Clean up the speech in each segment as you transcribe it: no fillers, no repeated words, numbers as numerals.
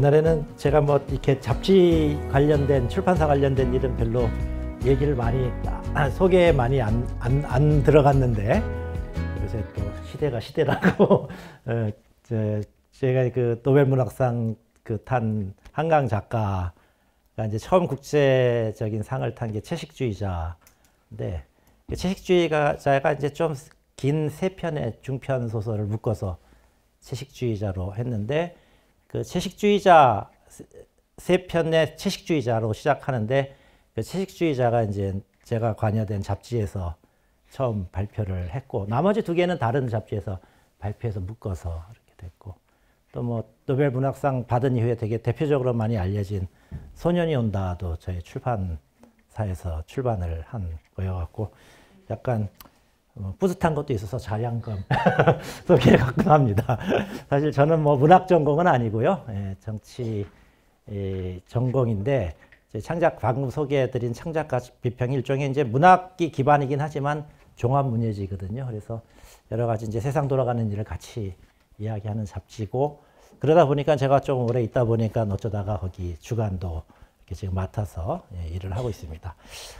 옛날에는 제가 뭐 이렇게 잡지 관련된 출판사 관련된 일은 별로 얘기를 많이 소개에 많이 안 들어갔는데 요새 또 시대가 시대라고 제가 그 노벨문학상 그 탄 한강 작가가 이제 처음 국제적인 상을 탄 게 채식주의자인데 그 채식주의자가 이제 좀 긴 세 편의 중편 소설을 묶어서 채식주의자로 했는데 그 채식주의자 세 편의 채식주의자로 시작하는데 그 채식주의자가 이제 제가 관여된 잡지에서 처음 발표를 했고 나머지 두 개는 다른 잡지에서 발표해서 묶어서 이렇게 됐고 또 뭐 노벨 문학상 받은 이후에 되게 대표적으로 많이 알려진 소년이 온다도 저희 출판사에서 출판을 한 거여갖고 약간 뿌듯한 것도 있어서 자량금 소개하곤 합니다. 사실 저는 뭐 문학 전공은 아니고요. 정치 전공인데 창작 방금 소개해드린 창작가 비평 일종의 이제 문학이 기반이긴 하지만 종합 문예지거든요. 그래서 여러 가지 이제 세상 돌아가는 일을 같이 이야기하는 잡지고 그러다 보니까 제가 좀 오래 있다 보니까 어쩌다가 거기 주간도 이렇게 지금 맡아서 일을 하고 있습니다.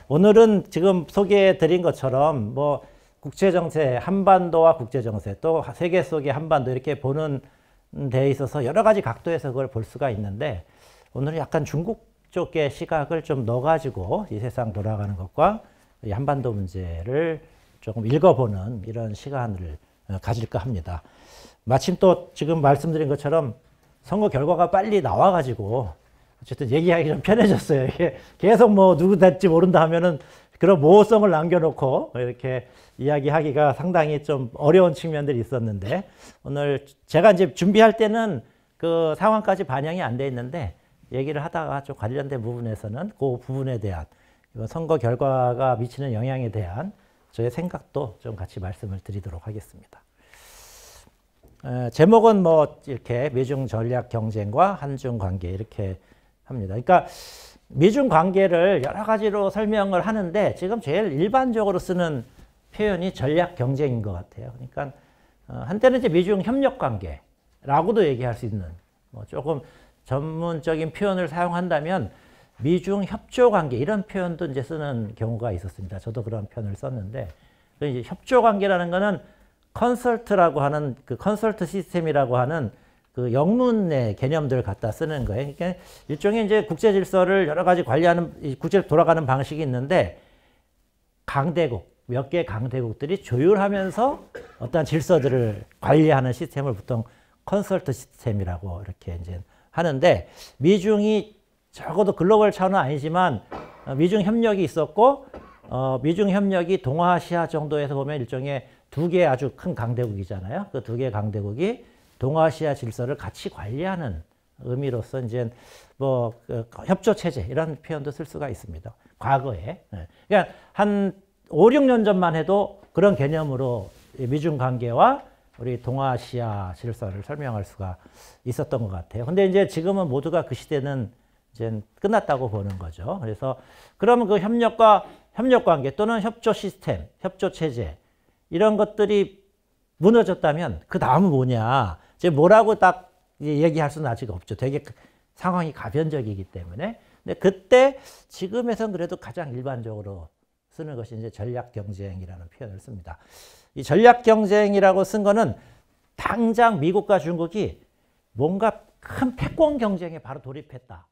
오늘은 지금 소개해드린 것처럼 뭐 국제정세, 한반도와 국제정세, 또 세계 속의 한반도 이렇게 보는 데 있어서 여러 가지 각도에서 그걸 볼 수가 있는데 오늘은 약간 중국 쪽의 시각을 좀 넣어가지고 이 세상 돌아가는 것과 이 한반도 문제를 조금 읽어보는 이런 시간을 가질까 합니다. 마침 또 지금 말씀드린 것처럼 선거 결과가 빨리 나와가지고 어쨌든 얘기하기 좀 편해졌어요. 이게 계속 뭐 누구 될지 모른다 하면은 그런 모호성을 남겨놓고 이렇게 이야기하기가 상당히 좀 어려운 측면들이 있었는데 오늘 제가 이제 준비할 때는 그 상황까지 반영이 안 돼 있는데 얘기를 하다가 좀 관련된 부분에서는 그 부분에 대한 선거 결과가 미치는 영향에 대한 저의 생각도 좀 같이 말씀을 드리도록 하겠습니다. 제목은 뭐 이렇게 미중 전략 경쟁과 한중 관계 이렇게 합니다. 그러니까 미중 관계를 여러 가지로 설명을 하는데 지금 제일 일반적으로 쓰는 표현이 전략 경쟁인 것 같아요. 그러니까 한때는 이제 미중 협력 관계라고도 얘기할 수 있는 뭐 조금 전문적인 표현을 사용한다면 미중 협조 관계 이런 표현도 이제 쓰는 경우가 있었습니다. 저도 그런 표현을 썼는데 이제 협조 관계라는 거는 컨설트라고 하는 그 컨설트 시스템이라고 하는 그 영문의 개념들을 갖다 쓰는 거예요. 그러니까 일종의 이제 국제 질서를 여러 가지 관리하는 국제로 돌아가는 방식이 있는데 강대국 몇 개 강대국들이 조율하면서 어떤 질서들을 관리하는 시스템을 보통 컨설트 시스템이라고 이렇게 이제 하는데 미중이 적어도 글로벌 차원은 아니지만 미중 협력이 있었고 미중 협력이 동아시아 정도에서 보면 일종의 두 개 아주 큰 강대국이잖아요. 그 두 개 강대국이 동아시아 질서를 같이 관리하는 의미로서 이제 뭐 협조 체제 이런 표현도 쓸 수가 있습니다. 과거에. 그러니까 한 5, 6년 전만 해도 그런 개념으로 미중 관계와 우리 동아시아 질서를 설명할 수가 있었던 것 같아요. 근데 이제 지금은 모두가 그 시대는 이제 끝났다고 보는 거죠. 그래서 그러면 그 협력 관계 또는 협조 시스템, 협조 체제 이런 것들이 무너졌다면 그 다음은 뭐냐? 이제 뭐라고 딱 얘기할 수는 아직 없죠. 되게 상황이 가변적이기 때문에. 근데 그때 지금에선 그래도 가장 일반적으로 쓰는 것이 이제 전략 경쟁이라는 표현을 씁니다. 이 전략 경쟁이라고 쓴 거는 당장 미국과 중국이 뭔가 큰 패권 경쟁에 바로 돌입했다.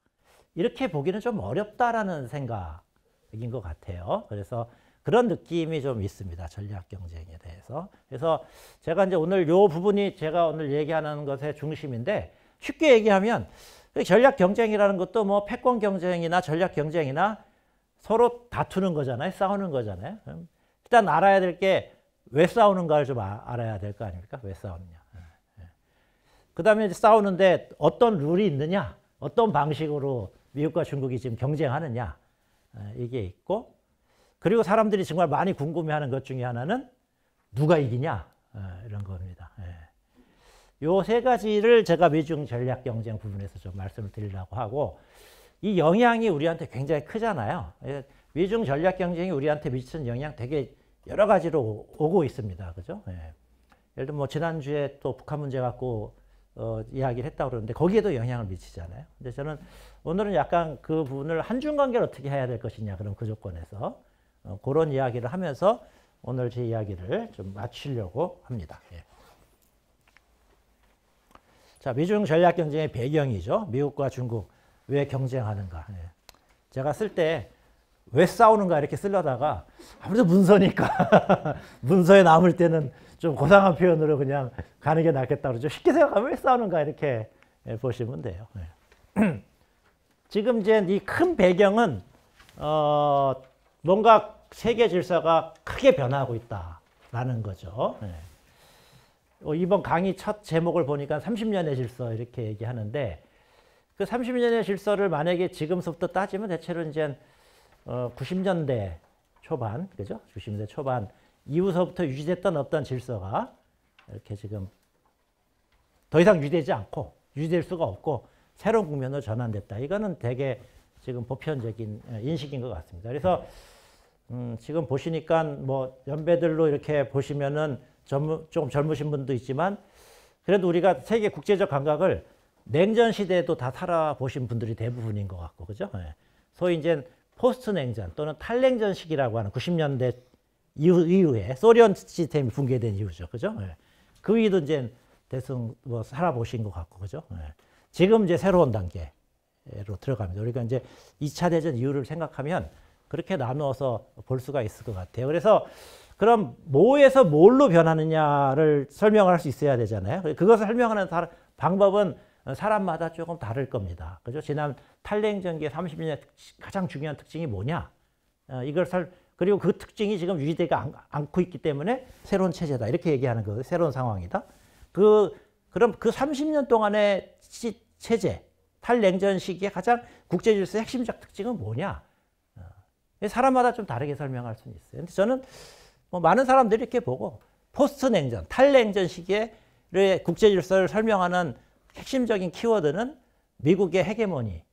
이렇게 보기는 좀 어렵다라는 생각인 것 같아요. 그래서 그런 느낌이 좀 있습니다. 전략 경쟁에 대해서. 그래서 제가 이제 오늘 요 부분이 제가 오늘 얘기하는 것의 중심인데 쉽게 얘기하면 전략 경쟁이라는 것도 뭐 패권 경쟁이나 전략 경쟁이나 서로 다투는 거잖아요. 싸우는 거잖아요. 일단 알아야 될 게 왜 싸우는가를 좀 알아야 될 거 아닙니까? 왜 싸우느냐. 그 다음에 싸우는데 어떤 룰이 있느냐. 어떤 방식으로 미국과 중국이 지금 경쟁하느냐. 이게 있고 그리고 사람들이 정말 많이 궁금해하는 것 중에 하나는 누가 이기냐 이런 겁니다. 요 세 가지를 제가 미중 전략 경쟁 부분에서 좀 말씀을 드리려고 하고 이 영향이 우리한테 굉장히 크잖아요. 미중 전략 경쟁이 우리한테 미치는 영향 되게 여러 가지로 오고 있습니다. 그죠? 예를 들면 뭐 지난주에 또 북한 문제 갖고 이야기를 했다고 그러는데 거기에도 영향을 미치잖아요. 근데 저는 오늘은 약간 그 부분을 한중 관계를 어떻게 해야 될 것이냐 그럼 그 조건에서 그런 이야기를 하면서 오늘 제 이야기를 좀 마치려고 합니다. 예. 자, 미중 전략 경쟁의 배경이죠. 미국과 중국 왜 경쟁하는가. 예. 제가 쓸 때 왜 싸우는가 이렇게 쓰려다가 아무래도 문서니까 문서에 남을 때는 좀 고상한 표현으로 그냥 가는 게 낫겠다 그러죠. 쉽게 생각하면 왜 싸우는가 이렇게 보시면 돼요. 예. 지금 이제 이 큰 배경은 뭔가 세계 질서가 크게 변하고 있다라는 거죠. 예. 이번 강의 첫 제목을 보니까 30년의 질서 이렇게 얘기하는데 그 30년의 질서를 만약에 지금부터 따지면 대체로 이제 90년대 초반, 그죠? 90년대 초반 이후서부터 유지됐던 어떤 질서가 이렇게 지금 더 이상 유지되지 않고 유지될 수가 없고 새로운 국면으로 전환됐다. 이거는 되게 지금 보편적인 인식인 것 같습니다. 그래서 지금 보시니까 뭐 연배들로 이렇게 보시면은 조금 젊으신 분도 있지만 그래도 우리가 세계 국제적 감각을 냉전 시대에도 다 살아보신 분들이 대부분인 것 같고, 그죠? 예. 소위 이제 포스트 냉전 또는 탈냉전 시기라고 하는 90년대 이후에 소련 시스템이 붕괴된 이후죠, 그죠? 예. 그 위도 이제 대충 뭐 살아보신 것 같고, 그죠? 예. 지금 이제 새로운 단계로 들어갑니다. 우리가 이제 2차 대전 이후를 생각하면 그렇게 나누어서 볼 수가 있을 것 같아요. 그래서 그럼 뭐에서 뭘로 변하느냐를 설명할 수 있어야 되잖아요. 그것을 설명하는 방법은 사람마다 조금 다를 겁니다. 그죠? 지난 탈냉전기의 30년의 가장 중요한 특징이 뭐냐? 그리고 그 특징이 지금 유지되지 않고 있기 때문에 새로운 체제다. 이렇게 얘기하는 거예요. 새로운 상황이다. 그럼 그 30년 동안의 체제, 탈냉전 시기의 가장 국제질서의 핵심적 특징은 뭐냐? 사람마다 좀 다르게 설명할 수는 있어요. 근데 저는 뭐 많은 사람들이 이렇게 보고 포스트 냉전, 탈냉전 시기의 국제질서를 설명하는 핵심적인 키워드는 미국의 헤게모니,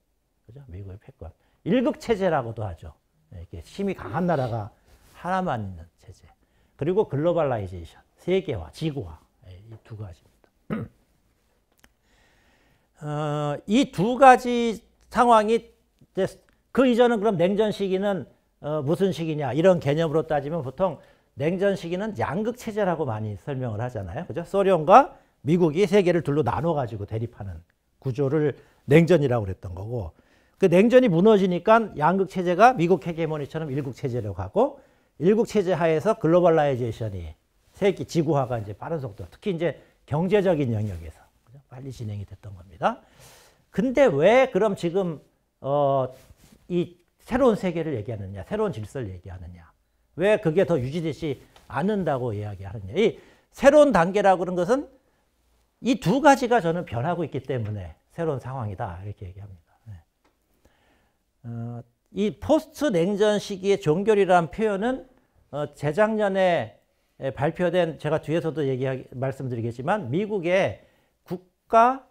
그죠? 미국의 패권, 일극 체제라고도 하죠. 이렇게 힘이 강한 나라가 하나만 있는 체제. 그리고 글로벌라이제이션, 세계화, 지구화, 이 두 가지입니다. 이 두 가지 상황이 이제 그 이전은 그럼 냉전 시기는 무슨 시기냐 이런 개념으로 따지면 보통 냉전 시기는 양극 체제라고 많이 설명을 하잖아요. 그죠? 소련과 미국이 세계를 둘로 나눠가지고 대립하는 구조를 냉전이라고 그랬던 거고, 그 냉전이 무너지니까 양극 체제가 미국 헤게모니처럼 일국 체제로 가고, 일국 체제 하에서 글로벌라이제이션이 세계 지구화가 이제 빠른 속도, 특히 이제 경제적인 영역에서 그죠? 빨리 진행이 됐던 겁니다. 근데 왜 그럼 지금 이 새로운 세계를 얘기하느냐, 새로운 질서를 얘기하느냐, 왜 그게 더 유지되지 않는다고 이야기하느냐. 이 새로운 단계라고 그런 것은 이 두 가지가 저는 변하고 있기 때문에 새로운 상황이다 이렇게 얘기합니다. 이 포스트 냉전 시기의 종결이라는 표현은 재작년에 발표된, 제가 뒤에서도 말씀드리겠지만 미국의 국가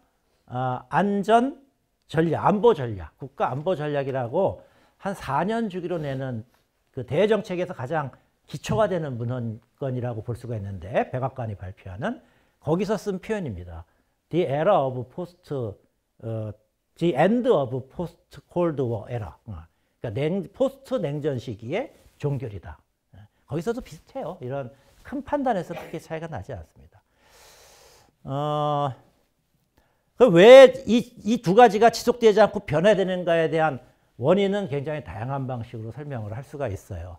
안전 전략, 안보 전략, 국가 안보 전략이라고 한 4년 주기로 내는 그 대정책에서 가장 기초가 되는 문헌건이라고 볼 수가 있는데, 백악관이 발표하는 거기서 쓴 표현입니다. The era of the end of post Cold War era. 그러니까 포스트 냉전 시기의 종결이다. 거기서도 비슷해요. 이런 큰 판단에서 크게 차이가 나지 않습니다. 왜 이 두 가지가 지속되지 않고 변화되는가에 대한 원인은 굉장히 다양한 방식으로 설명을 할 수가 있어요.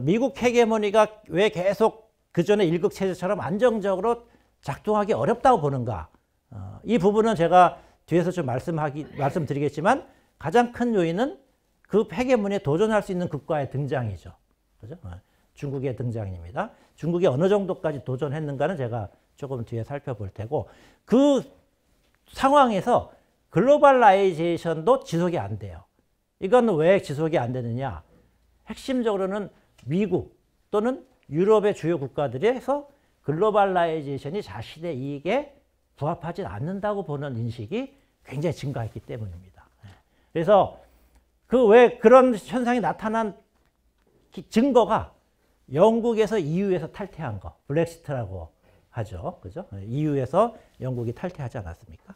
미국 헤게모니가 왜 계속 그전에 일극 체제처럼 안정적으로 작동하기 어렵다고 보는가. 이 부분은 제가 뒤에서 좀 말씀드리겠지만 가장 큰 요인은 그 헤게모니에 도전할 수 있는 국가의 등장이죠. 그죠? 중국의 등장입니다. 중국이 어느 정도까지 도전했는가는 제가 조금 뒤에 살펴볼 테고, 그 상황에서 글로벌라이제이션도 지속이 안 돼요. 이건 왜 지속이 안 되느냐? 핵심적으로는 미국 또는 유럽의 주요 국가들에서 글로벌라이제이션이 자신의 이익에 부합하지 않는다고 보는 인식이 굉장히 증가했기 때문입니다. 그래서 왜 그런 현상이 나타난 증거가 영국에서 EU에서 탈퇴한 거, 브렉시트라고 하죠. 그죠? EU에서 영국이 탈퇴하지 않았습니까?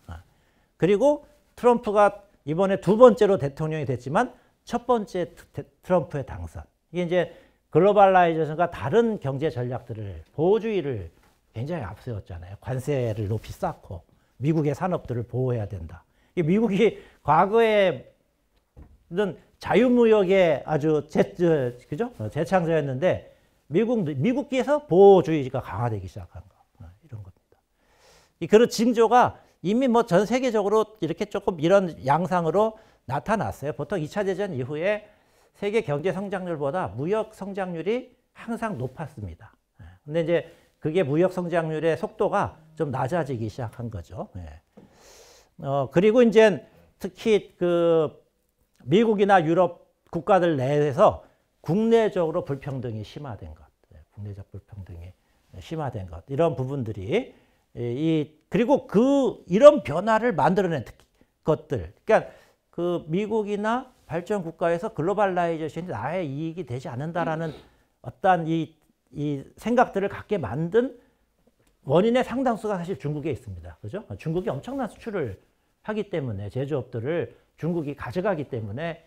그리고 트럼프가 이번에 두 번째로 대통령이 됐지만 첫 번째 트럼프의 당선. 이게 이제 글로벌라이제이션과 다른 경제 전략들을, 보호주의를 굉장히 앞세웠잖아요. 관세를 높이 쌓고 미국의 산업들을 보호해야 된다. 미국이 과거에는 자유무역의 아주 그죠? 재창조였는데 미국에서 보호주의가 강화되기 시작한 거. 이런 겁니다. 그런 징조가 이미 뭐 전 세계적으로 이렇게 조금 이런 양상으로 나타났어요. 보통 2차 대전 이후에 세계 경제 성장률보다 무역 성장률이 항상 높았습니다. 근데 이제 그게 무역 성장률의 속도가 좀 낮아지기 시작한 거죠. 그리고 이제 특히 그 미국이나 유럽 국가들 내에서 국내적으로 불평등이 심화된 것, 국내적 불평등이 심화된 것, 이런 부분들이 그리고 이런 변화를 만들어낸 것들, 그러니까 그 미국이나 발전 국가에서 글로벌라이제이션이 나의 이익이 되지 않는다라는 어떤 이 생각들을 갖게 만든 원인의 상당수가 사실 중국에 있습니다. 그죠? 중국이 엄청난 수출을 하기 때문에 제조업들을 중국이 가져가기 때문에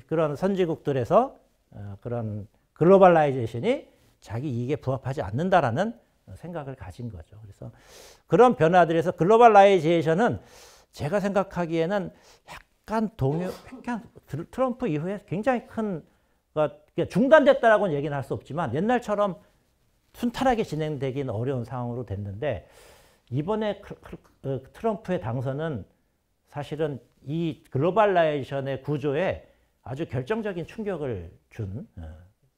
그런 선진국들에서 그런 글로벌라이제이션이 자기 이익에 부합하지 않는다라는 생각을 가진 거죠. 그래서 그런 변화들에서 글로벌라이제이션은 제가 생각하기에는 약간 트럼프 이후에 굉장히 큰 중단됐다라고는 얘기는 할 수 없지만 옛날처럼 순탄하게 진행되기는 어려운 상황으로 됐는데 이번에 트럼프의 당선은 사실은 이 글로벌라이제이션의 구조에 아주 결정적인 충격을 준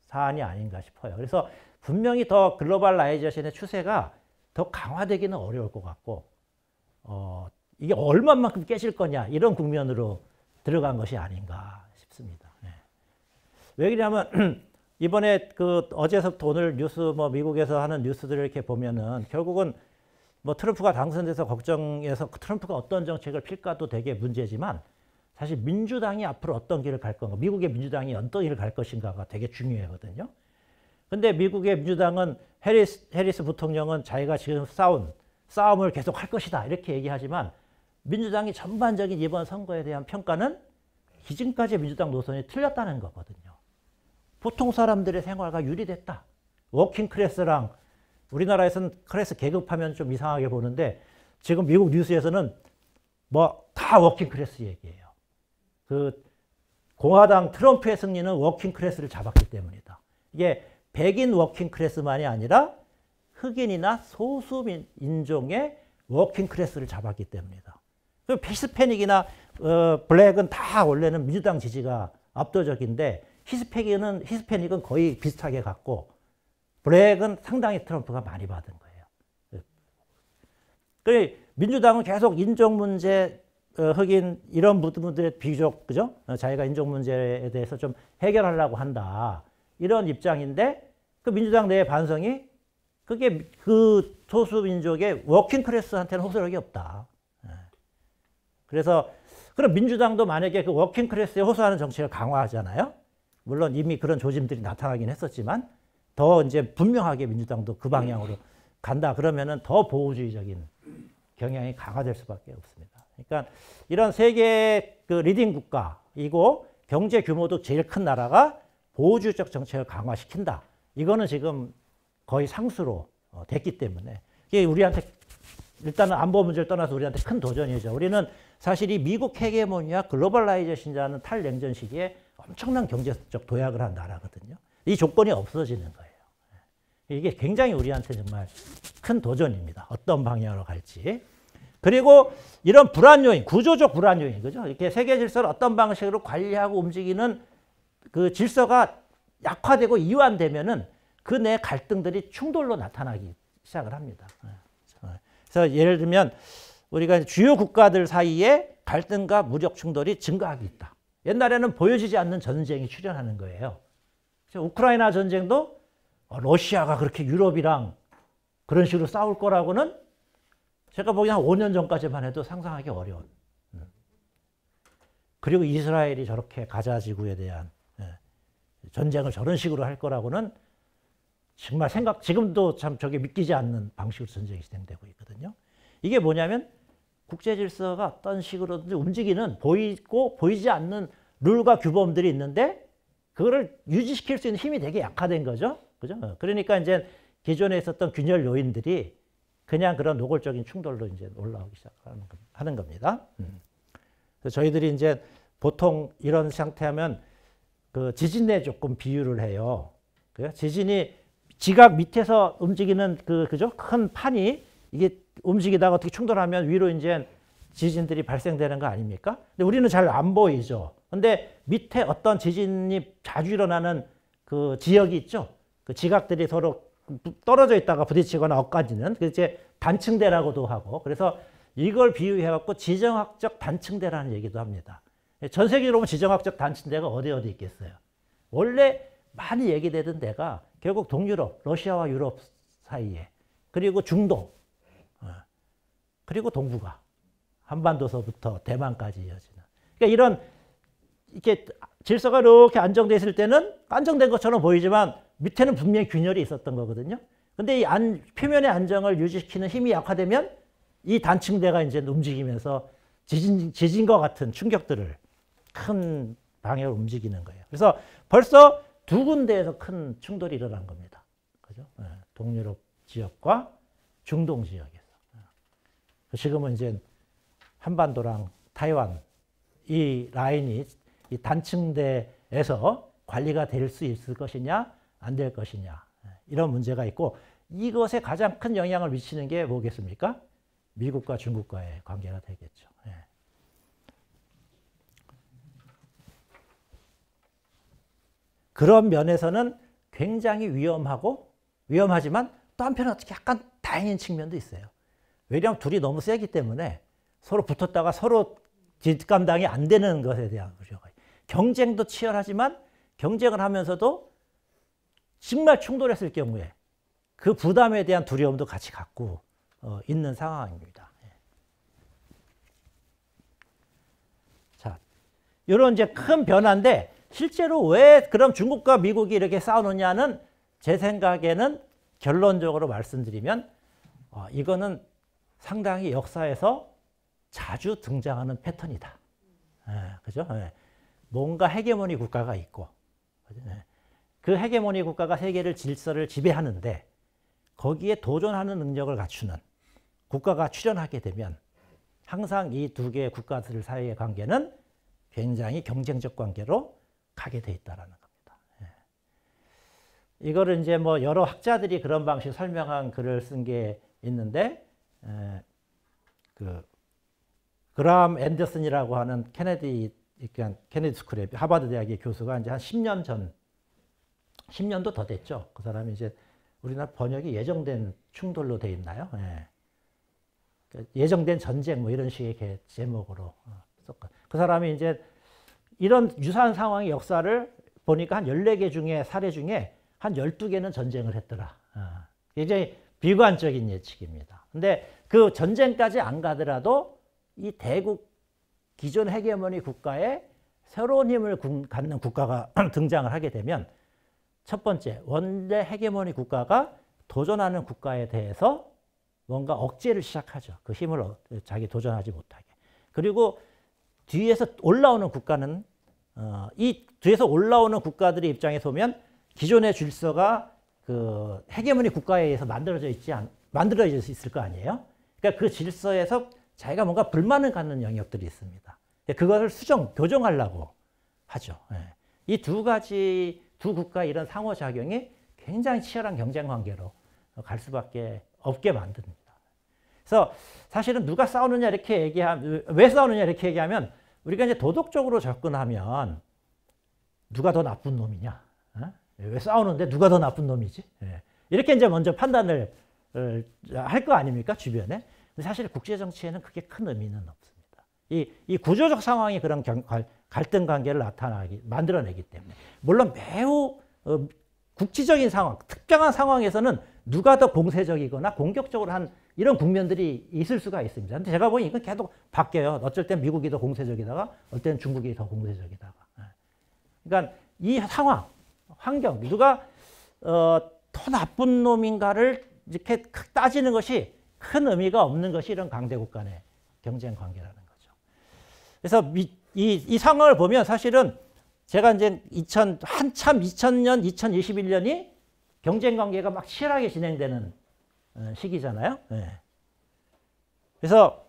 사안이 아닌가 싶어요. 그래서 분명히 더 글로벌라이제이션의 추세가 더 강화되기는 어려울 것 같고 이게 얼마만큼 깨질 거냐 이런 국면으로 들어간 것이 아닌가 싶습니다. 왜 그러냐면 이번에 어제서부터 오늘 뉴스 미국에서 하는 뉴스들을 이렇게 보면은 결국은 트럼프가 당선돼서 걱정해서 트럼프가 어떤 정책을 필까도 되게 문제지만 사실 민주당이 앞으로 어떤 길을 갈 건가, 미국의 민주당이 어떤 길을 갈 것인가가 되게 중요하거든요. 근데 미국의 민주당은 해리스 부통령은 자기가 지금 싸움을 계속 할 것이다 이렇게 얘기하지만 민주당이 전반적인 이번 선거에 대한 평가는 지금까지 민주당 노선이 틀렸다는 거거든요. 보통 사람들의 생활과 유리됐다. 워킹 클래스랑 우리나라에서는 클래스 계급하면 좀 이상하게 보는데 지금 미국 뉴스에서는 다 워킹 클래스 얘기예요. 공화당 트럼프의 승리는 워킹 클래스를 잡았기 때문이다. 이게 백인 워킹 클래스만이 아니라 흑인이나 소수 인종의 워킹 클래스를 잡았기 때문이다. 히스패닉이나 블랙은 다 원래는 민주당 지지가 압도적인데 히스패닉은 거의 비슷하게 갔고 블랙은 상당히 트럼프가 많이 받은 거예요. 민주당은 계속 인종 문제, 흑인 이런 분들의 비교적 그죠? 자기가 인종 문제에 대해서 좀 해결하려고 한다 이런 입장인데 그 민주당 내의 반성이 그게 그 소수 민족의 워킹 클래스한테는 호소력이 없다. 그래서 그럼 민주당도 만약에 그 워킹 클래스에 호소하는 정책을 강화하잖아요. 물론 이미 그런 조짐들이 나타나긴 했었지만 더 이제 분명하게 민주당도 그 방향으로 간다 그러면은 더 보호주의적인 경향이 강화될 수밖에 없습니다. 그러니까 이런 세계 그 리딩 국가이고 경제 규모도 제일 큰 나라가 보호주의적 정책을 강화시킨다. 이거는 지금 거의 상수로 됐기 때문에 이게 우리한테 일단은 안보 문제를 떠나서 우리한테 큰 도전이죠. 우리는 사실 이 미국 헤게모니와 글로벌라이제이션이라는 탈냉전 시기에 엄청난 경제적 도약을 한 나라거든요. 이 조건이 없어지는 거예요. 이게 굉장히 우리한테 정말 큰 도전입니다. 어떤 방향으로 갈지. 그리고 이런 불안 요인, 구조적 불안 요인, 그죠? 이렇게 세계 질서를 어떤 방식으로 관리하고 움직이는 그 질서가 약화되고 이완되면은 그 내 갈등들이 충돌로 나타나기 시작을 합니다. 그래서 예를 들면 우리가 주요 국가들 사이에 갈등과 무력 충돌이 증가하고 있다. 옛날에는 보여지지 않는 전쟁이 출현하는 거예요. 우크라이나 전쟁도 러시아가 그렇게 유럽이랑 그런 식으로 싸울 거라고는 제가 보기엔 한 5년 전까지만 해도 상상하기 어려운. 그리고 이스라엘이 저렇게 가자 지구에 대한 전쟁을 저런 식으로 할 거라고는 정말 지금도 참 저게 믿기지 않는 방식으로 전쟁이 진행되고 있거든요. 이게 뭐냐면 국제 질서가 어떤 식으로든지 움직이는 보이고 보이지 않는 룰과 규범들이 있는데 그거를 유지시킬 수 있는 힘이 되게 약화된 거죠. 그죠? 그러니까 이제 기존에 있었던 균열 요인들이 그냥 그런 노골적인 충돌로 이제 올라오기 시작하는 겁니다. 그래서 저희들이 이제 보통 이런 상태하면 그 지진에 조금 비유를 해요. 지진이 지각 밑에서 움직이는 그죠? 큰 판이 이게 움직이다가 어떻게 충돌하면 위로 이제 지진들이 발생되는 거 아닙니까? 근데 우리는 잘 안 보이죠. 근데 밑에 어떤 지진이 자주 일어나는 그 지역이 있죠. 그 지각들이 서로 떨어져 있다가 부딪히거나 엇가지는 그 이제 단층대라고도 하고 그래서 이걸 비유해갖고 지정학적 단층대라는 얘기도 합니다. 전 세계적으로 보면 지정학적 단층대가 어디 있겠어요. 원래 많이 얘기되던 데가 결국 동유럽, 러시아와 유럽 사이에 그리고 중동 그리고 동북아 한반도서부터 대만까지 이어지는 그러니까 이런 이렇게 질서가 이렇게 안정돼 있을 때는 안정된 것처럼 보이지만 밑에는 분명히 균열이 있었던 거거든요. 근데 이 표면의 안정을 유지시키는 힘이 약화되면 이 단층대가 이제 움직이면서 지진과 같은 충격들을 큰 방향으로 움직이는 거예요. 그래서 벌써 두 군데에서 큰 충돌이 일어난 겁니다. 그죠? 동유럽 지역과 중동 지역에서. 지금은 이제 한반도랑 타이완 이 라인이 이 단층대에서 관리가 될 수 있을 것이냐 안 될 것이냐 이런 문제가 있고 이것에 가장 큰 영향을 미치는 게 뭐겠습니까? 미국과 중국과의 관계가 되겠죠. 그런 면에서는 굉장히 위험하지만 또 한편은 어떻게 약간 다행인 측면도 있어요. 왜냐하면 둘이 너무 세기 때문에 서로 붙었다가 서로 뒷감당이 안 되는 것에 대한 우려가 경쟁도 치열하지만 경쟁을 하면서도 정말 충돌했을 경우에 그 부담에 대한 두려움도 같이 갖고 있는 상황입니다. 자, 이런 이제 큰 변화인데 실제로 왜 그럼 중국과 미국이 이렇게 싸우느냐는 제 생각에는 결론적으로 말씀드리면 이거는 상당히 역사에서 자주 등장하는 패턴이다. 그죠? 뭔가 헤게모니 국가가 있고 그 헤게모니 국가가 세계를 질서를 지배하는데 거기에 도전하는 능력을 갖추는 국가가 출현하게 되면 항상 이 두 개의 국가들 사이의 관계는 굉장히 경쟁적 관계로 가게 돼 있다라는 겁니다. 이거를 이제 뭐 여러 학자들이 그런 방식 설명한 글을 쓴 게 있는데 그 그라함 앤더슨이라고 하는 케네디 스쿨의 하버드 대학의 교수가 이제 한 10년 전 10년도 더 됐죠. 그 사람이 이제 우리나라 번역이 예정된 충돌로 돼 있나요? 예정된 전쟁 뭐 이런 식의 제목으로 썼고 그 사람이 이제 이런 유사한 상황의 역사를 보니까 한 14개 중에 사례 중에 한 12개는 전쟁을 했더라. 굉장히 비관적인 예측입니다. 근데 그 전쟁까지 안 가더라도 이 대국 기존 헤게모니 국가에 새로운 힘을 갖는 국가가 등장을 하게 되면 첫 번째, 원래 헤게모니 국가가 도전하는 국가에 대해서 뭔가 억제를 시작하죠. 그 힘을 자기 도전하지 못하게. 그리고 뒤에서 올라오는 국가는 이 뒤에서 올라오는 국가들의 입장에서 보면 기존의 질서가 그 헤게모니 국가에 의해서 만들어져 있을 거 아니에요. 그러니까 그 질서에서 자기가 뭔가 불만을 갖는 영역들이 있습니다. 그것을 교정하려고 하죠. 이 두 국가의 이런 상호작용이 굉장히 치열한 경쟁 관계로 갈 수밖에 없게 만듭니다. 그래서 사실은 누가 싸우느냐 이렇게 왜 싸우느냐 이렇게 얘기하면 우리가 이제 도덕적으로 접근하면 누가 더 나쁜 놈이냐? 왜 싸우는데 누가 더 나쁜 놈이지? 이렇게 이제 먼저 판단을 할 거 아닙니까? 주변에. 근데 사실 국제정치에는 그게 큰 의미는 없습니다. 이 구조적 상황이 그런 갈등 관계를 만들어내기 때문에. 물론 매우 국지적인 상황, 특정한 상황에서는 누가 더 공세적이거나 공격적으로 한 이런 국면들이 있을 수가 있습니다. 근데 제가 보니 이건 계속 바뀌어요. 어쩔 땐 미국이 더 공세적이다가 어쩔 땐 중국이 더 공세적이다가. 그러니까 이 상황, 환경, 누가 더 나쁜 놈인가를 이렇게 따지는 것이 큰 의미가 없는 것이 이런 강대국 간의 경쟁 관계라는 거죠. 그래서 이 상황을 보면 사실은 제가 이제 한참 2000년, 2021년이 경쟁 관계가 막 치열하게 진행되는 시기잖아요. 네. 그래서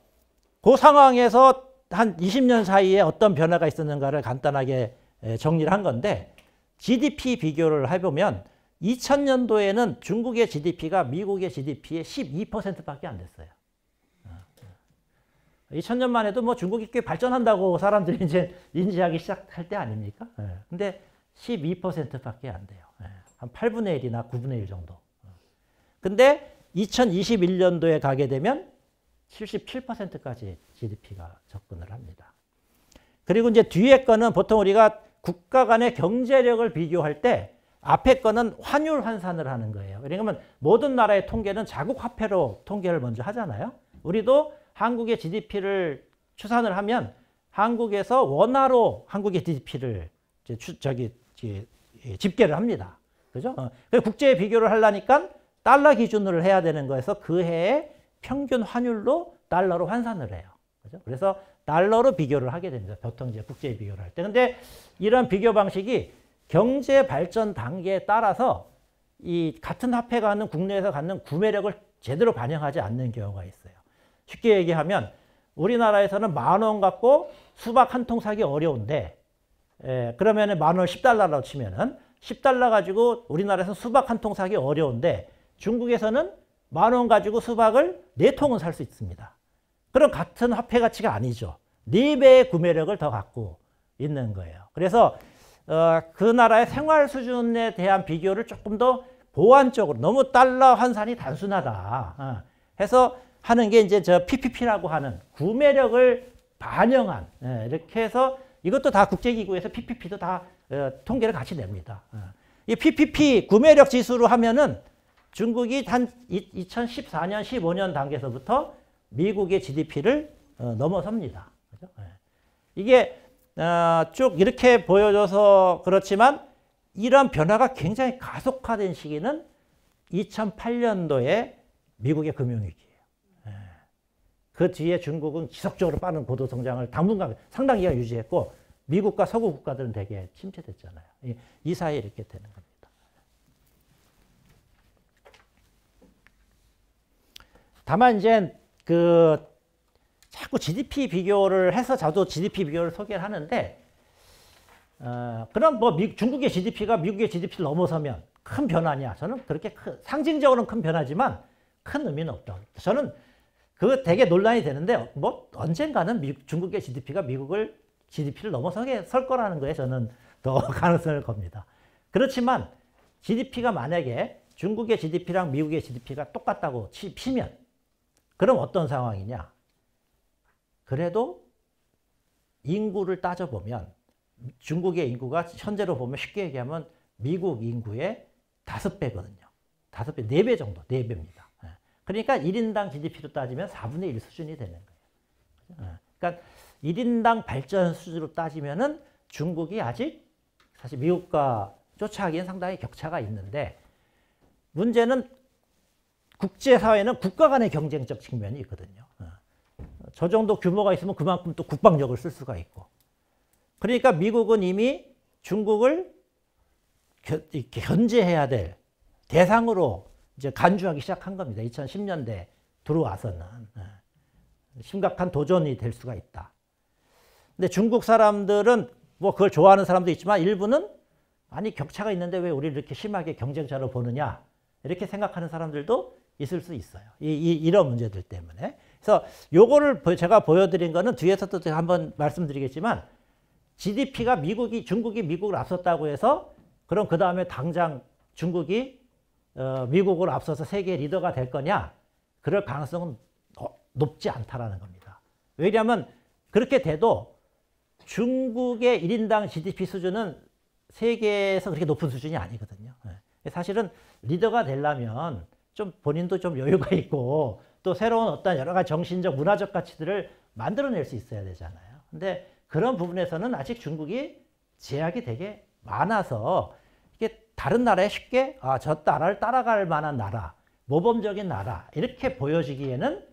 그 상황에서 한 20년 사이에 어떤 변화가 있었는가를 간단하게 정리를 한 건데 GDP 비교를 해보면 2000년도에는 중국의 GDP가 미국의 GDP의 12%밖에 안 됐어요. 2000년만 해도 뭐 중국이 꽤 발전한다고 사람들이 이제 인지하기 시작할 때 아닙니까? 근데 12%밖에 안 돼요. 한 8분의 1이나 9분의 1 정도. 근데 2021년도에 가게 되면 77%까지 GDP가 접근을 합니다. 그리고 이제 뒤에 거는 보통 우리가 국가 간의 경제력을 비교할 때 앞에 거는 환율 환산을 하는 거예요. 왜냐하면 모든 나라의 통계는 자국 화폐로 통계를 먼저 하잖아요. 우리도 한국의 GDP를 추산을 하면 한국에서 원화로 한국의 GDP를 집계를 합니다. 그죠? 국제 비교를 하려니까 달러 기준으로 해야 되는 거에서 그 해에 평균 환율로 달러로 환산을 해요. 그죠? 그래서 달러로 비교를 하게 됩니다. 보통 이제 국제 비교를 할 때. 근데 이런 비교 방식이 경제 발전 단계에 따라서 이 같은 화폐가 갖는 국내에서 갖는 구매력을 제대로 반영하지 않는 경우가 있어요. 쉽게 얘기하면 우리나라에서는 10,000원 갖고 수박 한 통 사기 어려운데 그러면 10,000원 10달러로 치면은 10달러 가지고 우리나라에서 수박 한 통 사기 어려운데 중국에서는 10,000원 가지고 수박을 4통은 살 수 있습니다. 그럼 같은 화폐 가치가 아니죠. 4배의 구매력을 더 갖고 있는 거예요. 그래서 그 나라의 생활 수준에 대한 비교를 조금 더 보완적으로 너무 달러 환산이 단순하다 해서 하는 게 이제 저 PPP라고 하는 구매력을 반영한 이렇게 해서 이것도 다 국제기구에서 PPP도 다 통계를 같이 냅니다. 이 PPP 구매력 지수로 하면은 중국이 한 2014년, 15년 단계에서부터 미국의 GDP를 넘어섭니다. 그죠? 이게 쭉 이렇게 보여줘서 그렇지만 이런 변화가 굉장히 가속화된 시기는 2008년도에 미국의 금융위기예요. 그 뒤에 중국은 지속적으로 빠른 고도 성장을 당분간 상당 기간 유지했고 미국과 서구 국가들은 되게 침체됐잖아요. 이 사이에 이렇게 되는 겁니다. 다만 이제 자꾸 GDP 비교를 해서 저도 GDP 비교를 소개를 하는데 그럼 뭐 중국의 GDP가 미국의 GDP를 넘어서면 큰 변화냐? 저는 그렇게 상징적으로는 큰 변화지만 큰 의미는 없다. 저는 그거 되게 논란이 되는데 뭐 언젠가는 중국의 GDP가 미국을 GDP를 넘어서게 설 거라는 거에 저는 더 가능성을 겁니다. 그렇지만 GDP가 만약에 중국의 GDP랑 미국의 GDP가 똑같다고 치면 그럼 어떤 상황이냐? 그래도 인구를 따져보면 중국의 인구가 현재로 보면 쉽게 얘기하면 미국 인구의 5배거든요. 5배, 4배 정도, 4배입니다. 그러니까 1인당 GDP로 따지면 4분의 1 수준이 되는 거예요. 그러니까 1인당 발전 수준으로 따지면은 중국이 아직 사실 미국과 쫓아가기엔 상당히 격차가 있는데 문제는 국제사회는 국가 간의 경쟁적 측면이 있거든요. 저 정도 규모가 있으면 그만큼 또 국방력을 쓸 수가 있고. 그러니까 미국은 이미 중국을 견제해야 될 대상으로 이제 간주하기 시작한 겁니다. 2010년대 들어와서는. 심각한 도전이 될 수가 있다. 근데 중국 사람들은 뭐 그걸 좋아하는 사람도 있지만 일부는 아니 격차가 있는데 왜 우리를 이렇게 심하게 경쟁자로 보느냐 이렇게 생각하는 사람들도 있을 수 있어요. 이런 문제들 때문에. 그래서 요거를 제가 보여드린 거는 뒤에서도 제가 한번 말씀드리겠지만 GDP가 중국이 미국을 앞섰다고 해서 그럼 그 다음에 당장 중국이 미국을 앞서서 세계 리더가 될 거냐? 그럴 가능성은 높지 않다라는 겁니다. 왜냐하면 그렇게 돼도 중국의 1인당 GDP 수준은 세계에서 그렇게 높은 수준이 아니거든요. 사실은 리더가 되려면 좀 본인도 좀 여유가 있고 또 새로운 어떤 여러 가지 정신적, 문화적 가치들을 만들어낼 수 있어야 되잖아요. 근데 그런 부분에서는 아직 중국이 제약이 되게 많아서 이게 다른 나라에 쉽게 저 나라를 따라갈 만한 나라, 모범적인 나라 이렇게 보여지기에는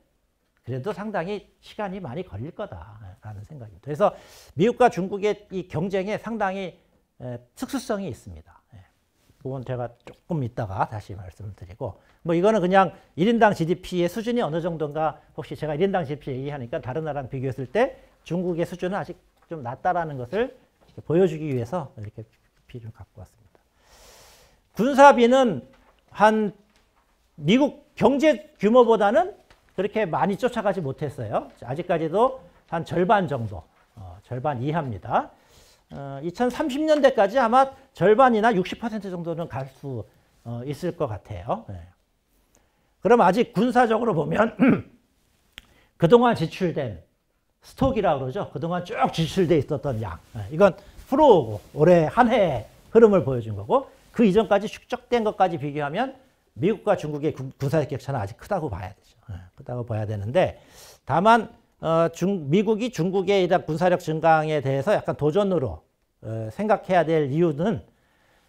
그래도 상당히 시간이 많이 걸릴 거다라는 생각입니다. 그래서 미국과 중국의 이 경쟁에 상당히 특수성이 있습니다. 그건 제가 조금 이따가 다시 말씀을 드리고, 뭐 이거는 그냥 1인당 GDP의 수준이 어느 정도인가, 혹시 제가 1인당 GDP 얘기하니까 다른 나라랑 비교했을 때 중국의 수준은 아직 좀 낮다라는 것을 보여주기 위해서 이렇게 PPT를 갖고 왔습니다. 군사비는 한 미국 경제 규모보다는 그렇게 많이 쫓아가지 못했어요. 아직까지도 한 절반 정도, 절반 이하입니다. 2030년대까지 아마 절반이나 60% 정도는 갈 수 있을 것 같아요. 그럼 아직 군사적으로 보면 그동안 지출된 스톡이라고 그러죠. 그동안 쭉 지출돼 있었던 양. 이건 프로고 올해 한 해의 흐름을 보여준 거고, 그 이전까지 축적된 것까지 비교하면 미국과 중국의 군사력 격차는 아직 크다고 봐야 되죠. 크다고 봐야 되는데, 다만 미국이 중국의 군사력 증강에 대해서 약간 도전으로 생각해야 될 이유는,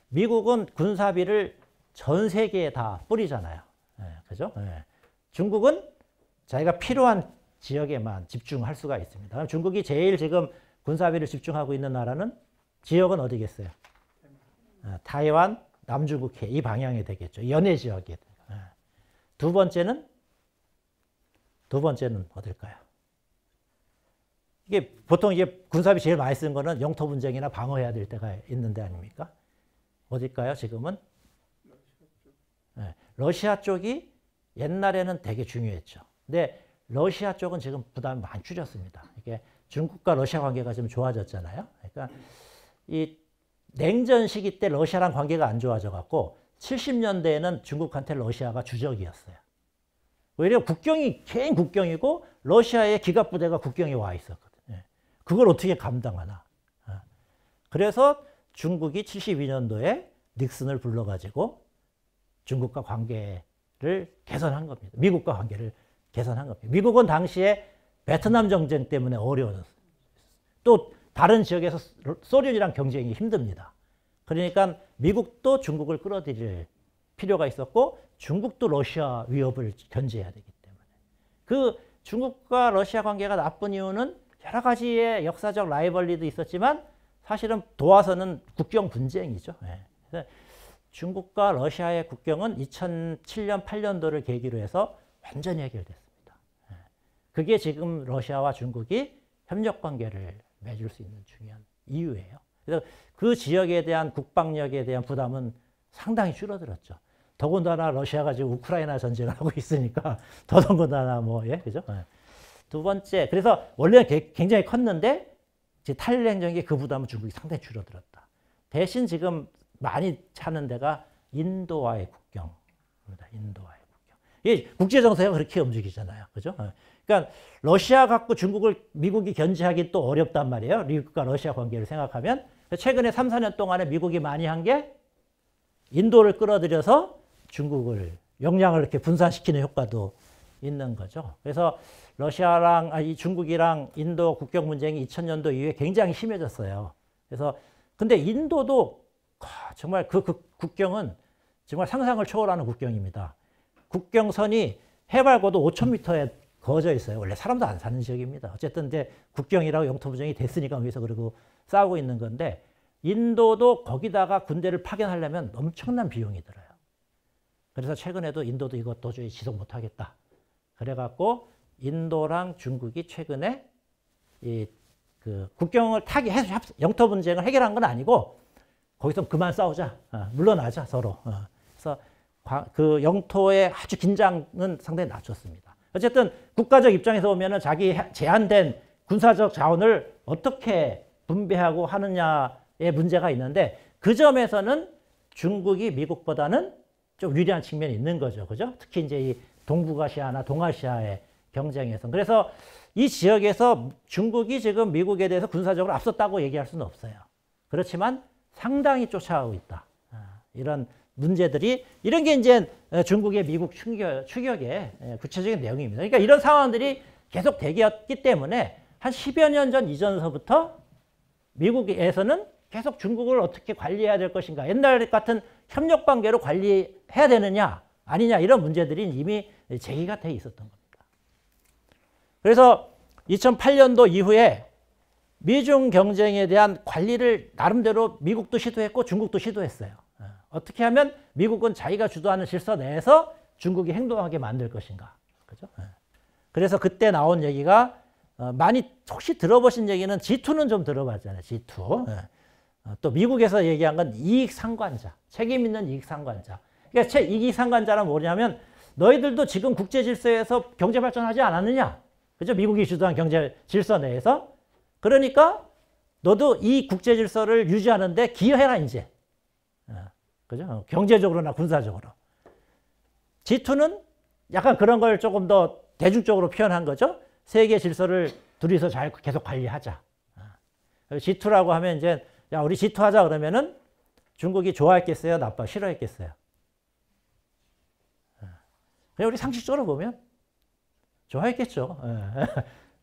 미국은 군사비를 전 세계에 다 뿌리잖아요. 그죠? 중국은 자기가 필요한 지역에만 집중할 수가 있습니다. 그럼 중국이 제일 지금 군사비를 집중하고 있는 나라는 지역은 어디겠어요? 타이완, 남중국해 이 방향이 되겠죠. 연해 지역이. 두 번째는 어딜까요? 이게 보통 이제 군사비 제일 많이 쓰는 거는 영토 분쟁이나 방어해야 될 때가 있는데 아닙니까? 어딜까요? 지금은 러시아 쪽이 옛날에는 되게 중요했죠. 근데 러시아 쪽은 지금 부담이 많이 줄였습니다. 이게 중국과 러시아 관계가 좀 좋아졌잖아요. 그러니까 이 냉전 시기 때 러시아랑 관계가 안 좋아져 갖고 70년대에는 중국한테 러시아가 주적이었어요. 오히려 국경이 개인 국경이고 러시아의 기갑부대가 국경에 와 있었거든요. 그걸 어떻게 감당하나. 그래서 중국이 72년도에 닉슨을 불러가지고 중국과 관계를 개선한 겁니다. 미국과 관계를 개선한 겁니다. 미국은 당시에 베트남 전쟁 때문에 어려웠어요. 또 다른 지역에서 소련이랑 경쟁이 힘듭니다. 그러니까 미국도 중국을 끌어들일 필요가 있었고, 중국도 러시아 위협을 견제해야 되기 때문에. 그 중국과 러시아 관계가 나쁜 이유는 여러 가지의 역사적 라이벌리도 있었지만 사실은 도와서는 국경 분쟁이죠. 그래서 중국과 러시아의 국경은 2007년, 8년도를 계기로 해서 완전히 해결됐습니다. 그게 지금 러시아와 중국이 협력 관계를 맺을 수 있는 중요한 이유예요. 그래서 그 지역에 대한 국방력에 대한 부담은 상당히 줄어들었죠. 더군다나 러시아가 지금 우크라이나 전쟁을 하고 있으니까 더더군다나 그죠? 두 번째, 그래서 원래는 굉장히 컸는데 탈 행정에 그 부담은 중국이 상당히 줄어들었다. 대신 지금 많이 차는 데가 인도와의 국경입니다. 인도와의 국경. 이게 국제 정세가 그렇게 움직이잖아요. 그죠? 그러니까 러시아 갖고 중국을 미국이 견제하기 또 어렵단 말이에요. 미국과 러시아 관계를 생각하면. 최근에 3, 4년 동안에 미국이 많이 한 게 인도를 끌어들여서 중국을 역량을 이렇게 분산시키는 효과도 있는 거죠. 그래서 중국이랑 인도 국경 문쟁이 2000년도 이후에 굉장히 심해졌어요. 그래서 근데 인도도 정말 그 국경은 정말 상상을 초월하는 국경입니다. 국경선이 해발고도 5,000m에 거져 있어요. 원래 사람도 안 사는 지역입니다. 어쨌든 이제 국경이라고 영토 분쟁이 됐으니까 위해서 그러고 싸우고 있는 건데, 인도도 거기다가 군대를 파견하려면 엄청난 비용이 들어요. 그래서 최근에도 인도도 이거 도저히 지속 못하겠다. 그래갖고 인도랑 중국이 최근에 그 국경을 영토 분쟁을 해결한 건 아니고 거기서 그만 싸우자. 물러나자 서로. 그래서 그 영토의 아주 긴장은 상당히 낮췄습니다. 어쨌든 국가적 입장에서 보면은 자기 제한된 군사적 자원을 어떻게 분배하고 하느냐의 문제가 있는데, 그 점에서는 중국이 미국보다는 좀 유리한 측면이 있는 거죠. 그죠? 특히 이제 이 동북아시아나 동아시아의 경쟁에서. 그래서 이 지역에서 중국이 지금 미국에 대해서 군사적으로 앞섰다고 얘기할 수는 없어요. 그렇지만 상당히 쫓아가고 있다. 이런 문제들이, 이런 게 이제 중국의 미국 추격의 구체적인 내용입니다. 그러니까 이런 상황들이 계속 대기였기 때문에 한 10여 년 전 이전서부터 미국에서는 계속 중국을 어떻게 관리해야 될 것인가. 옛날 같은 협력 관계로 관리해야 되느냐 아니냐 이런 문제들이 이미 제기가 돼 있었던 겁니다. 그래서 2008년도 이후에 미중 경쟁에 대한 관리를 나름대로 미국도 시도했고 중국도 시도했어요. 어떻게 하면 미국은 자기가 주도하는 질서 내에서 중국이 행동하게 만들 것인가. 그죠? 그래서 그때 나온 얘기가 많이 혹시 들어보신 얘기는 G2는 좀 들어봤잖아요. G2. 또 미국에서 얘기한 건 이익상관자, 책임 있는 이익상관자. 그러니까 이익상관자란 뭐냐면 너희들도 지금 국제 질서에서 경제 발전하지 않았느냐. 그죠? 미국이 주도한 경제 질서 내에서. 그러니까 너도 이 국제 질서를 유지하는데 기여해라 이제. 그죠? 경제적으로나 군사적으로. G2는 약간 그런 걸 조금 더 대중적으로 표현한 거죠. 세계 질서를 둘이서 잘 계속 관리하자. G2라고 하면 이제 야 우리 G2 하자 그러면은 중국이 좋아했겠어요? 나빠 싫어했겠어요? 그냥 우리 상식적으로 보면 좋아했겠죠.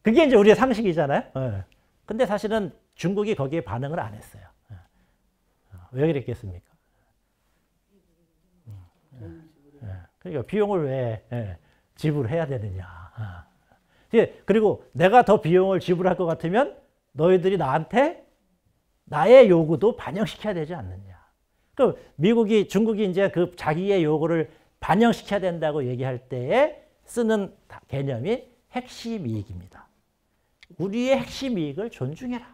그게 이제 우리의 상식이잖아요. 근데 사실은 중국이 거기에 반응을 안 했어요. 왜 그랬겠습니까? 그러니까 비용을 왜 지불해야 되느냐. 그리고 내가 더 비용을 지불할 것 같으면 너희들이 나한테 나의 요구도 반영시켜야 되지 않느냐. 그 중국이 이제 그 자기의 요구를 반영시켜야 된다고 얘기할 때에 쓰는 개념이 핵심 이익입니다. 우리의 핵심 이익을 존중해라.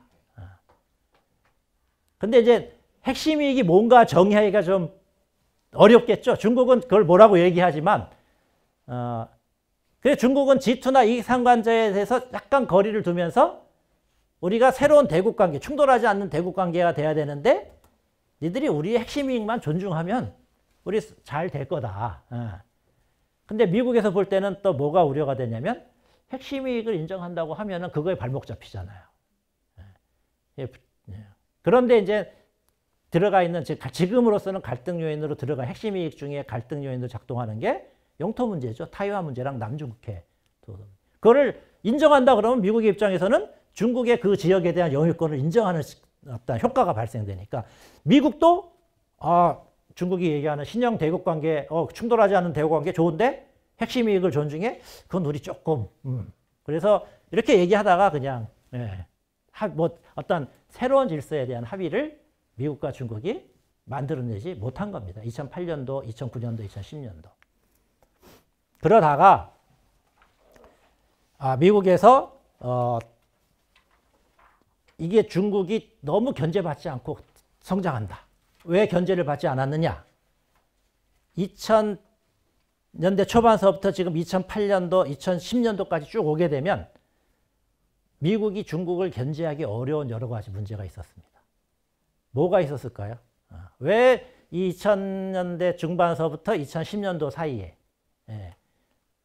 근데 이제 핵심 이익이 뭔가 정의하기가 좀 어렵겠죠. 중국은 그걸 뭐라고 얘기하지만, 그래서 중국은 G2나 이익상관자에 대해서 약간 거리를 두면서 우리가 새로운 대국관계, 충돌하지 않는 대국관계가 돼야 되는데 니들이 우리의 핵심 이익만 존중하면 우리 잘 될 거다. 근데 미국에서 볼 때는 또 뭐가 우려가 되냐면 핵심 이익을 인정한다고 하면은 그거에 발목 잡히잖아요. 그런데 이제 들어가 있는 지금으로서는 갈등 요인으로 들어간 핵심 이익 중에 갈등 요인으로 작동하는 게 영토 문제죠. 타이완 문제랑 남중국해. 그거를 인정한다 그러면 미국의 입장에서는 중국의 그 지역에 대한 영유권을 인정하는 어떤 효과가 발생되니까 미국도 중국이 얘기하는 신형 대국관계, 충돌하지 않는 대국관계 좋은데 핵심 이익을 존중해? 그건 우리 조금. 그래서 이렇게 얘기하다가 그냥 어떤 새로운 질서에 대한 합의를 미국과 중국이 만들어내지 못한 겁니다. 2008년도, 2009년도, 2010년도. 그러다가 미국에서 이게 중국이 너무 견제받지 않고 성장한다. 왜 견제를 받지 않았느냐? 2000년대 초반서부터 지금 2008년도, 2010년도까지 쭉 오게 되면 미국이 중국을 견제하기 어려운 여러 가지 문제가 있었습니다. 뭐가 있었을까요? 왜 2000년대 중반서부터 2010년도 사이에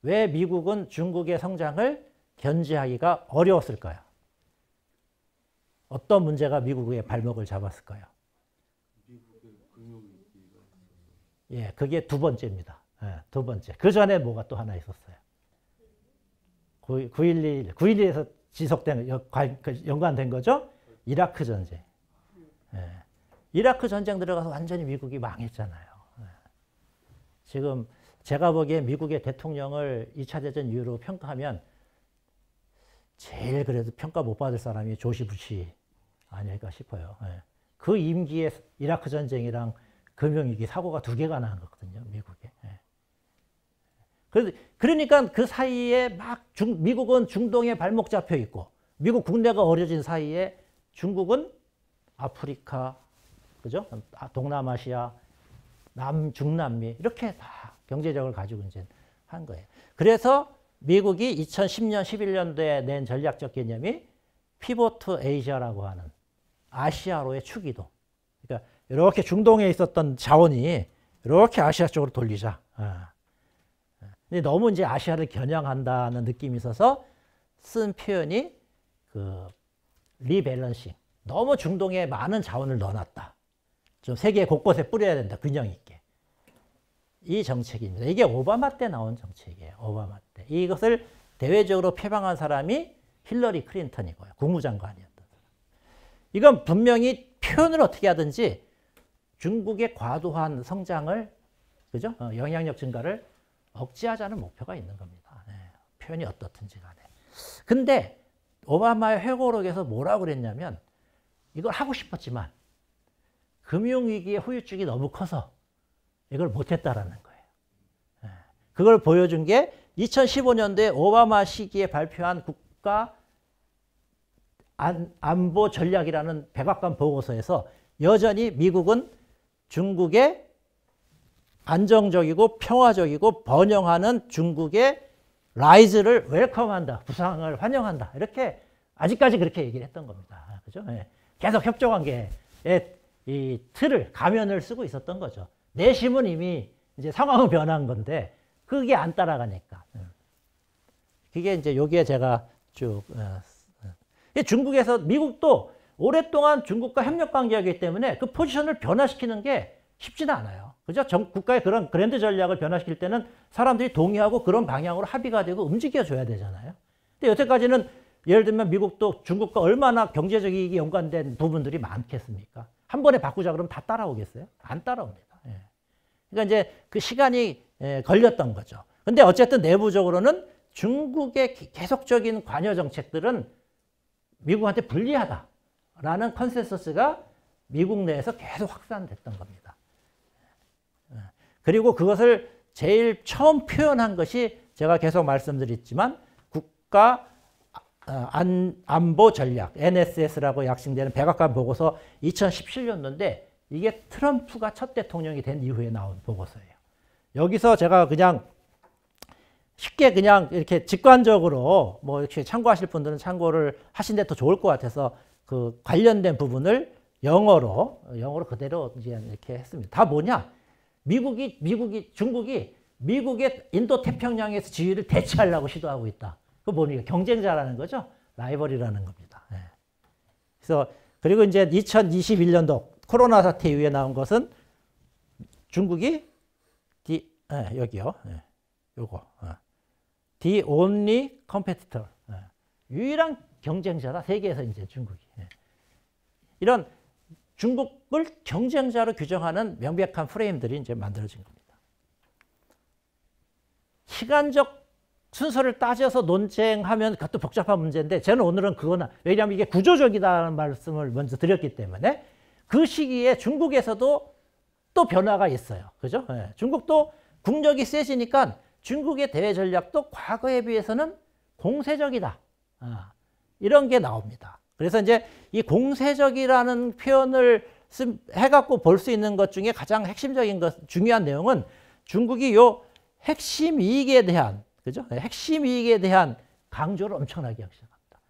왜 미국은 중국의 성장을 견제하기가 어려웠을까요? 어떤 문제가 미국의 발목을 잡았을까요? 예, 그게 두 번째입니다. 두 번째. 그 전에 뭐가 또 하나 있었어요. 9.11에서 지속된, 연관된 거죠? 이라크 전쟁. 이라크 전쟁 들어가서 완전히 미국이 망했잖아요. 지금 제가 보기에 미국의 대통령을 2차 대전 이후로 평가하면 제일 그래도 평가 못 받을 사람이 조시 부시 아닐까 싶어요. 그 임기에 이라크 전쟁이랑 금융위기 사고가 2개가 난 거거든요, 미국에. 그러니까 그 사이에 막 미국은 중동에 발목 잡혀 있고 미국 국내가 어려진 사이에 중국은 아프리카, 그죠? 동남아시아, 중남미 이렇게 다 경제력을 가지고 이제 한 거예요. 그래서 미국이 2010년, 11년도에 낸 전략적 개념이 피보트 에이시아라고 하는 아시아로의 축이동. 그러니까 이렇게 중동에 있었던 자원이 이렇게 아시아 쪽으로 돌리자. 근데 너무 이제 아시아를 겨냥한다는 느낌이 있어서 쓴 표현이 그 리밸런싱. 너무 중동에 많은 자원을 넣어놨다. 좀 세계 곳곳에 뿌려야 된다. 균형 있게. 이 정책입니다. 이게 오바마 때 나온 정책이에요. 오바마 때. 이것을 대외적으로 표방한 사람이 힐러리 클린턴이고요. 국무장관이었던 사람. 이건 분명히 표현을 어떻게 하든지 중국의 과도한 성장을, 그죠? 영향력 증가를 억제하자는 목표가 있는 겁니다. 표현이 어떻든지 간에. 근데 오바마의 회고록에서 뭐라고 그랬냐면 이걸 하고 싶었지만 금융위기의 후유증이 너무 커서 이걸 못했다라는 거예요. 그걸 보여준 게 2015년도에 오바마 시기에 발표한 국가 안보 전략이라는 백악관 보고서에서 여전히 미국은 중국의 안정적이고 평화적이고 번영하는 중국의 라이즈를 웰컴한다. 부상을 환영한다. 이렇게 아직까지 그렇게 얘기를 했던 겁니다. 그죠? 계속 협조관계의 이 틀을, 가면을 쓰고 있었던 거죠. 내심은 이미 이제 상황은 변한 건데 그게 안 따라가니까. 그게 이제 여기에 제가 쭉 중국에서 미국도 오랫동안 중국과 협력 관계이기 때문에 그 포지션을 변화시키는 게 쉽지는 않아요. 그죠? 국가의 그런 그랜드 전략을 변화시킬 때는 사람들이 동의하고 그런 방향으로 합의가 되고 움직여줘야 되잖아요. 근데 여태까지는 예를 들면 미국도 중국과 얼마나 경제적 이익이 연관된 부분들이 많겠습니까? 한 번에 바꾸자 그러면 다 따라오겠어요? 안 따라옵니다. 그러니까 이제 그 시간이 걸렸던 거죠. 근데 어쨌든 내부적으로는 중국의 계속적인 관여 정책들은 미국한테 불리하다라는 컨센서스가 미국 내에서 계속 확산됐던 겁니다. 그리고 그것을 제일 처음 표현한 것이 제가 계속 말씀드렸지만 국가 안보 전략, NSS라고 약칭되는 백악관 보고서 2017년도인데 이게 트럼프가 첫 대통령이 된 이후에 나온 보고서예요. 여기서 제가 그냥 쉽게 그냥 이렇게 직관적으로 뭐 이렇게 참고하실 분들은 참고를 하신데 더 좋을 것 같아서 그 관련된 부분을 영어로 그대로 이제 이렇게 했습니다. 다 뭐냐? 중국이 미국의 인도 태평양에서 지위를 대체하려고 시도하고 있다. 그 뭐냐? 경쟁자라는 거죠. 라이벌이라는 겁니다. 그래서 그리고 이제 2021년도 코로나 사태 이후에 나온 것은 중국이 여기요. 요거. The only competitor. 유일한 경쟁자다. 세계에서 이제 중국이. 이런 중국을 경쟁자로 규정하는 명백한 프레임들이 이제 만들어진 겁니다. 시간적 순서를 따져서 논쟁하면 그것도 복잡한 문제인데 저는 오늘은 그거는 왜냐하면 이게 구조적이다는 말씀을 먼저 드렸기 때문에 그 시기에 중국에서도 또 변화가 있어요. 그죠? 중국도 국력이 세지니까 중국의 대외 전략도 과거에 비해서는 공세적이다. 이런 게 나옵니다. 그래서 이제 이 공세적이라는 표현을 해갖고 볼 수 있는 것 중에 가장 핵심적인 중요한 내용은 중국이 요 핵심 이익에 대한, 그죠? 핵심 이익에 대한 강조를 엄청나게 하기 시작합니다.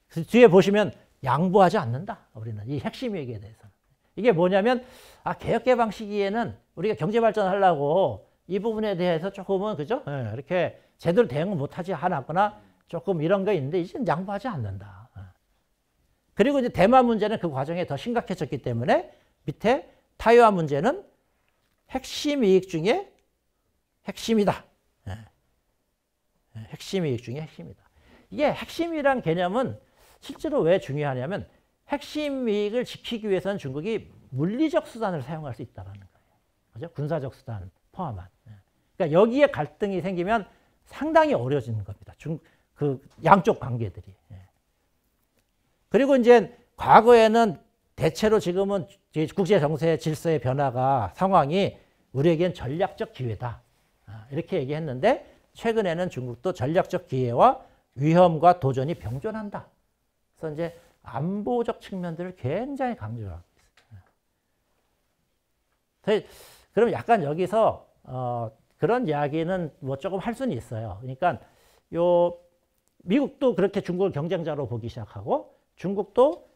그래서 뒤에 보시면 양보하지 않는다. 우리는 이 핵심 이익에 대해서는. 이게 뭐냐면, 개혁개방 시기에는 우리가 경제발전하려고 이 부분에 대해서 조금은, 그죠? 이렇게 제대로 대응을 못하지 않았거나 조금 이런 게 있는데, 이제는 양보하지 않는다. 그리고 이제 대만 문제는 그 과정에 더 심각해졌기 때문에 밑에 타이완 문제는 핵심 이익 중에 핵심이다. 핵심 이익 중에 핵심이다. 이게 핵심이란 개념은 실제로 왜 중요하냐면 핵심 이익을 지키기 위해서는 중국이 물리적 수단을 사용할 수 있다는 거예요. 그죠? 군사적 수단 포함한. 그러니까 여기에 갈등이 생기면 상당히 어려워지는 겁니다. 그 양쪽 관계들이. 그리고 이제 과거에는 대체로 지금은 국제 정세 질서의 변화가 상황이 우리에겐 전략적 기회다. 이렇게 얘기했는데 최근에는 중국도 전략적 기회와 위험과 도전이 병존한다. 그래서 이제 안보적 측면들을 굉장히 강조하고 있어요. 그럼 약간 여기서 그런 이야기는 뭐 조금 할 수는 있어요. 그러니까 미국도 그렇게 중국을 경쟁자로 보기 시작하고 중국도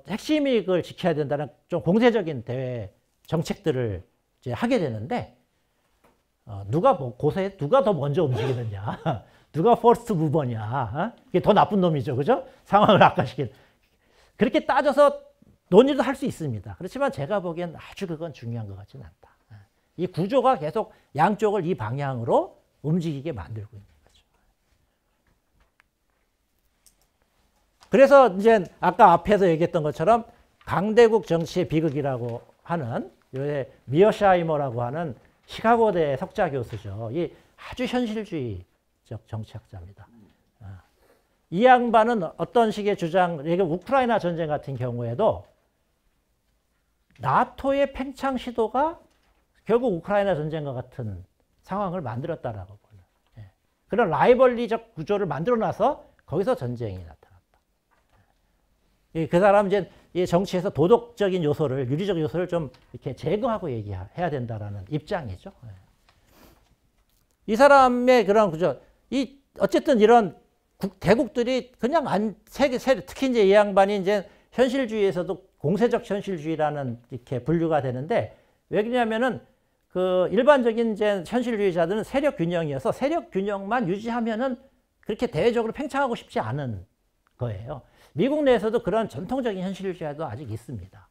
핵심 이익을 지켜야 된다는 좀 공세적인 대외 정책들을 이제 하게 되는데 누가 더 먼저 움직이느냐, 누가 퍼스트 무버냐, 이게 더 나쁜 놈이죠, 그죠? 상황을 악화시킨. 그렇게 따져서 논의도 할 수 있습니다. 그렇지만 제가 보기엔 아주 그건 중요한 것 같지는 않다. 이 구조가 계속 양쪽을 이 방향으로 움직이게 만들고 있는 거죠. 그래서 이제 아까 앞에서 얘기했던 것처럼 강대국 정치의 비극이라고 하는 미어샤이머라고 하는 시카고대 석좌 교수죠. 이 아주 현실주의적 정치학자입니다. 이 양반은 어떤 식의 주장, 이게 우크라이나 전쟁 같은 경우에도 나토의 팽창 시도가 결국 우크라이나 전쟁과 같은 상황을 만들었다라고 보는, 그런 라이벌리적 구조를 만들어놔서 거기서 전쟁이 나타났다. 그 사람 이제 이 정치에서 도덕적인 요소를, 윤리적 요소를 좀 이렇게 제거하고 얘기해야 된다라는 입장이죠. 이 사람의 그런 구조, 어쨌든 이런 대국들이 그냥 특히 이제 이 양반이 이제 현실주의에서도 공세적 현실주의라는 이렇게 분류가 되는데, 왜 그러냐면은 그 일반적인 이제 현실주의자들은 세력 균형이어서 세력 균형만 유지하면은 그렇게 대외적으로 팽창하고 싶지 않은 거예요. 미국 내에서도 그런 전통적인 현실주의도 아직 있습니다.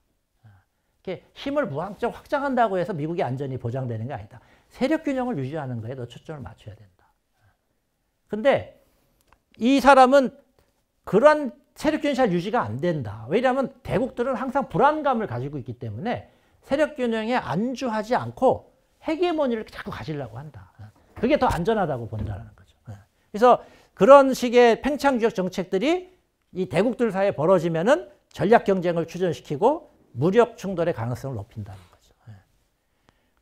이렇게 힘을 무한정 확장한다고 해서 미국의 안전이 보장되는 게 아니다. 세력 균형을 유지하는 거에 더 초점을 맞춰야 된다. 근데 이 사람은 그러한 세력 균형이 잘 유지가 안 된다. 왜냐하면 대국들은 항상 불안감을 가지고 있기 때문에 세력 균형에 안주하지 않고 헤게모니를 자꾸 가지려고 한다. 그게 더 안전하다고 본다는 거죠. 그래서 그런 식의 팽창주의 정책들이 이 대국들 사이에 벌어지면은 전략 경쟁을 추진시키고 무력 충돌의 가능성을 높인다는 거죠.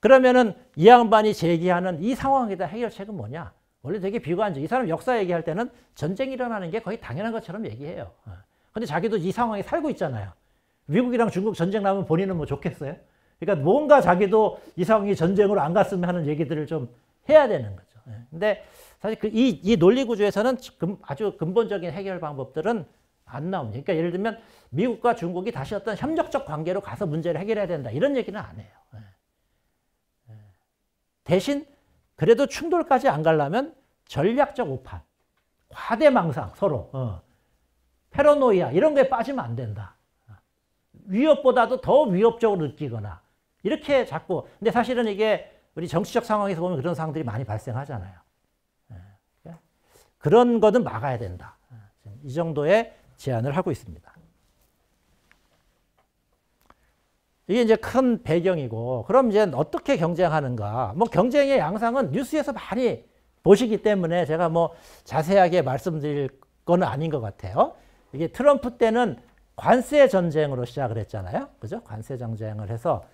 그러면은 이 양반이 제기하는 이 상황에 대한 해결책은 뭐냐? 원래 되게 비관적. 이 사람 역사 얘기할 때는 전쟁이 일어나는 게 거의 당연한 것처럼 얘기해요. 근데 자기도 이 상황에 살고 있잖아요. 미국이랑 중국 전쟁 나면 본인은 뭐 좋겠어요? 그러니까 뭔가 자기도 이 상황이 전쟁으로 안 갔으면 하는 얘기들을 좀 해야 되는 거죠. 근데 사실 이 논리 구조에서는 아주 근본적인 해결 방법들은 안 나옵니다. 그러니까 예를 들면 미국과 중국이 다시 어떤 협력적 관계로 가서 문제를 해결해야 된다. 이런 얘기는 안 해요. 대신 그래도 충돌까지 안 가려면 전략적 오판, 과대망상 서로, 패러노이아 이런 거에 빠지면 안 된다. 위협보다도 더 위협적으로 느끼거나 이렇게 자꾸. 근데 사실은 이게 우리 정치적 상황에서 보면 그런 상황들이 많이 발생하잖아요. 그런 거는 막아야 된다. 이 정도의 제안을 하고 있습니다. 이게 이제 큰 배경이고, 그럼 이제 어떻게 경쟁하는가? 뭐 경쟁의 양상은 뉴스에서 많이 보시기 때문에 제가 뭐 자세하게 말씀드릴 건 아닌 것 같아요. 이게 트럼프 때는 관세 전쟁으로 시작을 했잖아요. 그죠? 관세 전쟁을 해서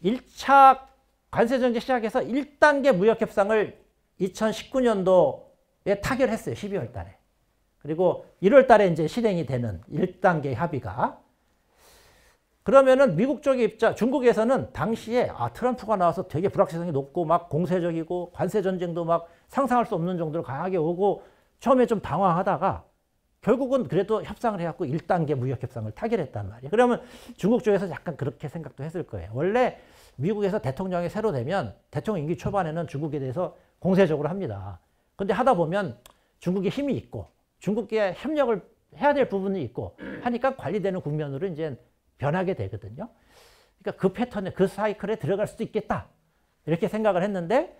1차 관세 전쟁 시작해서 1단계 무역 협상을 2019년도에 타결했어요. 12월 달에. 그리고 1월 달에 이제 실행이 되는 1단계 합의가. 그러면은 미국 쪽의 입장, 중국에서는 당시에 트럼프가 나와서 되게 불확실성이 높고 막 공세적이고 관세 전쟁도 막 상상할 수 없는 정도로 강하게 오고 처음에 좀 당황하다가 결국은 그래도 협상을 해갖고 1단계 무역 협상을 타결했단 말이에요. 그러면 중국 쪽에서 약간 그렇게 생각도 했을 거예요. 원래 미국에서 대통령이 새로 되면 대통령 임기 초반에는 중국에 대해서 공세적으로 합니다. 근데 하다 보면 중국에 힘이 있고 중국에 협력을 해야 될 부분이 있고 하니까 관리되는 국면으로 이제 변하게 되거든요. 그러니까 그 패턴에, 그 사이클에 들어갈 수도 있겠다. 이렇게 생각을 했는데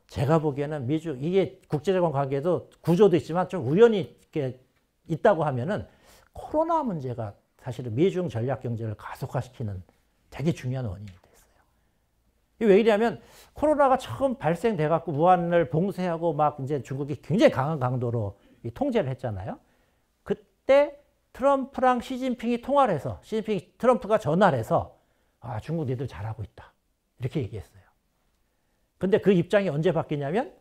제가 보기에는 미중, 이게 국제적 관계도 구조도 있지만 좀 우연히 이렇게 있다고 하면은 코로나 문제가 사실은 미중 전략 경제를 가속화시키는 되게 중요한 원인이 됐어요. 이게 왜 이러냐면 코로나가 처음 발생돼 갖고 우한을 봉쇄하고 막 이제 중국이 굉장히 강한 강도로 통제를 했잖아요. 그때 트럼프랑 시진핑이 통화를 해서 트럼프가 전화를 해서 중국 니들 잘하고 있다. 이렇게 얘기했어요. 근데 그 입장이 언제 바뀌냐면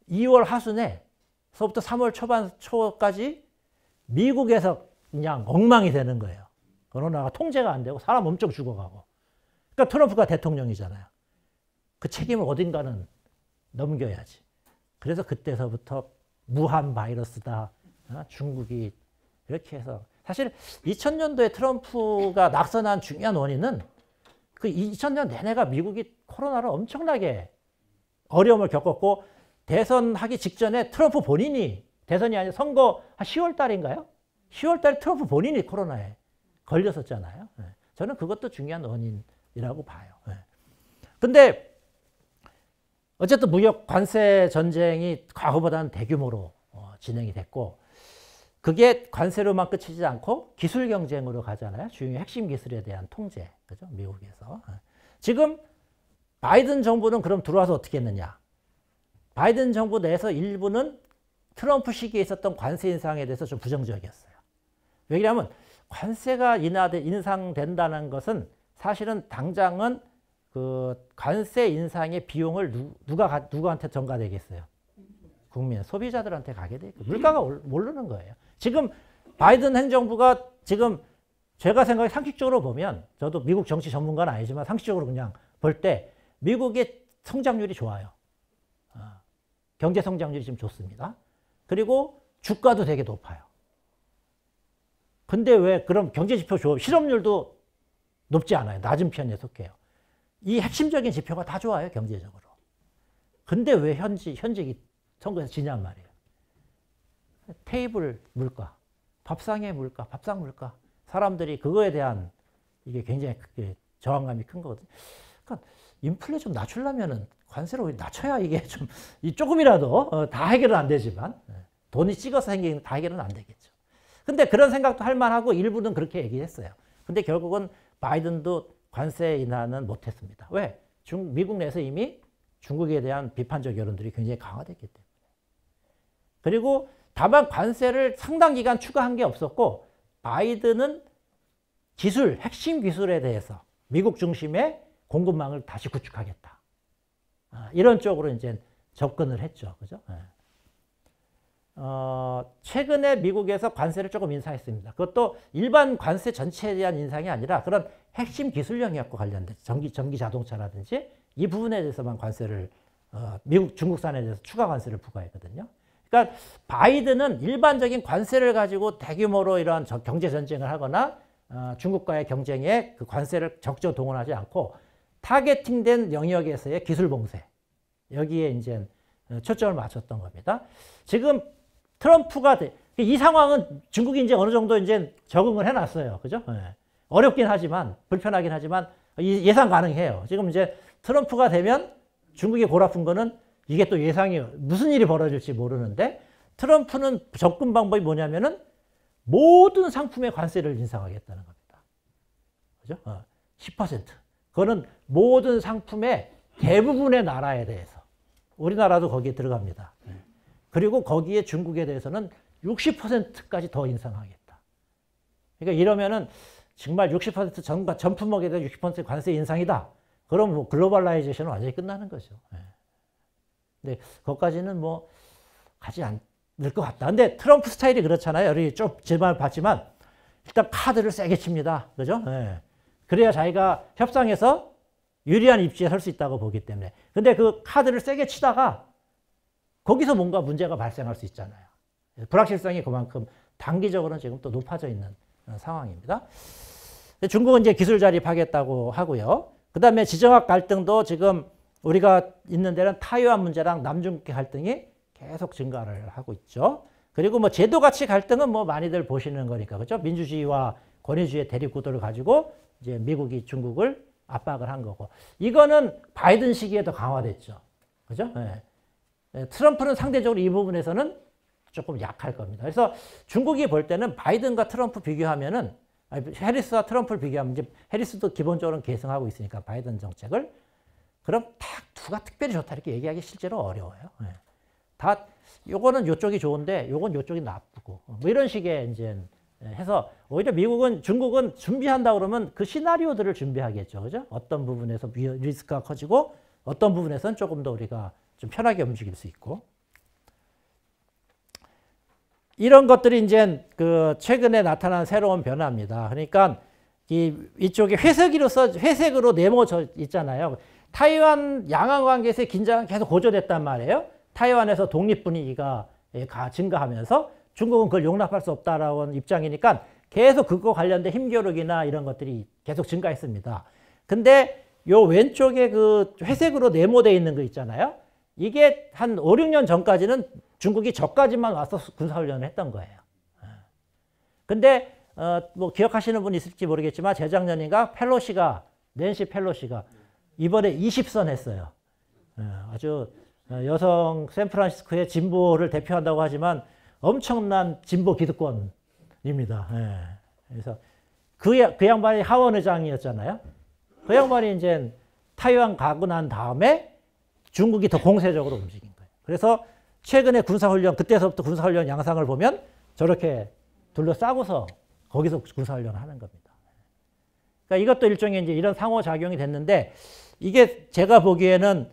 2월 하순에서부터 3월 초까지 미국에서 그냥 엉망이 되는 거예요. 코로나가 통제가 안 되고 사람 엄청 죽어가고. 그러니까 트럼프가 대통령이잖아요. 그 책임을 어딘가는 넘겨야지. 그래서 그때서부터 무한 바이러스다. 중국이 이렇게 해서 사실 2000년도에 트럼프가 낙선한 중요한 원인은 그 2000년 내내가 미국이 코로나를 엄청나게 어려움을 겪었고 대선하기 직전에 트럼프 본인이 대선이 아니라 선거 한 10월 달인가요? 10월 달에 트럼프 본인이 코로나에 걸렸었잖아요. 저는 그것도 중요한 원인이라고 봐요. 근데 어쨌든 무역 관세 전쟁이 과거보다는 대규모로 진행이 됐고 그게 관세로만 끝이지 않고 기술 경쟁으로 가잖아요. 주요 핵심 기술에 대한 통제. 그죠? 미국에서. 지금 바이든 정부는 그럼 들어와서 어떻게 했느냐. 바이든 정부 내에서 일부는 트럼프 시기에 있었던 관세 인상에 대해서 좀 부정적이었어요. 왜냐하면 관세가 인상된다는 것은 사실은 당장은 그 관세 인상의 비용을 누구한테 전가되겠어요? 국민, 소비자들한테 가게 돼. 물가가 오르는 거예요. 지금 바이든 행정부가 지금 제가 생각해 상식적으로 보면 저도 미국 정치 전문가는 아니지만 상식적으로 그냥 볼 때 미국의 성장률이 좋아요. 경제 성장률이 지금 좋습니다. 그리고 주가도 되게 높아요. 근데 왜 그럼 경제 지표 실업률도 높지 않아요. 낮은 편에 속해요. 이 핵심적인 지표가 다 좋아요. 경제적으로. 근데 왜 현직이 선거에서 지냔 말이에요. 테이블 물가, 밥상의 물가, 밥상 물가. 사람들이 그거에 대한 이게 굉장히 저항감이 큰 거거든요. 그러니까 인플레 좀 낮추려면은 관세를 낮춰야 이게 좀 조금이라도 다 해결은 안 되지만 돈이 찍어서 생기는 다 해결은 안 되겠죠. 근데 그런 생각도 할 만하고 일부는 그렇게 얘기했어요. 근데 결국은 바이든도 관세 인하는 못했습니다. 왜? 미국 내에서 이미 중국에 대한 비판적 여론들이 굉장히 강화됐기 때문에. 그리고 다만 관세를 상당 기간 추가한 게 없었고 바이든은 기술, 핵심 기술에 대해서 미국 중심의 공급망을 다시 구축하겠다. 이런 쪽으로 이제 접근을 했죠. 그죠? 최근에 미국에서 관세를 조금 인상했습니다. 그것도 일반 관세 전체에 대한 인상이 아니라 그런 핵심 기술 영역과 관련된 전기 자동차라든지 이 부분에 대해서만 관세를 미국 중국산에 대해서 추가 관세를 부과했거든요. 그러니까 바이든은 일반적인 관세를 가지고 대규모로 이러한 경제 전쟁을 하거나 중국과의 경쟁에 그 관세를 적극적으로 동원하지 않고 타겟팅된 영역에서의 기술 봉쇄 여기에 이제 초점을 맞췄던 겁니다. 지금 트럼프가 이 상황은 중국이 이제 어느 정도 이제 적응을 해놨어요. 그죠? 네. 어렵긴 하지만 불편하긴 하지만 예상 가능해요. 지금 이제 트럼프가 되면 중국이 골아픈 거는 이게 또 예상이 무슨 일이 벌어질지 모르는데 트럼프는 접근 방법이 뭐냐면은 모든 상품에 관세를 인상하겠다는 겁니다. 그죠? 10%. 그거는 모든 상품의 대부분의 나라에 대해서. 우리나라도 거기에 들어갑니다. 그리고 거기에 중국에 대해서는 60%까지 더 인상하겠다. 그러니까 이러면은 정말 60% 전 품목에 대한 60% 관세 인상이다. 그럼 뭐 글로벌라이제이션은 완전히 끝나는 거죠. 근데 그것까지는 뭐 가지 않을 것 같다. 근데 트럼프 스타일이 그렇잖아요. 우리 좀 질문을 봤지만 일단 카드를 세게 칩니다. 그죠? 그래야 자기가 협상에서 유리한 입지에 설 수 있다고 보기 때문에. 근데 그 카드를 세게 치다가 거기서 뭔가 문제가 발생할 수 있잖아요. 불확실성이 그만큼 단기적으로는 지금 또 높아져 있는 상황입니다. 중국은 이제 기술 자립하겠다고 하고요. 그 다음에 지정학 갈등도 지금 우리가 있는 데는 타이완 문제랑 남중국해 갈등이 계속 증가를 하고 있죠. 그리고 뭐 제도 가치 갈등은 뭐 많이들 보시는 거니까, 그렇죠? 민주주의와 권위주의의 대립 구도를 가지고 이제 미국이 중국을 압박을 한 거고. 이거는 바이든 시기에 더 강화됐죠. 그죠? 트럼프는 상대적으로 이 부분에서는 조금 약할 겁니다. 그래서 중국이 볼 때는 바이든과 트럼프 비교하면은, 해리스와 트럼프를 비교하면 이제 해리스도 기본적으로는 계승하고 있으니까 바이든 정책을. 그럼 딱 누가 특별히 좋다 이렇게 얘기하기 실제로 어려워요. 다 요거는 요쪽이 좋은데 요건 요쪽이 나쁘고 뭐 이런 식의 이제 해서 오히려 중국은 준비한다 그러면 그 시나리오들을 준비하겠죠. 그죠? 어떤 부분에서 리스크가 커지고 어떤 부분에서는 조금 더 우리가 좀 편하게 움직일 수 있고. 이런 것들이 이제 그 최근에 나타난 새로운 변화입니다. 그러니까 이쪽에 회색으로 네모져 있잖아요. 타이완 양안 관계에서의 긴장은 계속 고조됐단 말이에요. 타이완에서 독립 분위기가 증가하면서 중국은 그걸 용납할 수 없다라는 입장이니까 계속 그거 관련된 힘겨루기나 이런 것들이 계속 증가했습니다. 근데 요 왼쪽에 그 회색으로 네모되어 있는 거 있잖아요. 이게 한 5, 6년 전까지는 중국이 저까지만 와서 군사훈련을 했던 거예요. 근데 뭐 기억하시는 분 있을지 모르겠지만 재작년인가 낸시 펠로시가 이번에 20선 했어요. 아주 여성 샌프란시스코의 진보를 대표한다고 하지만 엄청난 진보 기득권입니다. 예. 그래서 그 양반이 하원 의장이었잖아요. 그 양반이 이제 타이완 가고 난 다음에 중국이 더 공세적으로 움직인 거예요. 그래서 최근에 군사훈련, 그때서부터 군사훈련 양상을 보면 저렇게 둘러싸고서 거기서 군사훈련을 하는 겁니다. 그러니까 이것도 일종의 이제 이런 상호작용이 됐는데 이게 제가 보기에는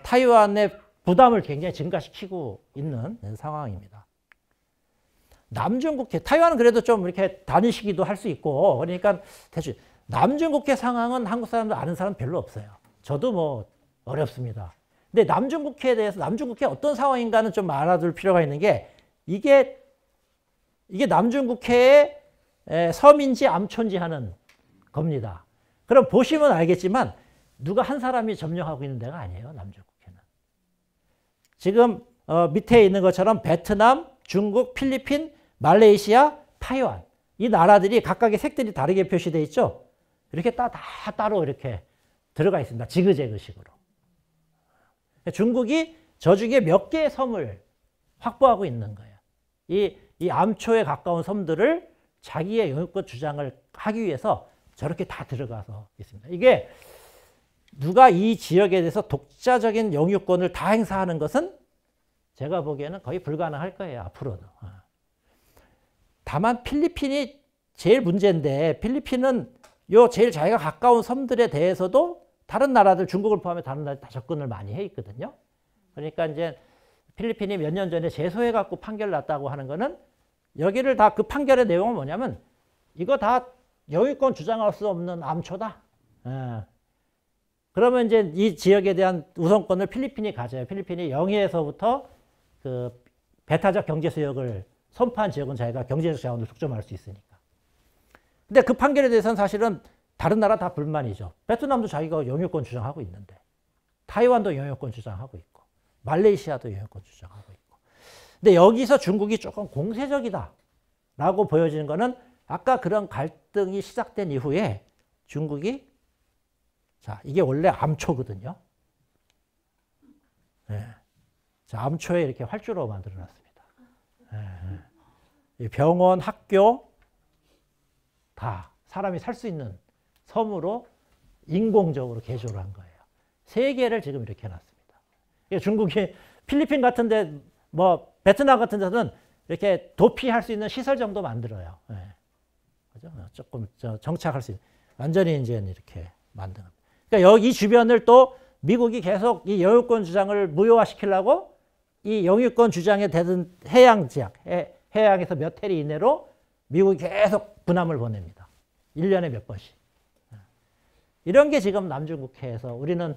타이완의 부담을 굉장히 증가시키고 있는 상황입니다. 남중국해, 타이완은 그래도 좀 이렇게 다니시기도 할 수 있고, 그러니까 대충 남중국해 상황은 한국 사람들 아는 사람 별로 없어요. 저도 뭐 어렵습니다. 근데 남중국해에 대해서 남중국해 어떤 상황인가는 좀 알아둘 필요가 있는 게 이게 남중국해의 섬인지 암초인지 하는 겁니다. 그럼 보시면 알겠지만 누가 한 사람이 점령하고 있는 데가 아니에요. 남중국해는. 지금 밑에 있는 것처럼 베트남, 중국, 필리핀, 말레이시아, 타이완 이 나라들이 각각의 색들이 다르게 표시되어 있죠. 이렇게 다 따로 이렇게 들어가 있습니다. 지그재그식으로. 중국이 저 중에 몇 개의 섬을 확보하고 있는 거예요. 이 암초에 가까운 섬들을 자기의 영유권 주장을 하기 위해서 저렇게 다 들어가서 있습니다. 이게 누가 이 지역에 대해서 독자적인 영유권을 다 행사하는 것은 제가 보기에는 거의 불가능할 거예요. 앞으로도. 다만 필리핀이 제일 문제인데 필리핀은 요 제일 자기가 가까운 섬들에 대해서도 다른 나라들, 중국을 포함해 다른 나라들 다 접근을 많이 해 있거든요. 그러니까 이제 필리핀이 몇 년 전에 제소해갖고 판결 났다고 하는 거는 여기를 다 그 판결의 내용은 뭐냐면 이거 다 영유권 주장할 수 없는 암초다. 그러면 이제 이 지역에 대한 우선권을 필리핀이 가져요. 필리핀이 영해에서부터 그 배타적 경제 수역을 선포한 지역은 자기가 경제적 자원을 독점할 수 있으니까. 근데 그 판결에 대해서는 사실은 다른 나라 다 불만이죠. 베트남도 자기가 영유권 주장하고 있는데, 타이완도 영유권 주장하고 있고, 말레이시아도 영유권 주장하고 있고. 근데 여기서 중국이 조금 공세적이다라고 보여지는 거는 아까 그런 갈등이 시작된 이후에 중국이 자, 이게 원래 암초거든요. 네. 자, 암초에 이렇게 활주로 만들어 놨습니다. 네. 병원, 학교 다 사람이 살 수 있는 섬으로 인공적으로 개조를 한 거예요. 세 개를 지금 이렇게 해놨습니다. 중국이 필리핀 같은데 뭐 베트남 같은 데는 이렇게 도피할 수 있는 시설 정도 만들어요. 네. 그죠? 조금 정착할 수 있는 완전히 이제 이렇게 만든 겁니다. 그러니까 여기 주변을 또 미국이 계속 이 영유권 주장을 무효화시키려고 이 영유권 주장에 대한 해양 지역, 해양에서 몇 해리 이내로 미국이 계속 군함을 보냅니다. 1년에 몇 번씩. 이런 게 지금 남중국해에서 우리는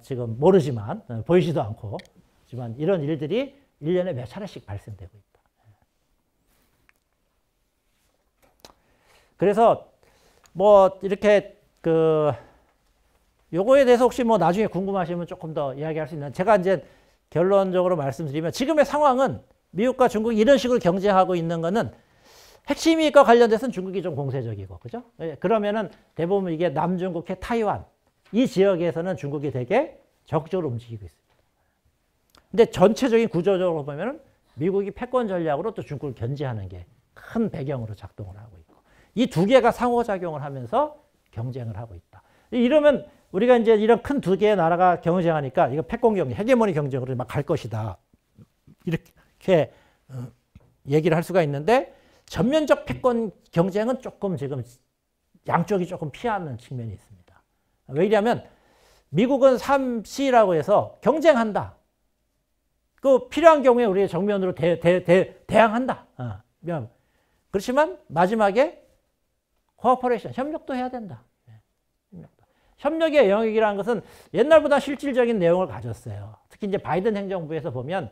지금 모르지만 보이지도 않고 하지만 이런 일들이 1년에 몇 차례씩 발생되고 있다. 그래서 뭐 이렇게 요거에 대해서 혹시 뭐 나중에 궁금하시면 조금 더 이야기할 수 있는, 제가 이제 결론적으로 말씀드리면 지금의 상황은 미국과 중국이 이런 식으로 경쟁하고 있는 거는 핵심 이익과 관련돼서는 중국이 좀 공세적이고, 그죠? 그러면은 대부분 이게 남중국해, 타이완 이 지역에서는 중국이 되게 적극적으로 움직이고 있습니다. 근데 전체적인 구조적으로 보면은 미국이 패권 전략으로 또 중국을 견제하는 게 큰 배경으로 작동을 하고 있고, 이 두 개가 상호작용을 하면서 경쟁을 하고 있다. 이러면 우리가 이제 이런 큰 두 개의 나라가 경쟁하니까 이거 패권 경쟁, 헤게모니 경쟁으로 막 갈 것이다. 이렇게 얘기를 할 수가 있는데, 전면적 패권 경쟁은 조금 지금 양쪽이 조금 피하는 측면이 있습니다. 왜냐하면 미국은 3C라고 해서 경쟁한다. 그 필요한 경우에 우리가 정면으로 대항한다. 그렇지만 마지막에 코어퍼레이션, 협력도 해야 된다. 협력의 영역이라는 것은 옛날보다 실질적인 내용을 가졌어요. 특히 이제 바이든 행정부에서 보면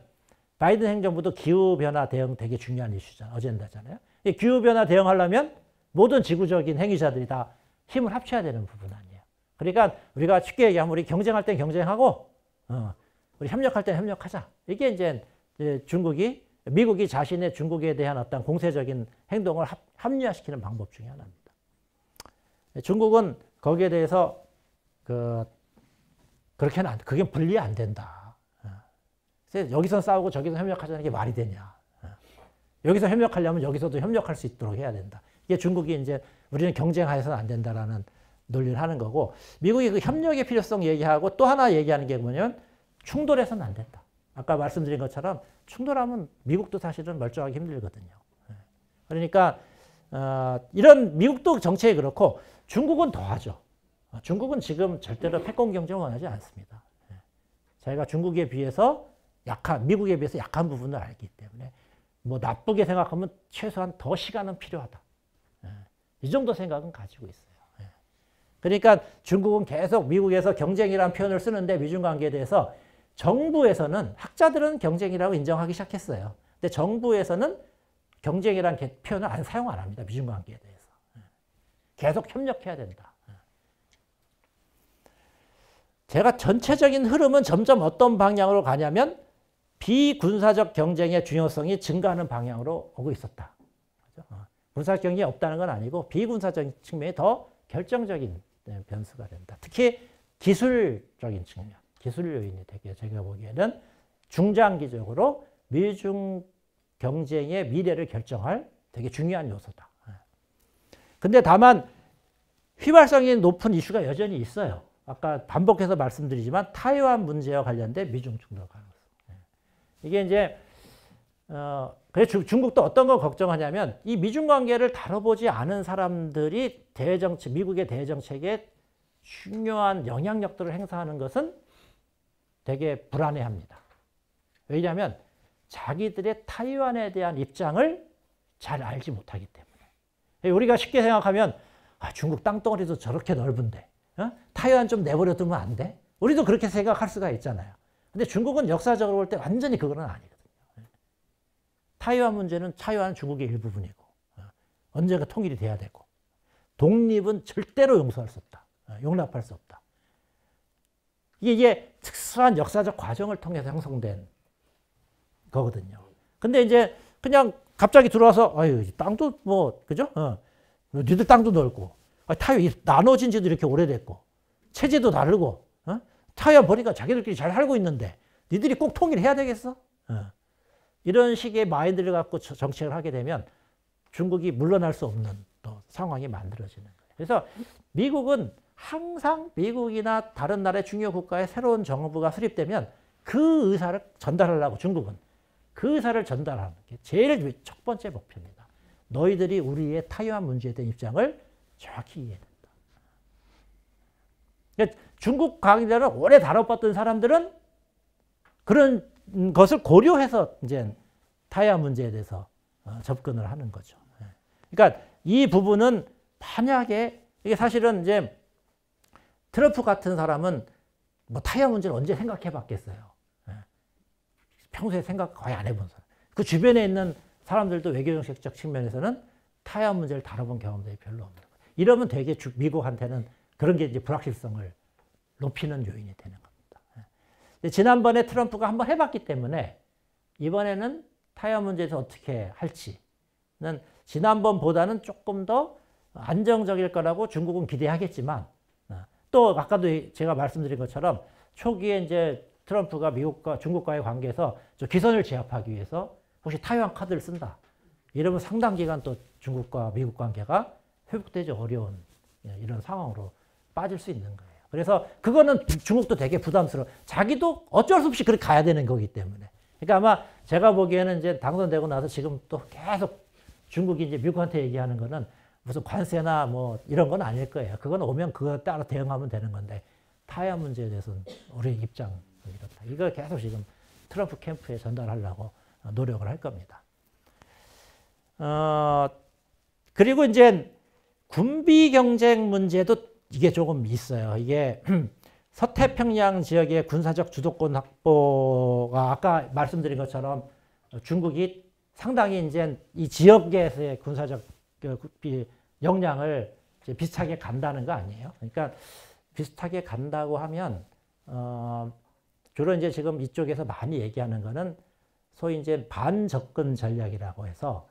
바이든 행정부도 기후변화 대응 되게 중요한 이슈잖아요. 어젠다잖아요. 기후변화 대응하려면 모든 지구적인 행위자들이 다 힘을 합쳐야 되는 부분 아니에요. 그러니까 우리가 쉽게 얘기하면 우리 경쟁할 땐 경쟁하고 우리 협력할 땐 협력하자. 이게 이제 미국이 자신의 중국에 대한 어떤 공세적인 행동을 합리화시키는 방법 중에 하나입니다. 중국은 거기에 대해서 그렇게는 그게 분리 안 된다. 여기서 싸우고 저기서 협력하자는 게 말이 되냐. 여기서 협력하려면 여기서도 협력할 수 있도록 해야 된다. 이게 중국이 이제 우리는 경쟁하여서는 안 된다라는 논리를 하는 거고, 미국이 그 협력의 필요성 얘기하고 또 하나 얘기하는 게 뭐냐면 충돌해서는 안 된다. 아까 말씀드린 것처럼 충돌하면 미국도 사실은 멀쩡하기 힘들거든요. 그러니까 이런 미국도 정책이 그렇고 중국은 더하죠. 중국은 지금 절대로 패권 경쟁을 원하지 않습니다. 자기가 중국에 비해서 미국에 비해서 약한 부분을 알기 때문에 뭐 나쁘게 생각하면 최소한 더 시간은 필요하다. 이 정도 생각은 가지고 있어요. 그러니까 중국은 계속 미국에서 경쟁이라는 표현을 쓰는데 미중 관계에 대해서 정부에서는 학자들은 경쟁이라고 인정하기 시작했어요. 근데 정부에서는 경쟁이라는 표현을 사용 안 합니다. 미중 관계에 대해서. 계속 협력해야 된다. 제가 전체적인 흐름은 점점 어떤 방향으로 가냐면 비군사적 경쟁의 중요성이 증가하는 방향으로 오고 있었다. 군사적 경쟁이 없다는 건 아니고 비군사적 측면이 더 결정적인 변수가 된다. 특히 기술적인 측면, 기술 요인이 되게 제가 보기에는 중장기적으로 미중 경쟁의 미래를 결정할 되게 중요한 요소다. 근데 다만 휘발성이 높은 이슈가 여전히 있어요. 아까 반복해서 말씀드리지만 타이완 문제와 관련된 미중 충돌 가능성. 이게 이제 그래서 중국도 어떤 걸 걱정하냐면 이 미중 관계를 다뤄보지 않은 사람들이 미국의 대정책에 중요한 영향력들을 행사하는 것은 되게 불안해합니다. 왜냐하면 자기들의 타이완에 대한 입장을 잘 알지 못하기 때문에. 우리가 쉽게 생각하면 중국 땅덩어리도 저렇게 넓은데 타이완 좀 내버려 두면 안 돼? 우리도 그렇게 생각할 수가 있잖아요. 근데 중국은 역사적으로 볼 때 완전히 그거는 아니거든요. 타이완 문제는 타이완은 중국의 일부분이고 언젠가 통일이 돼야 되고 독립은 절대로 용서할 수 없다. 용납할 수 없다. 이게 특수한 역사적 과정을 통해서 형성된 거거든요. 근데 이제 그냥 갑자기 들어와서 땅도 뭐 그죠? 니들 땅도 넓고 타이완 나눠진 지도 이렇게 오래됐고 체제도 다르고 타이완 보니까 자기들끼리 잘 살고 있는데 니들이 꼭 통일해야 되겠어? 이런 식의 마인드를 갖고 정책을 하게 되면 중국이 물러날 수 없는 또 상황이 만들어지는 거예요. 그래서 미국은 항상 미국이나 다른 나라의 중요 국가의 새로운 정부가 수립되면 그 의사를 전달하려고 중국은 그 의사를 전달하는 게 제일 첫 번째 목표입니다. 너희들이 우리의 타이완 문제에 대한 입장을 정확히 이해해야 된다. 그러니까 중국 관계를 오래 다뤄봤던 사람들은 그런 것을 고려해서 이제 타이완 문제에 대해서 접근을 하는 거죠. 그러니까 이 부분은 만약에 이게 사실은 이제 트럼프 같은 사람은 뭐 타이완 문제를 언제 생각해 봤겠어요. 평소에 생각 거의 안 해본 사람. 그 주변에 있는 사람들도 외교정책적 측면에서는 타이완 문제를 다뤄본 경험들이 별로 없는 거예요. 이러면 되게 미국한테는 그런 게 이제 불확실성을 높이는 요인이 되는 겁니다. 지난번에 트럼프가 한번 해봤기 때문에 이번에는 타이완 문제에 대해서 어떻게 할지는 지난번보다는 조금 더 안정적일 거라고 중국은 기대하겠지만 또 아까도 제가 말씀드린 것처럼 초기에 이제 트럼프가 미국과 중국과의 관계에서 기선을 제압하기 위해서 혹시 타이완 카드를 쓴다. 이러면 상당 기간 또 중국과 미국 관계가 회복되지 어려운 이런 상황으로 빠질 수 있는 거예요. 그래서 그거는 중국도 되게 부담스러워. 자기도 어쩔 수 없이 그렇게 가야 되는 거기 때문에. 그러니까 아마 제가 보기에는 이제 당선되고 나서 지금 또 계속 중국이 이제 미국한테 얘기하는 거는 무슨 관세나 뭐 이런 건 아닐 거예요. 그건 오면 그거 따라 대응하면 되는 건데 타이완 문제에 대해서는 우리 입장은 이렇다. 이걸 계속 지금 트럼프 캠프에 전달하려고 노력을 할 겁니다. 그리고 이제 군비 경쟁 문제도 이게 조금 있어요. 이게 서태평양 지역의 군사적 주도권 확보가 아까 말씀드린 것처럼 중국이 상당히 이제 이 지역에서의 군사적 역량을 이제 비슷하게 간다는 거 아니에요. 그러니까 비슷하게 간다고 하면 주로 이제 지금 이쪽에서 많이 얘기하는 거는 소위 이제 반접근 전략이라고 해서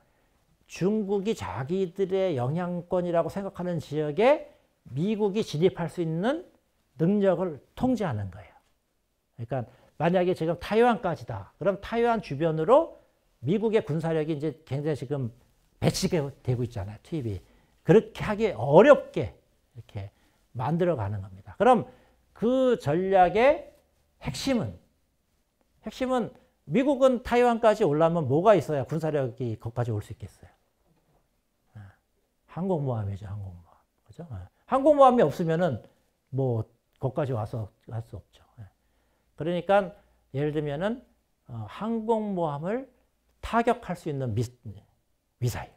중국이 자기들의 영향권이라고 생각하는 지역에 미국이 진입할 수 있는 능력을 통제하는 거예요. 그러니까 만약에 지금 타이완까지다. 그럼 타이완 주변으로 미국의 군사력이 이제 굉장히 지금 배치가 되고 있잖아요. 투입이. 그렇게 하기 어렵게 이렇게 만들어가는 겁니다. 그럼 그 전략의 핵심은 미국은 타이완까지 올라면 뭐가 있어야 군사력이 거기까지 올 수 있겠어요? 항공모함이죠, 항공모함. 그죠? 항공모함이 없으면은 뭐 거기까지 와서 할 수 없죠. 그러니까 예를 들면은 항공모함을 타격할 수 있는 미사일.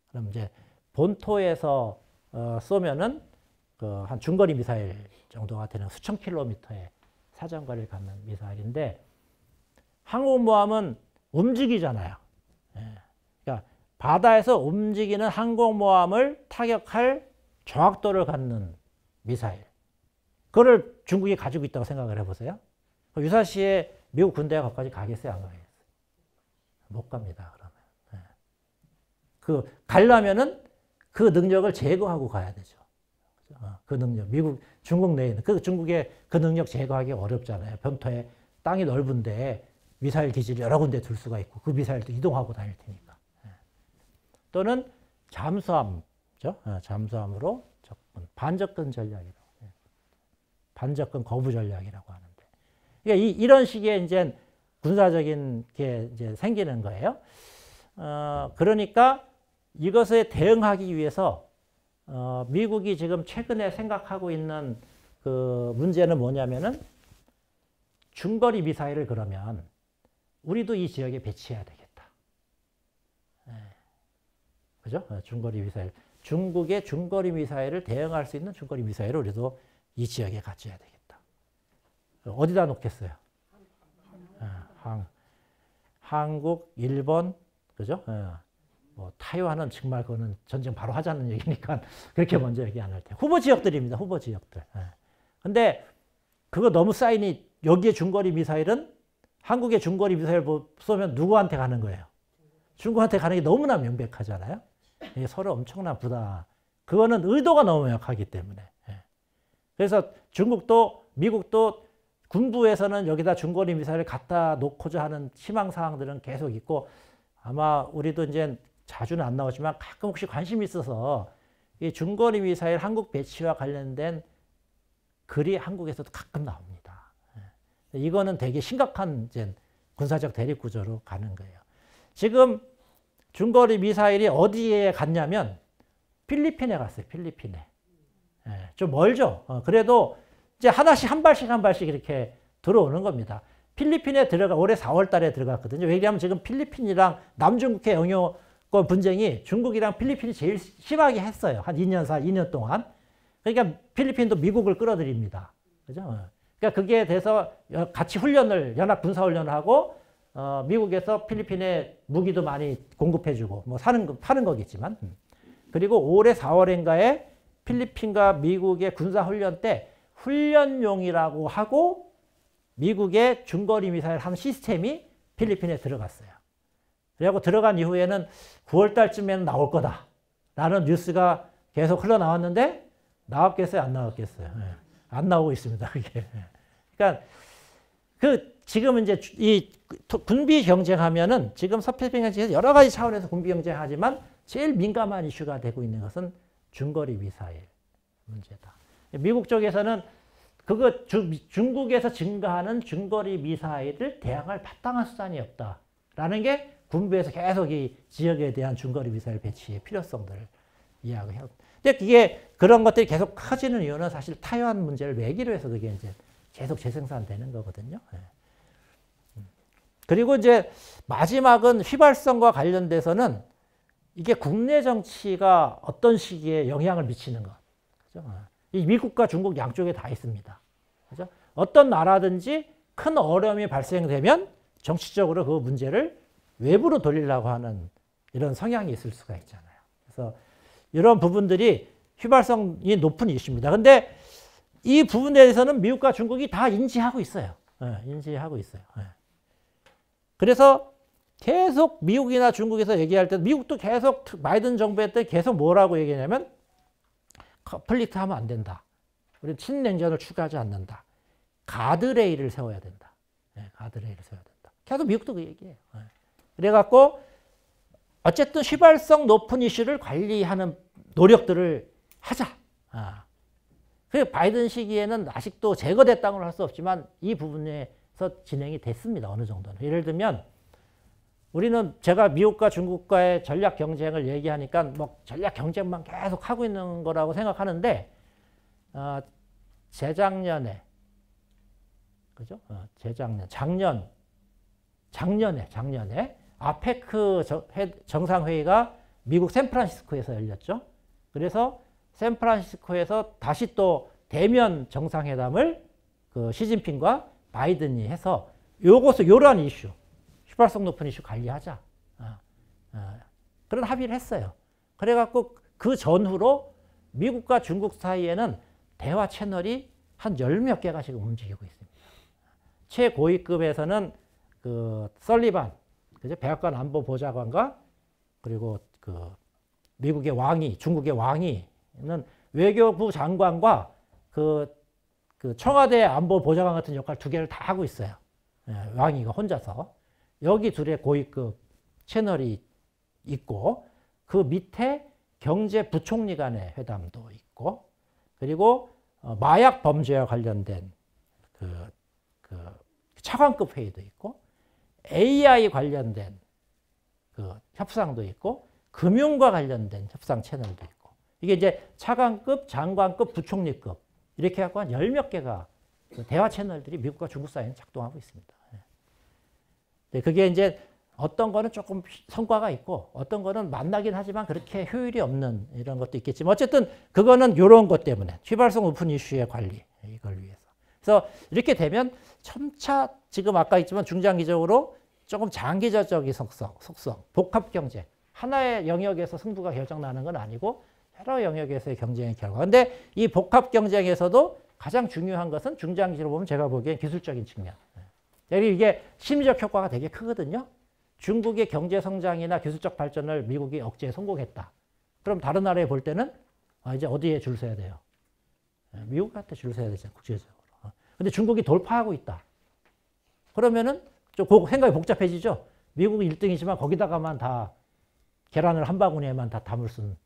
그럼 이제 본토에서 쏘면은 그 한 중거리 미사일 정도가 되는 수천 킬로미터의 사정거리를 갖는 미사일인데 항공모함은 움직이잖아요. 그러니까 바다에서 움직이는 항공모함을 타격할 정확도를 갖는 미사일. 그거를 중국이 가지고 있다고 생각을 해보세요. 유사시에 미국 군대가 거기까지 가겠어요? 안 가겠어요? 못 갑니다. 그러면. 가려면은 그 능력을 제거하고 가야 되죠. 그 능력. 중국 내에 있는, 중국의 그 능력 제거하기 어렵잖아요. 본토에 땅이 넓은데 미사일 기지를 여러 군데 둘 수가 있고 그 미사일도 이동하고 다닐 테니까. 또는 잠수함이죠. 잠수함으로 접근, 반접근 전략이라고. 반접근 거부 전략이라고 하는데. 그러니까 이런 식의 이제 군사적인 게 이제 생기는 거예요. 그러니까 이것에 대응하기 위해서 미국이 지금 최근에 생각하고 있는 그 문제는 뭐냐면은 중거리 미사일을 그러면 우리도 이 지역에 배치해야 되겠다. 그죠? 중거리 미사일. 중국의 중거리 미사일을 대응할 수 있는 중거리 미사일을 우리도 이 지역에 갖춰야 되겠다. 어디다 놓겠어요? 한국, 일본, 그죠? 뭐 타이완은 정말 그거는 전쟁 바로 하자는 얘기니까 그렇게 먼저 얘기 안 할 테고. 후보 지역들입니다. 후보 지역들. 근데 그거 너무 쌓이니 여기에 중거리 미사일은 한국의 중거리 미사일 쏘면 누구한테 가는 거예요? 중국한테 가는 게 너무나 명백하잖아요. 이게 서로 엄청난 부담. 그거는 의도가 너무 명확하기 때문에. 그래서 중국도 미국도 군부에서는 여기다 중거리 미사일을 갖다 놓고자 하는 희망사항들은 계속 있고 아마 우리도 이제 자주는 안 나오지만 가끔 혹시 관심이 있어서 이 중거리 미사일 한국 배치와 관련된 글이 한국에서도 가끔 나옵니다. 이거는 되게 심각한 이제 군사적 대립 구조로 가는 거예요. 지금 중거리 미사일이 어디에 갔냐면 필리핀에 갔어요. 필리핀에. 좀 멀죠. 그래도 이제 하나씩 한 발씩 이렇게 들어오는 겁니다. 필리핀에 올해 4월 달에 들어갔거든요. 왜냐하면 지금 필리핀이랑 남중국해 영유권 분쟁이 중국이랑 필리핀이 제일 심하게 했어요. 한 2년 동안. 그러니까 필리핀도 미국을 끌어들입니다. 그죠? 그러니까 그게 돼서 같이 연합 군사훈련을 하고, 미국에서 필리핀에 무기도 많이 공급해주고, 뭐 파는 거겠지만. 그리고 올해 4월인가에 필리핀과 미국의 군사훈련 때 훈련용이라고 하고 미국의 중거리 미사일 한 시스템이 필리핀에 들어갔어요. 그리고 들어간 이후에는 9월 달쯤에는 나올 거다라는 뉴스가 계속 흘러나왔는데 나왔겠어요? 안 나왔겠어요? 안 나오고 있습니다. 그게. 그러니까 지금 이제 이 군비 경쟁하면은 지금 서태평양지에서 여러 가지 차원에서 군비 경쟁하지만 제일 민감한 이슈가 되고 있는 것은 중거리 미사일 문제다. 미국 쪽에서는 중국에서 증가하는 중거리 미사일을 대항할 마땅한 수단이 없다라는 게 군부에서 계속 이 지역에 대한 중거리 미사일 배치의 필요성들을 이야기해요. 근데 이게 그런 것들이 계속 커지는 이유는 사실 타이완 문제를 매기로 해서 그게 이제 계속 재생산되는 거거든요. 그리고 이제 마지막은 휘발성과 관련돼서는 이게 국내 정치가 어떤 시기에 영향을 미치는 것. 그죠? 이 미국과 중국 양쪽에 다 있습니다. 그죠? 어떤 나라든지 큰 어려움이 발생되면 정치적으로 그 문제를 외부로 돌리려고 하는 이런 성향이 있을 수가 있잖아요. 그래서 이런 부분들이 휘발성이 높은 이슈입니다. 근데 이 부분에 대해서는 미국과 중국이 다 인지하고 있어요. 인지하고 있어요. 그래서 계속 미국이나 중국에서 얘기할 때 미국도 계속 바이든 정부에 때 계속 뭐라고 얘기하냐면 컨플릭트 하면 안 된다. 우리 신냉전을 추구하지 않는다. 가드레일을 세워야 된다. 가드레일을 세워야 된다. 계속 미국도 그 얘기예요. 그래갖고 어쨌든 휘발성 높은 이슈를 관리하는 노력들을 하자. 그 바이든 시기에는 아직도 제거됐다는 걸 할 수 없지만 이 부분에서 진행이 됐습니다. 어느 정도는. 예를 들면 우리는 제가 미국과 중국과의 전략 경쟁을 얘기하니까 뭐 전략 경쟁만 계속 하고 있는 거라고 생각하는데 재작년에 그죠? 작년에 아페크 정상회의가 미국 샌프란시스코에서 열렸죠. 그래서 샌프란시스코에서 다시 또 대면 정상회담을 그 시진핑과 바이든이 해서 요러한 이슈, 휘발성 높은 이슈 관리하자. 그런 합의를 했어요. 그래갖고 그 전후로 미국과 중국 사이에는 대화 채널이 한 10몇 개가 지금 움직이고 있습니다. 최고위급에서는 그 설리반, 그죠? 백악관 안보보좌관과 그리고 그 미국의 왕이, 중국의 왕이는 외교부 장관과 그 청와대 안보보좌관 같은 역할 두 개를 다 하고 있어요. 왕이가 혼자서. 여기 둘의 고위급 채널이 있고 그 밑에 경제부총리 간의 회담도 있고 그리고 마약 범죄와 관련된 그 차관급 회의도 있고 AI 관련된 그 협상도 있고 금융과 관련된 협상 채널도 있고 이게 이제 차관급, 장관급, 부총리급 이렇게 해서 한 10몇 개가 그 대화 채널들이 미국과 중국 사이에 작동하고 있습니다. 그게 이제 어떤 거는 조금 성과가 있고 어떤 거는 만나긴 하지만 그렇게 효율이 없는 이런 것도 있겠지만 어쨌든 그거는 이런 것 때문에 휘발성 높은 이슈의 관리 이걸 위해서. 그래서 이렇게 되면 점차 지금 아까 있지만 중장기적으로 조금 장기적인 속성, 복합 경제 하나의 영역에서 승부가 결정나는 건 아니고 여러 영역에서의 경쟁의 결과. 그런데 이 복합 경쟁에서도 가장 중요한 것은 중장기로 보면 제가 보기엔 기술적인 측면. 이게 심리적 효과가 되게 크거든요. 중국의 경제 성장이나 기술적 발전을 미국이 억제에 성공했다. 그럼 다른 나라에 볼 때는 이제 어디에 줄 서야 돼요? 미국한테 줄 서야 되잖아요. 국제적으로. 근데 중국이 돌파하고 있다. 그러면은 좀 생각이 복잡해지죠. 미국이 1등이지만 거기다가만 다 계란을 한 바구니에만 다 담을 수는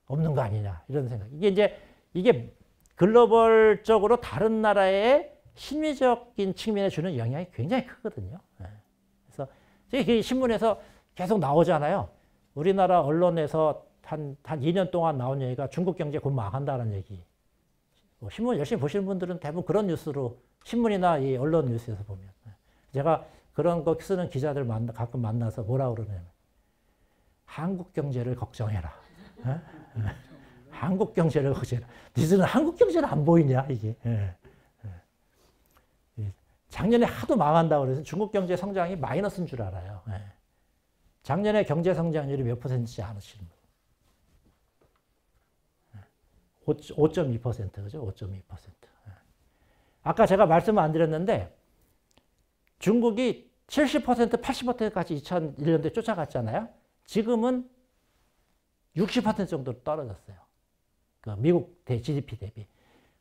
없는 거 아니냐. 이런 생각. 이게 글로벌적으로 다른 나라의 심리적인 측면에 주는 영향이 굉장히 크거든요. 그래서 이 신문에서 계속 나오잖아요. 우리나라 언론에서 한 2년 동안 나온 얘기가 중국 경제 곧 망한다는 얘기. 신문 열심히 보시는 분들은 대부분 그런 뉴스로 신문이나 이 언론 뉴스에서 보면. 제가 그런 거 쓰는 기자들 가끔 만나서 뭐라 그러냐면 한국 경제를 걱정해라. 한국 경제를 걱정해라. 니들은 한국 경제를 안 보이냐 이게. 작년에 하도 망한다고 그래서 중국 경제 성장이 마이너스인 줄 알아요. 작년에 경제 성장률이 몇 %지 않으시는 분. 5.2%, 그죠? 5.2%. 아까 제가 말씀 안 드렸는데 중국이 70%, 80%까지 2001년도에 쫓아갔잖아요. 지금은 60% 정도로 떨어졌어요. 그 미국 GDP 대비.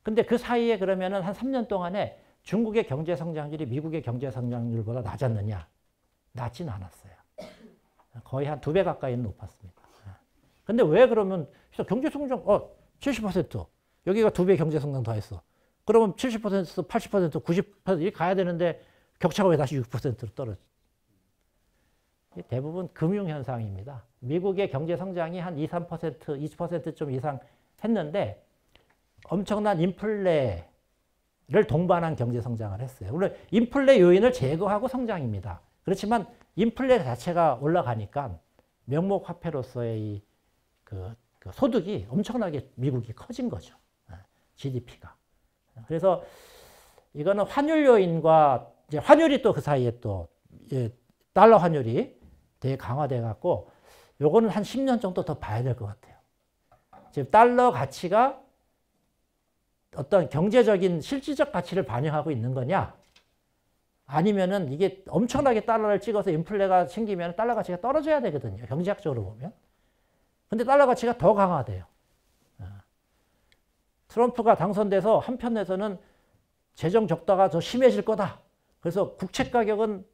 근데 그 사이에 그러면은 한 3년 동안에 중국의 경제 성장률이 미국의 경제 성장률보다 낮았느냐? 낮진 않았어요. 거의 한 2배 가까이는 높았습니다. 근데 왜 그러면 경제 성장 70% 여기가 2배 경제 성장 더 했어. 그러면 70%, 80%, 90% 이렇게 가야 되는데 격차가 왜 다시 6%로 떨어져? 대부분 금융현상입니다. 미국의 경제 성장이 한 2, 3%, 20% 좀 이상 했는데 엄청난 인플레를 동반한 경제 성장을 했어요. 물론 인플레 요인을 제거하고 성장입니다. 그렇지만 인플레 자체가 올라가니까 명목 화폐로서의 그 소득이 엄청나게 미국이 커진 거죠. GDP가. 그래서 이거는 환율 요인과 이제 환율이 또 그 사이에 또 달러 환율이 되게 강화돼 갖고 요거는 한 10년 정도 더 봐야 될 것 같아요. 지금 달러 가치가 어떤 경제적인 실질적 가치를 반영하고 있는 거냐? 아니면은 이게 엄청나게 달러를 찍어서 인플레가 생기면 달러 가치가 떨어져야 되거든요. 경제학적으로 보면. 근데 달러 가치가 더 강화돼요. 트럼프가 당선돼서 한편에서는 재정 적자가 더 심해질 거다. 그래서 국채 가격은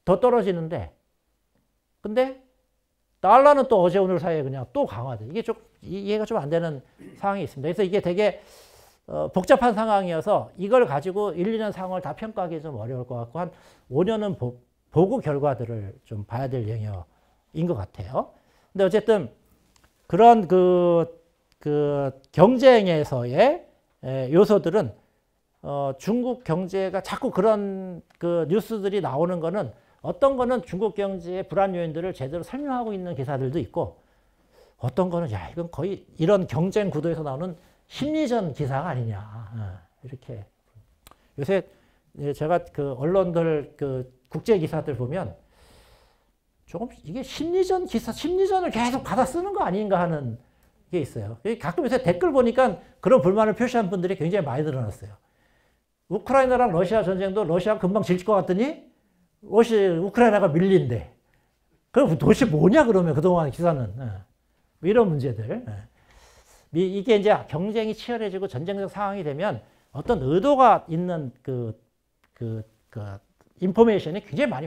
더 떨어지는데 근데 달러는 또 어제 오늘 사이에 그냥 또 강화돼. 이게 좀 이해가 좀 안 되는 상황이 있습니다. 그래서 이게 되게 복잡한 상황이어서 이걸 가지고 1, 2년 상황을 다 평가하기 좀 어려울 것 같고 한 5년은 보고 결과들을 좀 봐야 될 영역인 것 같아요. 근데 어쨌든 그런 그 경쟁에서의 요소들은 중국 경제가 자꾸 그런 그 뉴스들이 나오는 거는 어떤 거는 중국 경제의 불안 요인들을 제대로 설명하고 있는 기사들도 있고 어떤 거는 야 이건 거의 이런 경쟁 구도에서 나오는 심리전 기사가 아니냐 이렇게 요새 제가 그 언론들 그 국제 기사들 보면 조금 이게 심리전 기사 심리전을 계속 받아 쓰는 거 아닌가 하는 게 있어요. 가끔 요새 댓글 보니까 그런 불만을 표시한 분들이 굉장히 많이 늘어났어요. 우크라이나랑 러시아 전쟁도 러시아가 금방 질 것 같더니 우크라이나가 밀린대. 그럼 도대체 뭐냐 그러면 그동안 기사는 이런 문제들. 이게 이제 경쟁이 치열해지고 전쟁적 상황이 되면 어떤 의도가 있는 그 인포메이션이 굉장히 많이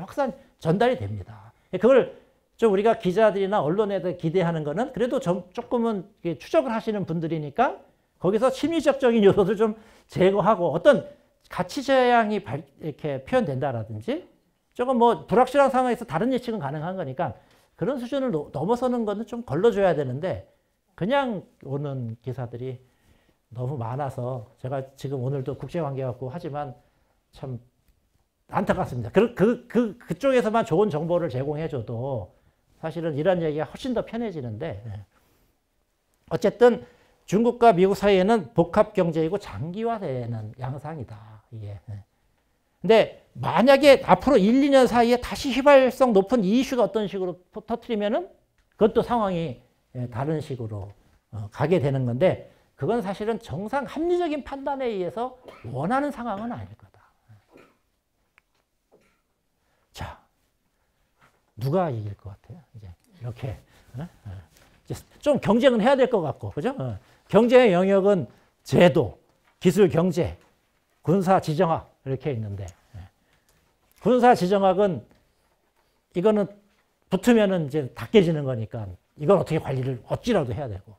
전달이 됩니다. 그걸 좀 우리가 기자들이나 언론에 기대하는 거는 그래도 조금은 추적을 하시는 분들이니까 거기서 심리적인 요소를 좀 제거하고 어떤 가치 저양이 이렇게 표현된다라든지 조금 뭐 불확실한 상황에서 다른 예측은 가능한 거니까 그런 수준을 넘어서는 거는 좀 걸러줘야 되는데 그냥 오는 기사들이 너무 많아서 제가 지금 오늘도 국제관계 갖고 하지만 참 안타깝습니다. 그쪽에서만 좋은 정보를 제공해줘도 사실은 이런 얘기가 훨씬 더 편해지는데 어쨌든 중국과 미국 사이에는 복합 경제이고 장기화되는 양상이다. 이게. 근데 만약에 앞으로 1, 2년 사이에 다시 휘발성 높은 이 이슈가 어떤 식으로 터트리면은 그것도 상황이 다른 식으로 가게 되는 건데 그건 사실은 정상 합리적인 판단에 의해서 원하는 상황은 아닐 거다. 자, 누가 이길 것 같아요? 이제 이렇게 이제 좀 경쟁은 해야 될 것 같고, 그죠? 경쟁의 영역은 제도, 기술 경제, 군사 지정학 이렇게 있는데 군사 지정학은 이거는 붙으면은 이제 다 깨지는 거니까 이걸 어떻게 관리를 어찌라도 해야 되고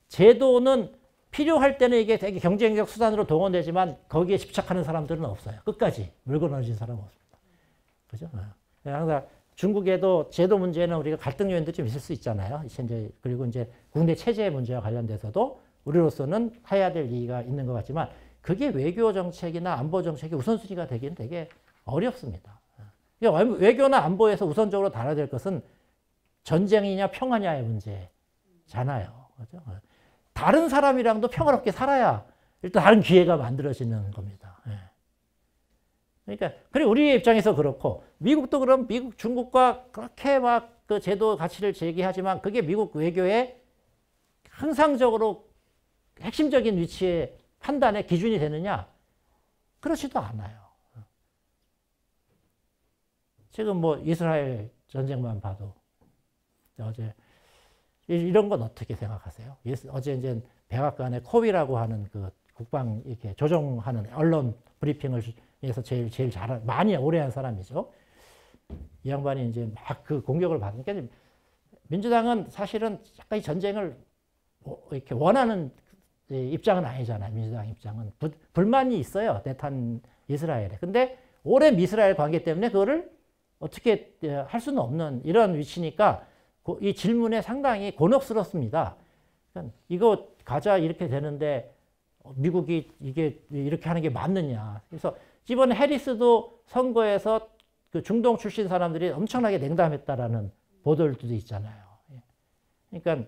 제도는 필요할 때는 이게 되게 경쟁적 수단으로 동원되지만 거기에 집착하는 사람들은 없어요. 끝까지 물고 늘어진 사람은 없습니다. 그죠? 항상 중국에도 제도 문제는 우리가 갈등 요인도 좀 있을 수 있잖아요. 그리고 이제 국내 체제 문제와 관련돼서도 우리로서는 해야 될 얘기가 있는 것 같지만 그게 외교 정책이나 안보 정책의 우선순위가 되기는 되게 어렵습니다. 외교나 안보에서 우선적으로 다뤄야 될 것은 전쟁이냐 평화냐의 문제잖아요. 그렇죠? 다른 사람이랑도 평화롭게 살아야 일단 다른 기회가 만들어지는 겁니다. 그러니까 그리고 우리의 입장에서 그렇고 미국도 그럼 미국 중국과 그렇게 막 그 제도 가치를 제기하지만 그게 미국 외교의 항상적으로 핵심적인 위치의 판단의 기준이 되느냐? 그렇지도 않아요. 지금 뭐 이스라엘 전쟁만 봐도 어제 이런 건 어떻게 생각하세요? 어제 이제 백악관의 코비라고 하는 그 국방 이렇게 조정하는 언론 브리핑을 해서 제일 많이 오래 한 사람이죠. 이 양반이 이제 막 그 공격을 받으니까 민주당은 사실은 약간 이 전쟁을 이렇게 원하는 입장은 아니잖아요. 민주당 입장은 불만이 있어요. 네탄 이스라엘에. 근데 오랜 이스라엘 관계 때문에 그거를 어떻게 할 수는 없는 이런 위치니까 이 질문에 상당히 곤혹스럽습니다. 그러니까 이거 가자 이렇게 되는데 미국이 이게 이렇게 하는 게 맞느냐. 그래서 이번에 해리스도 선거에서 그 중동 출신 사람들이 엄청나게 냉담했다라는 보도들도 있잖아요. 그러니까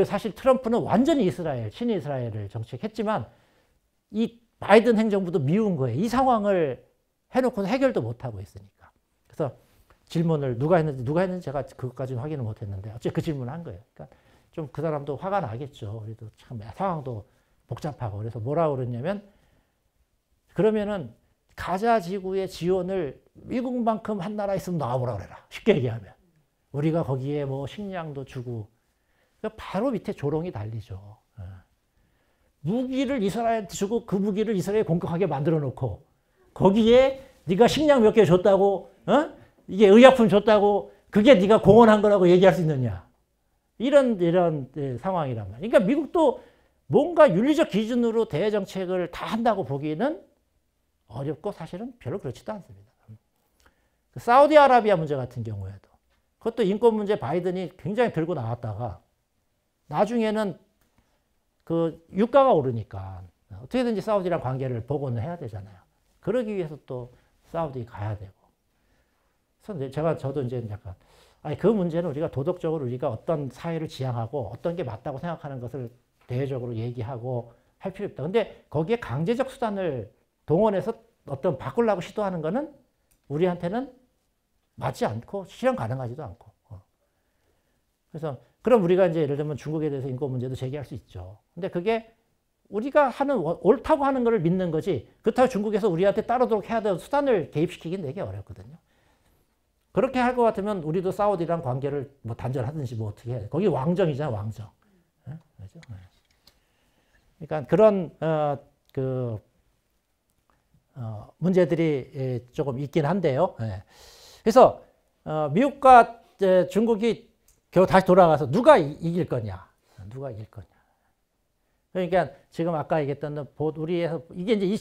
사실 트럼프는 완전히 친이스라엘을 정책했지만 이 바이든 행정부도 미운 거예요. 이 상황을 해놓고서 해결도 못하고 있으니까. 그래서 질문을 누가 했는지 제가 그것까지는 확인을 못했는데 어쨌든 그 질문을 한 거예요. 그러니까 좀 그 사람도 화가 나겠죠. 그래도 참 상황도 복잡하고 그래서 뭐라고 그랬냐면 그러면은 가자 지구의 지원을 미국만큼 한 나라 있으면 나와보라 그래라. 쉽게 얘기하면 우리가 거기에 뭐 식량도 주고 바로 밑에 조롱이 달리죠. 무기를 이스라엘한테 주고 그 무기를 이스라엘에 공격하게 만들어 놓고 거기에 네가 식량 몇 개 줬다고 이게 의약품 줬다고 그게 네가 공헌한 거라고 얘기할 수 있느냐. 이런 상황이란 말이에요. 그러니까 미국도 뭔가 윤리적 기준으로 대외 정책을 다 한다고 보기에는 어렵고 사실은 별로 그렇지도 않습니다. 사우디아라비아 문제 같은 경우에도 그것도 인권 문제 바이든이 굉장히 들고 나왔다가 나중에는 그 유가가 오르니까 어떻게든지 사우디랑 관계를 복원을 해야 되잖아요. 그러기 위해서 또 사우디 가야 되고. 그래서 저도 이제 약간 아니 그 문제는 우리가 도덕적으로 우리가 어떤 사회를 지향하고 어떤 게 맞다고 생각하는 것을 대외적으로 얘기하고 할 필요 없다. 근데 거기에 강제적 수단을 동원해서 어떤 바꾸려고 시도하는 거는 우리한테는 맞지 않고 실현 가능하지도 않고. 그래서 그럼 우리가 이제 예를 들면 중국에 대해서 인권 문제도 제기할 수 있죠. 근데 그게 우리가 하는 옳다고 하는 것을 믿는 거지 그렇다고 중국에서 우리한테 따르도록 해야 되는 수단을 개입시키긴 되게 어렵거든요. 그렇게 할 것 같으면 우리도 사우디랑 관계를 뭐 단절하든지 뭐 어떻게 해. 거기 왕정이잖아, 왕정. 네? 그렇죠? 네. 그러니까 그런 문제들이 조금 있긴 한데요. 네. 그래서 미국과 중국이 겨우 다시 돌아가서 누가 이길 거냐, 누가 이길 거냐. 그러니까 지금 아까 얘기했던 우리에서 이게 이제 이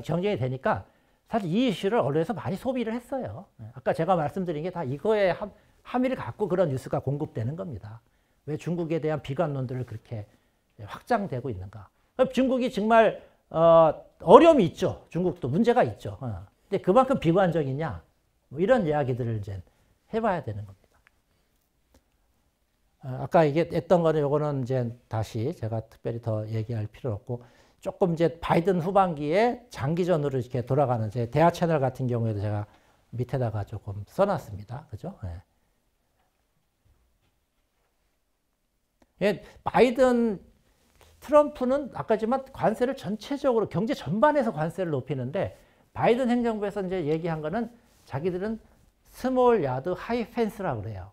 경쟁이 되니까 사실 이 이슈를 언론에서 많이 소비를 했어요. 아까 제가 말씀드린 게 다 이거에 함의를 갖고 그런 뉴스가 공급되는 겁니다. 왜 중국에 대한 비관론들을 그렇게 확장되고 있는가. 중국이 정말 어려움이 있죠. 중국도 문제가 있죠. 근데 그만큼 비관적이냐. 뭐 이런 이야기들을 이제 해봐야 되는 겁니다. 아까 얘기했던 거는 요거는 이제 다시 제가 특별히 더 얘기할 필요 없고 조금 이제 바이든 후반기에 장기전으로 이렇게 돌아가는 제 대화 채널 같은 경우에도 제가 밑에다가 조금 써놨습니다. 그죠? 네. 예, 바이든, 트럼프는 아까지만 관세를 전체적으로 경제 전반에서 관세를 높이는데 바이든 행정부에서 이제 얘기한 거는 자기들은 스몰 야드 하이 펜스라고 그래요.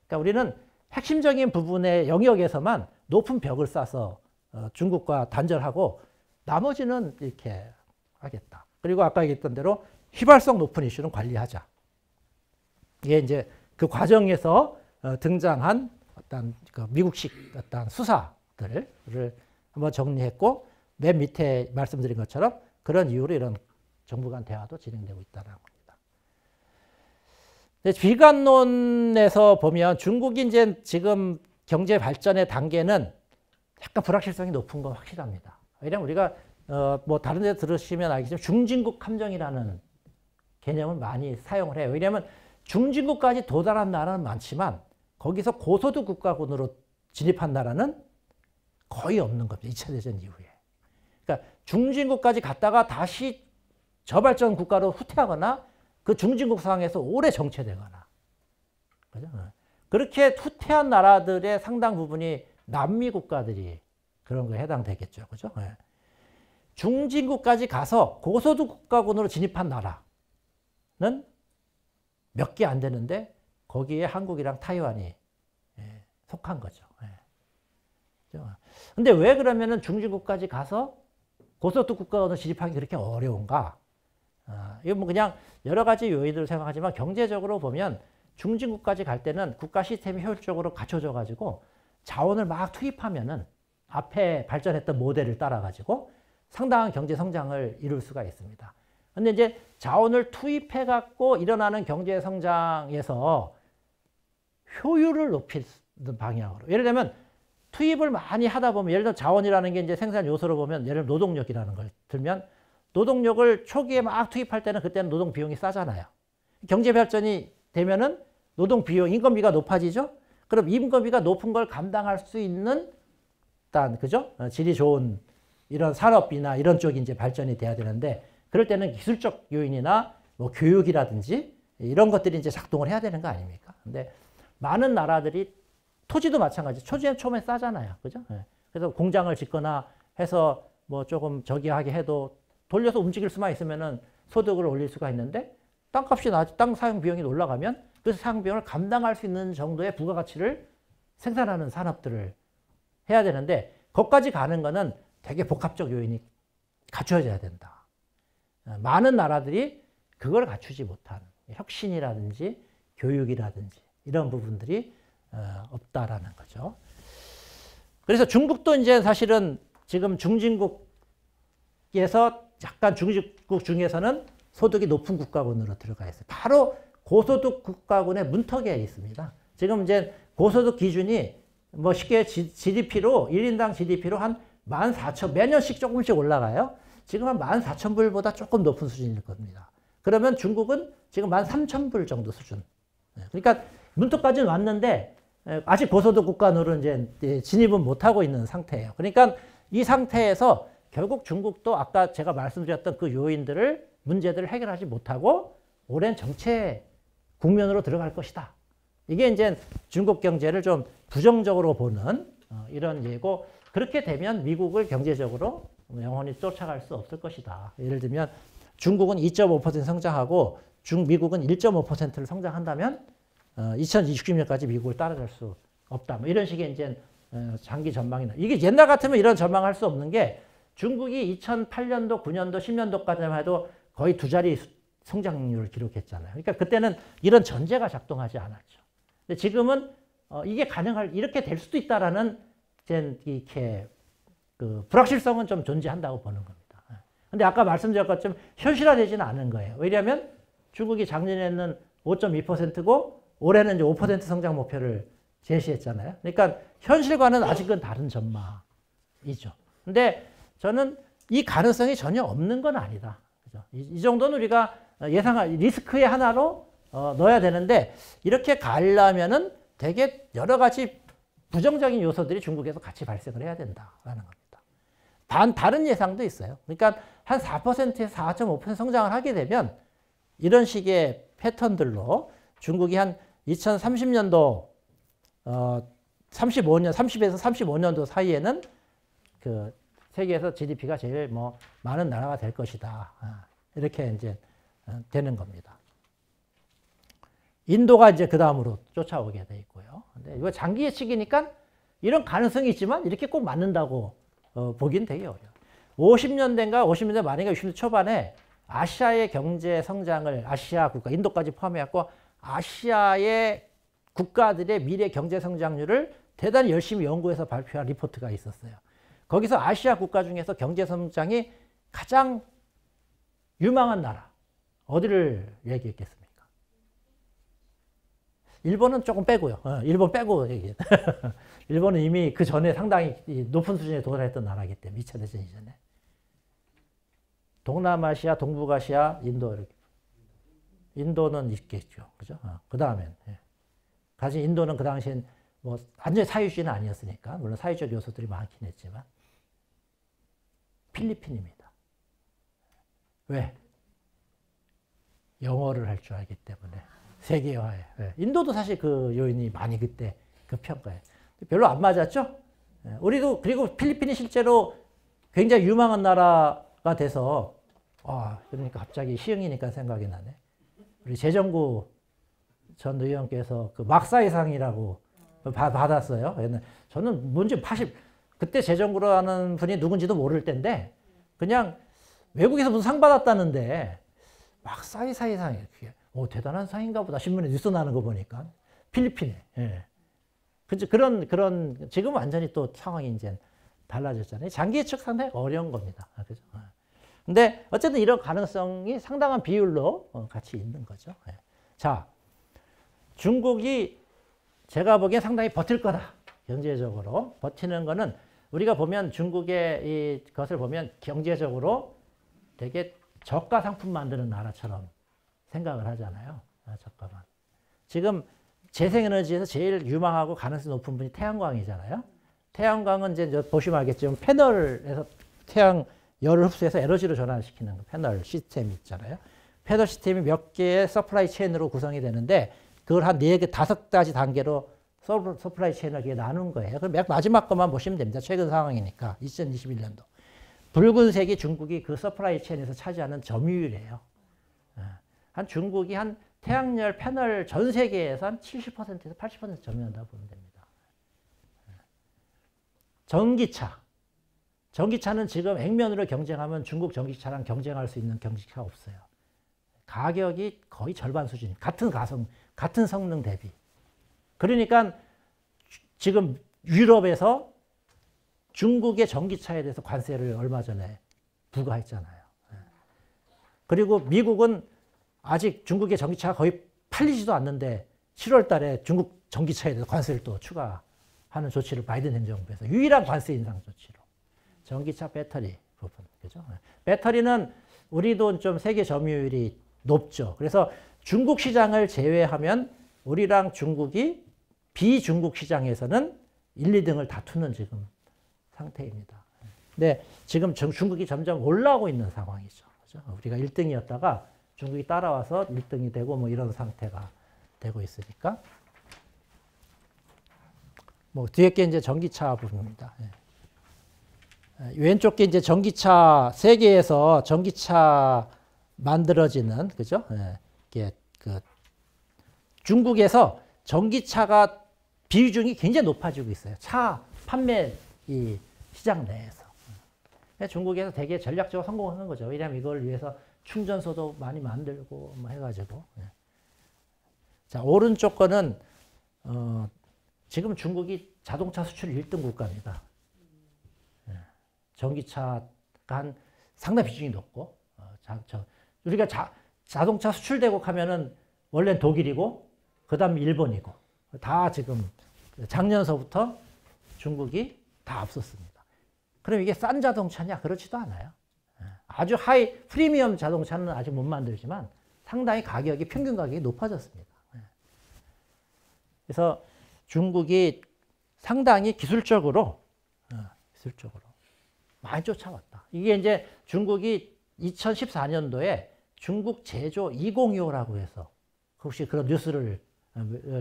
그러니까 우리는 핵심적인 부분의 영역에서만 높은 벽을 쌓아서 중국과 단절하고 나머지는 이렇게 하겠다. 그리고 아까 얘기했던 대로 휘발성 높은 이슈는 관리하자. 이게 이제 그 과정에서 등장한 어떤 그 미국식 어떤 수사들을 한번 정리했고 맨 밑에 말씀드린 것처럼 그런 이유로 이런 정부 간 대화도 진행되고 있다는 겁니다. 비관론에서 보면 중국이 이제 지금 경제 발전의 단계는 약간 불확실성이 높은 건 확실합니다. 왜냐하면 우리가 뭐 다른 데 들으시면 알겠지만 중진국 함정이라는 개념을 많이 사용을 해요. 왜냐하면 중진국까지 도달한 나라는 많지만 거기서 고소득 국가군으로 진입한 나라는 거의 없는 겁니다. 2차 대전 이후에. 그러니까 중진국까지 갔다가 다시 저발전 국가로 후퇴하거나 그 중진국 상황에서 오래 정체되거나. 그죠? 그렇게 후퇴한 나라들의 상당 부분이 남미 국가들이 그런 거에 해당되겠죠. 그죠? 네. 중진국까지 가서 고소득 국가군으로 진입한 나라는 몇 개 안 되는데 거기에 한국이랑 타이완이 속한 거죠. 근데 왜 그러면은 중진국까지 가서 고소득 국가군으로 진입하기 그렇게 어려운가? 이거 뭐 그냥 여러 가지 요인들을 생각하지만 경제적으로 보면 중진국까지 갈 때는 국가 시스템이 효율적으로 갖춰져 가지고 자원을 막 투입하면은 앞에 발전했던 모델을 따라 가지고 상당한 경제 성장을 이룰 수가 있습니다. 근데 이제 자원을 투입해 갖고 일어나는 경제 성장에서 효율을 높이는 방향으로. 예를 들면 투입을 많이 하다 보면 예를 들어 자원이라는 게 이제 생산 요소로 보면 예를 들면 노동력이라는 걸 들면 노동력을 초기에 막 투입할 때는 그때는 노동 비용이 싸잖아요. 경제 발전이 되면은 노동 비용, 인건비가 높아지죠. 그럼 인건비가 높은 걸 감당할 수 있는 일단 그죠? 질이 좋은 이런 산업이나 이런 쪽이 이제 발전이 돼야 되는데 그럴 때는 기술적 요인이나 뭐 교육이라든지 이런 것들이 이제 작동을 해야 되는 거 아닙니까? 근데 많은 나라들이 토지도 마찬가지. 토지는 처음에 싸잖아요. 그죠? 그래서 공장을 짓거나 해서 뭐 조금 저기하게 해도 돌려서 움직일 수만 있으면은 소득을 올릴 수가 있는데 땅값이 땅 사용 비용이 올라가면 그 사용 비용을 감당할 수 있는 정도의 부가가치를 생산하는 산업들을 해야 되는데 거기까지 가는 거는 되게 복합적 요인이 갖춰져야 된다. 많은 나라들이 그걸 갖추지 못한 혁신이라든지 교육이라든지 이런 부분들이 없다라는 거죠. 그래서 중국도 이제 사실은 지금 중진국에서 약간 중진국 중에서는 소득이 높은 국가군으로 들어가 있어요. 바로 고소득 국가군의 문턱에 있습니다. 지금 이제 고소득 기준이 뭐 쉽게 GDP로 1인당 GDP로 한 14,000 매년씩 조금씩 올라가요. 지금 한 14,000불보다 조금 높은 수준일 겁니다. 그러면 중국은 지금 13,000불 정도 수준. 그러니까 문턱까지는 왔는데 아직 고소득 국가로 이제 진입은 못하고 있는 상태예요. 그러니까 이 상태에서 결국 중국도 아까 제가 말씀드렸던 그 요인들을 문제들을 해결하지 못하고 오랜 정체 국면으로 들어갈 것이다. 이게 이제 중국 경제를 좀 부정적으로 보는 이런 예고, 그렇게 되면 미국을 경제적으로 영원히 쫓아갈 수 없을 것이다. 예를 들면 중국은 2.5% 성장하고 미국은 1.5%를 성장한다면 2060년까지 미국을 따라갈 수 없다. 뭐 이런 식의 이제 장기 전망이나, 이게 옛날 같으면 이런 전망할 수 없는 게 중국이 2008년도, 9년도, 10년도까지만 해도 거의 두 자리 성장률을 기록했잖아요. 그러니까 그때는 이런 전제가 작동하지 않았죠. 근데 지금은 이게 이렇게 될 수도 있다라는 이렇게 그 불확실성은 좀 존재한다고 보는 겁니다. 근데 아까 말씀드린 것처럼 현실화되지는 않은 거예요. 왜냐하면 중국이 작년에는 5.2%고 올해는 이제 5% 성장 목표를 제시했잖아요. 그러니까 현실과는 아직은 다른 전망이죠. 근데 저는 이 가능성이 전혀 없는 건 아니다. 그죠? 이 정도는 우리가 예상할 리스크의 하나로 넣어야 되는데, 이렇게 가려면은 되게 여러 가지 부정적인 요소들이 중국에서 같이 발생을 해야 된다라는 겁니다. 다른 예상도 있어요. 그러니까 한 4%에서 4.5% 성장을 하게 되면 이런 식의 패턴들로 중국이 한 2030년도 30에서 35년도 사이에는 그 세계에서 GDP가 제일 뭐 많은 나라가 될 것이다. 이렇게 이제 되는 겁니다. 인도가 이제 그 다음으로 쫓아오게 돼 있고요. 근데 이거 장기 예측이니까 이런 가능성이 있지만 이렇게 꼭 맞는다고 보긴 되게 어려워요. 50년대인가 50년대 말인가 60년대 초반에 아시아의 경제 성장을, 아시아 국가, 인도까지 포함해갖고 아시아의 국가들의 미래 경제 성장률을 대단히 열심히 연구해서 발표한 리포트가 있었어요. 거기서 아시아 국가 중에서 경제 성장이 가장 유망한 나라, 어디를 얘기했겠습니까? 일본은 조금 빼고요. 일본 빼고 얘기해요. 일본은 이미 그 전에 상당히 높은 수준에 도달했던 나라이기 때문에 2차 대전 이전에. 동남아시아, 동북아시아, 인도 이렇게. 인도는 있겠죠. 그죠? 그 다음엔. 사실 인도는 그 당시엔 뭐 완전히 사회주의는 아니었으니까, 물론 사회적 요소들이 많긴 했지만. 필리핀입니다. 왜? 영어를 할 줄 알기 때문에. 세계화에. 인도도 사실 그 요인이 많이 그때 그 평가에. 별로 안 맞았죠? 우리도, 그리고 필리핀이 실제로 굉장히 유망한 나라가 돼서, 그러니까 갑자기 시흥이니까 생각이 나네. 우리 재정구 전 의원께서 그 막사이상이라고 받았어요. 저는 뭔지 그때 재정구로 하는 분이 누군지도 모를 때인데, 그냥 외국에서 무슨 상 받았다는데, 막사이상이 이렇게, 대단한 상인가 보다. 신문에 뉴스 나는 거 보니까. 필리핀에. 지금 완전히 또 상황이 이제 달라졌잖아요. 장기 예측 상당히 어려운 겁니다. 그죠? 근데 어쨌든 이런 가능성이 상당한 비율로 같이 있는 거죠. 자, 중국이 제가 보기엔 상당히 버틸 거다. 경제적으로. 버티는 거는 우리가 보면 중국의 것을 보면 경제적으로 되게 저가 상품 만드는 나라처럼 생각을 하잖아요. 잠깐만. 지금 재생에너지에서 제일 유망하고 가능성이 높은 분이 태양광이잖아요. 태양광은 이제 보시면 알겠지만 패널에서 태양 열을 흡수해서 에너지로 전환시키는 패널 시스템이 있잖아요. 패널 시스템이 몇 개의 서플라이 체인으로 구성이 되는데 그걸 한 4개, 5가지 단계로 서플라이 체인을 나눈 거예요. 그럼 마지막 것만 보시면 됩니다. 최근 상황이니까 2021년도. 붉은색이 중국이 그 서플라이 체인에서 차지하는 점유율이에요. 한 중국이 한 태양열 패널 전 세계에서 한 70%에서 80% 점유한다고 보면 됩니다. 전기차. 전기차는 지금 액면으로 경쟁하면 중국 전기차랑 경쟁할 수 있는 전기차가 없어요. 가격이 거의 절반 수준. 같은 성능 대비. 그러니까 지금 유럽에서 중국의 전기차에 대해서 관세를 얼마 전에 부과했잖아요. 그리고 미국은 아직 중국의 전기차가 거의 팔리지도 않는데 7월 달에 중국 전기차에 대해서 관세를 또 추가하는 조치를 바이든 행정부에서 유일한 관세 인상 조치로. 전기차 배터리 부분. 그죠? 배터리는 우리도 좀 세계 점유율이 높죠. 그래서 중국 시장을 제외하면 우리랑 중국이 비중국 시장에서는 1, 2등을 다투는 지금 상태입니다. 근데 지금 중국이 점점 올라오고 있는 상황이죠. 그죠? 우리가 1등이었다가 중국이 따라와서 1등이 되고 뭐 이런 상태가 되고 있으니까. 뭐 뒤에 게 이제 전기차 부분입니다. 왼쪽 게 이제 전기차, 세계에서 전기차 만들어지는, 그죠? 이게 그 중국에서 전기차가 비중이 굉장히 높아지고 있어요. 차 판매 이 시장 내에서. 중국에서 되게 전략적으로 성공하는 거죠. 왜냐하면 이걸 위해서 충전소도 많이 만들고 뭐 해가지고. 자, 오른쪽 거는 지금 중국이 자동차 수출 1등 국가입니다. 전기차가 한 상당 비중이 높고, 우리가 자동차 수출 대국 하면은 원래는 독일이고, 그 다음 일본이고, 다 지금 작년서부터 중국이 다 앞섰습니다. 그럼 이게 싼 자동차냐? 그렇지도 않아요. 아주 프리미엄 자동차는 아직 못 만들지만 상당히 가격이, 평균 가격이 높아졌습니다. 그래서 중국이 상당히 기술적으로 많이 쫓아왔다. 이게 이제 중국이 2014년도에 중국 제조 2025라고 해서 혹시 그런 뉴스를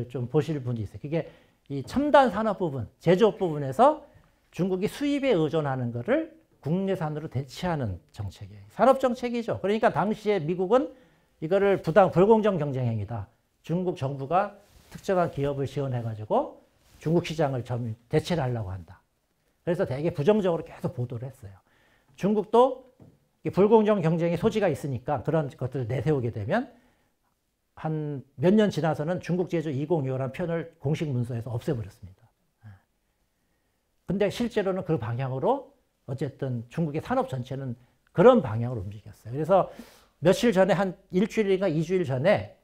좀 보실 분이 있어요. 그게 이 첨단 산업 부분, 제조업 부분에서 중국이 수입에 의존하는 것을 국내산으로 대체하는 정책이에요. 산업 정책이죠. 그러니까 당시에 미국은 이거를 불공정 경쟁 행위다. 중국 정부가 특정한 기업을 지원해가지고 중국 시장을 대체를 하려고 한다. 그래서 되게 부정적으로 계속 보도를 했어요. 중국도 불공정 경쟁의 소지가 있으니까 그런 것들을 내세우게 되면 한 몇 년 지나서는 중국 제조 2025라는 표현을 공식 문서에서 없애버렸습니다. 근데 실제로는 그 방향으로 어쨌든 중국의 산업 전체는 그런 방향으로 움직였어요. 그래서 며칠 전에 한 일주일인가 2주일 전에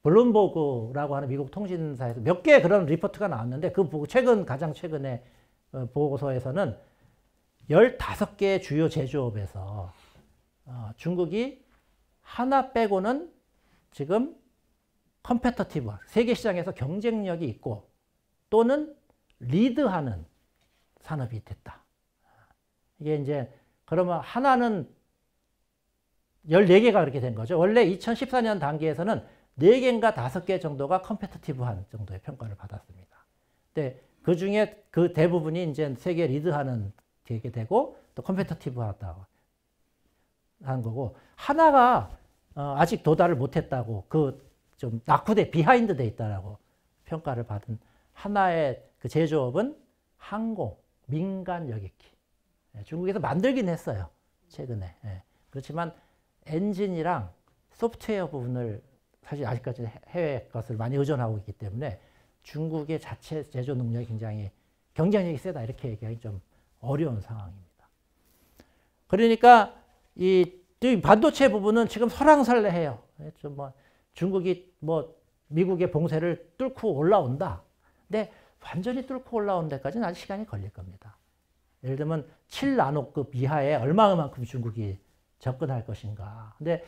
블룸버그라고 하는 미국 통신사에서 몇 개 그런 리포트가 나왔는데 그 가장 최근에 보고서에서는 15개의 주요 제조업에서 중국이 하나 빼고는 지금 컴페터티브, 세계 시장에서 경쟁력이 있고 또는 리드하는 산업이 됐다. 이게 이제 그러면 하나는 14개가 그렇게 된 거죠. 원래 2014년 단계에서는 4개인가 5개 정도가 컴페터티브한 정도의 평가를 받았습니다. 근데 그 중에 그 대부분이 이제 세계 리드하는 게 되고 또 컴페터티브하다고 하는 거고 하나가 아직 도달을 못했다고 그 좀 낙후돼 비하인드 돼 있다라고 평가를 받은 하나의 그 제조업은 항공, 민간 여객기. 중국에서 만들긴 했어요. 최근에. 그렇지만 엔진이랑 소프트웨어 부분을 사실 아직까지 해외 것을 많이 의존하고 있기 때문에 중국의 자체 제조 능력이 굉장히 경쟁력이 세다 이렇게 얘기하기 좀 어려운 상황입니다. 그러니까 이 반도체 부분은 지금 설왕설래해요. 좀 뭐 중국이 뭐 미국의 봉쇄를 뚫고 올라온다. 근데 완전히 뚫고 올라온 데까지는 아직 시간이 걸릴 겁니다. 예를 들면 7나노급 이하에 얼마만큼 중국이 접근할 것인가. 근데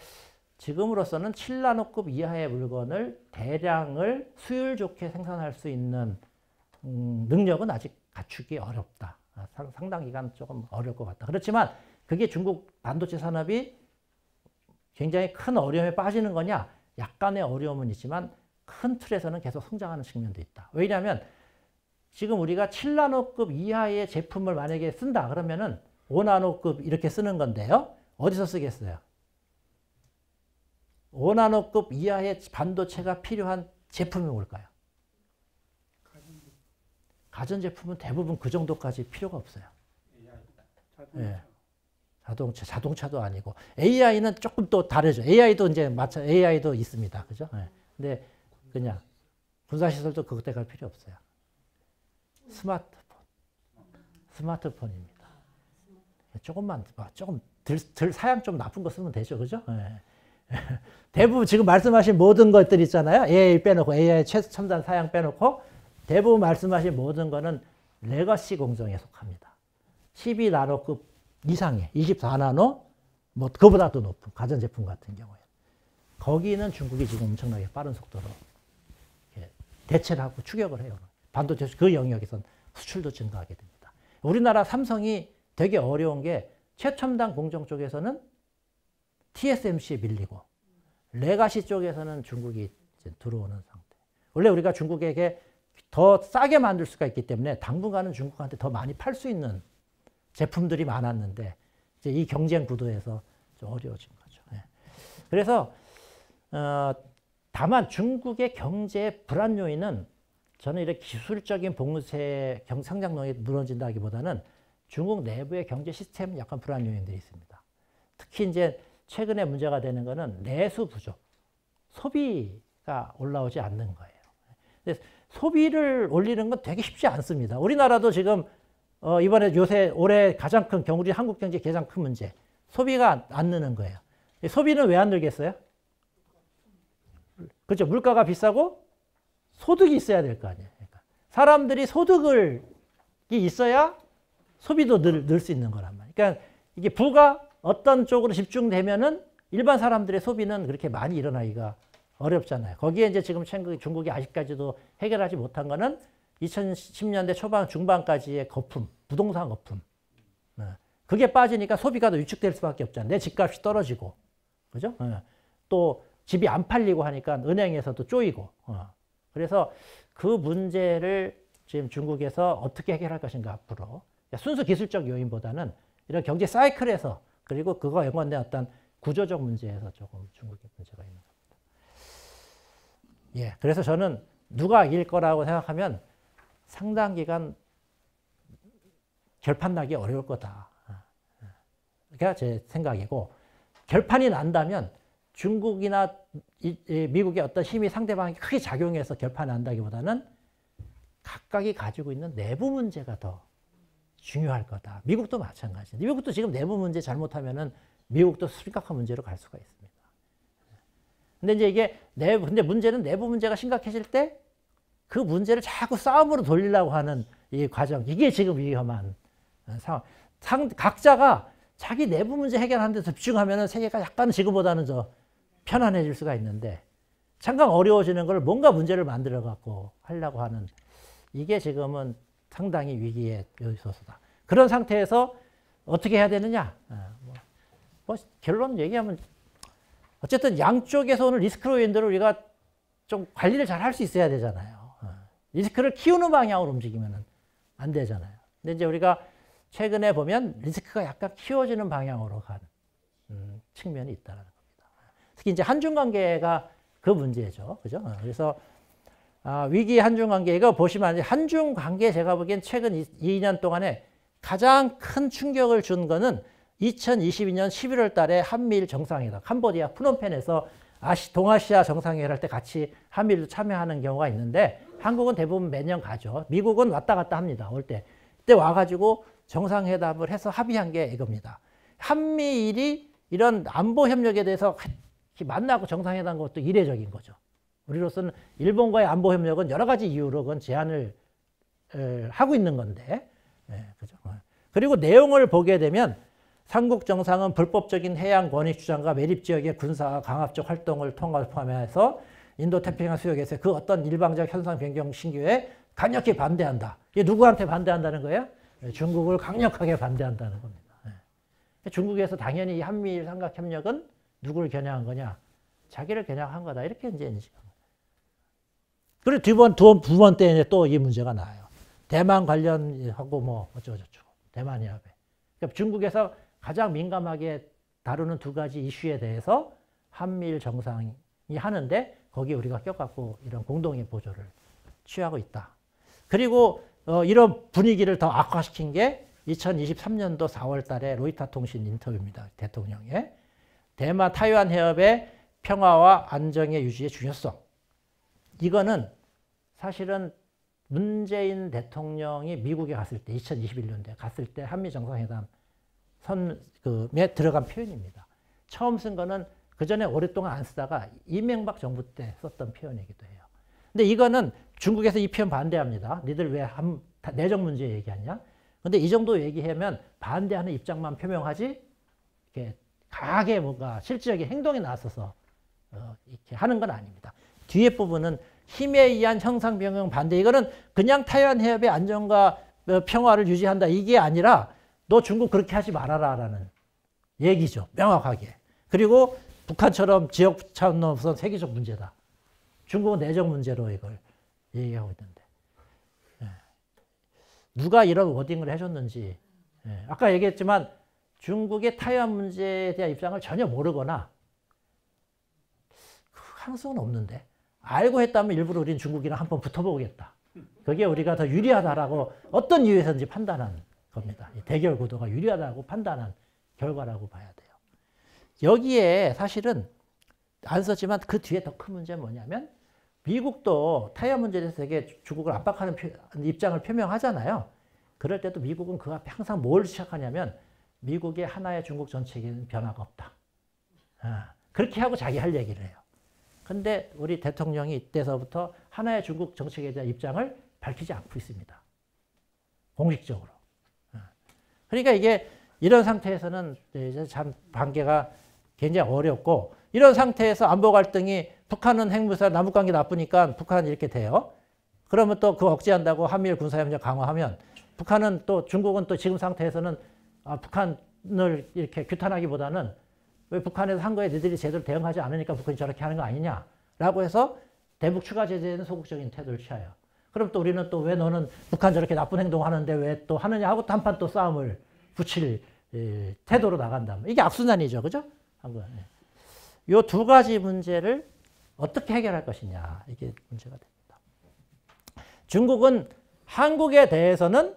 지금으로서는 7나노급 이하의 물건을 대량을 수율 좋게 생산할 수 있는 능력은 아직 갖추기 어렵다. 상당 기간 조금 어려울 것 같다. 그렇지만 그게 중국 반도체 산업이 굉장히 큰 어려움에 빠지는 거냐? 약간의 어려움은 있지만 큰 틀에서는 계속 성장하는 측면도 있다. 왜냐하면 지금 우리가 7나노급 이하의 제품을 만약에 쓴다 그러면은 5나노급 이렇게 쓰는 건데요. 어디서 쓰겠어요? 5나노급 이하의 반도체가 필요한 제품이 뭘까요? 가전제품은 대부분 그 정도까지 필요가 없어요. 네. 자동차도 아니고 AI는 조금 또 다르죠. AI도 이제 AI도 있습니다. 그죠? 네. 근데 그냥 군사시설도 그때 갈 필요 없어요. 스마트폰입니다. 조금만, 조금 덜 사양 좀 나쁜 거 쓰면 되죠. 그죠? 네. 대부분 지금 말씀하신 모든 것들 있잖아요. AI 빼놓고, AI 최첨단 사양 빼놓고, 대부분 말씀하신 모든 거는 레거시 공정에 속합니다. 12나노급 이상의, 24나노, 뭐, 그보다도 높은 가전제품 같은 경우에. 거기는 중국이 지금 엄청나게 빠른 속도로 대체를 하고 추격을 해요. 반도체 그 영역에선 수출도 증가하게 됩니다. 우리나라 삼성이 되게 어려운 게 최첨단 공정 쪽에서는 TSMC에 밀리고 레가시 쪽에서는 중국이 이제 들어오는 상태. 원래 우리가 중국에게 더 싸게 만들 수가 있기 때문에 당분간은 중국한테 더 많이 팔 수 있는 제품들이 많았는데 이제 이 경쟁 구도에서 좀 어려워진 거죠. 그래서 다만 중국의 경제의 불안 요인은 저는 이렇게 기술적인 봉쇄 성장력이 무너진다기보다는 중국 내부의 경제 시스템 약간 불안 요인들이 있습니다. 특히 이제 최근에 문제가 되는 거는 내수 부족, 소비가 올라오지 않는 거예요. 근데 소비를 올리는 건 되게 쉽지 않습니다. 우리나라도 지금 이번에 요새 올해 가장 큰 우리 한국 경제 가장 큰 문제, 소비가 안 느는 거예요. 소비는 왜 안 늘겠어요? 그렇죠. 물가가 비싸고 소득이 있어야 될 거 아니에요. 그러니까 사람들이 소득이 있어야 소비도 늘 수 있는 거란 말이에요. 그러니까 이게 부가 어떤 쪽으로 집중되면은 일반 사람들의 소비는 그렇게 많이 일어나기가 어렵잖아요. 거기에 이제 지금 중국이 아직까지도 해결하지 못한 거는 2010년대 초반 중반까지의 거품, 부동산 거품. 그게 빠지니까 소비가 더 위축될 수밖에 없잖아요. 내 집값이 떨어지고, 그죠? 또 집이 안 팔리고 하니까 은행에서도 쪼이고. 그래서 그 문제를 지금 중국에서 어떻게 해결할 것인가 앞으로. 순수 기술적 요인보다는 이런 경제 사이클에서 그리고 그거 연관된 어떤 구조적 문제에서 조금 중국의 문제가 있는 겁니다. 예, 그래서 저는 누가 이길 거라고 생각하면 상당 기간 결판 나기 어려울 거다. 그게 제 생각이고, 결판이 난다면 중국이나 미국의 어떤 힘이 상대방에게 크게 작용해서 결판이 난다기보다는 각각이 가지고 있는 내부 문제가 더 중요할 거다. 미국도 마찬가지입니다. 미국도 지금 내부 문제 잘못하면은 미국도 심각한 문제로 갈 수가 있습니다. 근데 이제 이게 근데 문제는 내부 문제가 심각해질 때 그 문제를 자꾸 싸움으로 돌리려고 하는 이 과정, 이게 지금 위험한 상황. 각자가 자기 내부 문제 해결하는 데서 집중하면은 세계가 약간 지금보다는 편안해질 수가 있는데 잠깐 어려워지는 걸 뭔가 문제를 만들어 갖고 하려고 하는, 이게 지금은 상당히 위기에 요소다. 그런 상태에서 어떻게 해야 되느냐? 뭐 결론 얘기하면 어쨌든 양쪽에서 오는 리스크 요인들을 우리가 좀 관리를 잘 할 수 있어야 되잖아요. 리스크를 키우는 방향으로 움직이면 안 되잖아요. 근데 이제 우리가 최근에 보면 리스크가 약간 키워지는 방향으로 간 측면이 있다는 겁니다. 특히 이제 한중 관계가 그 문제죠. 그죠? 그래서 위기 한중 관계, 이거 보시면 한중 관계 제가 보기엔 최근 2년 동안에 가장 큰 충격을 준 거는 2022년 11월 달에 한미일 정상회담, 캄보디아 프놈펜에서 동아시아 정상회담 할 때 같이 한미일도 참여하는 경우가 있는데 한국은 대부분 매년 가죠. 미국은 왔다 갔다 합니다. 올 때. 그때 와가지고 정상회담을 해서 합의한 게 이겁니다. 한미일이 이런 안보 협력에 대해서 만나고 정상회담 것도 이례적인 거죠. 우리로서는 일본과의 안보 협력은 여러 가지 이유로 그건 제한을 하고 있는 건데, 그죠? 그리고 내용을 보게 되면 삼국 정상은 불법적인 해양 권익 주장과 매립 지역의 군사 강압적 활동을 포함해서 인도 태평양 수역에서 그 어떤 일방적 현상 변경 신규에 강력히 반대한다. 이게 누구한테 반대한다는 거예요? 중국을 강력하게 반대한다는 겁니다. 중국에서 당연히 이 한미일 삼각협력은 누구를 겨냥한 거냐? 자기를 겨냥한 거다. 이렇게 이제 인식한 거예요. 그리고 두 번 때 또 이 문제가 나와요. 대만 관련하고 뭐 어쩌고저쩌고. 대만 협의. 그러니까 중국에서 가장 민감하게 다루는 두 가지 이슈에 대해서 한미일 정상이 하는데 거기에 우리가 껴갖고 이런 공동의 보조를 취하고 있다. 그리고 이런 분위기를 더 악화시킨 게 2023년도 4월 달에 로이터 통신 인터뷰입니다. 대통령의 대만 타이완 해협의 평화와 안정의 유지의 중요성. 이거는 사실은 문재인 대통령이 미국에 갔을 때 2021년도에 갔을 때 한미 정상회담 선에 들어간 표현입니다. 처음 쓴 거는 그 전에 오랫동안 안 쓰다가 이명박 정부 때 썼던 표현이기도 해요. 근데 이거는 중국에서 이 표현 반대합니다. 니들 왜 내정 문제 얘기하냐? 근데 이 정도 얘기하면 반대하는 입장만 표명하지 이렇게 강하게 뭔가 실질적인 행동이 나서서 이렇게 하는 건 아닙니다. 뒤에 부분은 힘에 의한 형상변경 반대. 이거는 그냥 타이완 해협의 안정과 평화를 유지한다. 이게 아니라 너 중국 그렇게 하지 말아라라는 얘기죠. 명확하게. 그리고 북한처럼 지역 차원으로서 세계적 문제다. 중국은 내정 문제로 이걸 얘기하고 있는데. 누가 이런 워딩을 해줬는지. 아까 얘기했지만 중국의 타이완 문제에 대한 입장을 전혀 모르거나 가능성은 없는데 알고 했다면 일부러 우리는 중국이랑 한번 붙어보겠다. 그게 우리가 더 유리하다라고 어떤 이유에서인지 판단한 겁니다. 대결 구도가 유리하다고 판단한 결과라고 봐야 돼요. 여기에 사실은 안 썼지만 그 뒤에 더 큰 문제는 뭐냐면 미국도 타이완 문제에 대해서 되게 중국을 압박하는 입장을 표명하잖아요. 그럴 때도 미국은 그 앞에 항상 뭘 시작하냐면 미국의 하나의 중국 정책에는 변화가 없다. 그렇게 하고 자기 할 얘기를 해요. 근데 우리 대통령이 이때서부터 하나의 중국 정책에 대한 입장을 밝히지 않고 있습니다. 공식적으로. 그러니까 이게 이런 상태에서는 이제 참 관계가 굉장히 어렵고 이런 상태에서 안보 갈등이 북한은 핵무사 남북관계 나쁘니까 북한이 이렇게 돼요. 그러면 또 그 억제한다고 한미일 군사협력 강화하면 북한은 또 중국은 또 지금 상태에서는 북한을 이렇게 규탄하기보다는 왜 북한에서 한 거에 너희들이 제대로 대응하지 않으니까 북한이 저렇게 하는 거 아니냐라고 해서 대북 추가 제재에는 소극적인 태도를 취해요. 그럼 또 우리는 또 왜 너는 북한 저렇게 나쁜 행동 하는데 왜 또 하느냐 하고 또 한판 또 싸움을 붙일 태도로 나간다면 이게 악순환이죠. 그죠? 이 두 가지 문제를 어떻게 해결할 것이냐 이게 문제가 됩니다. 중국은 한국에 대해서는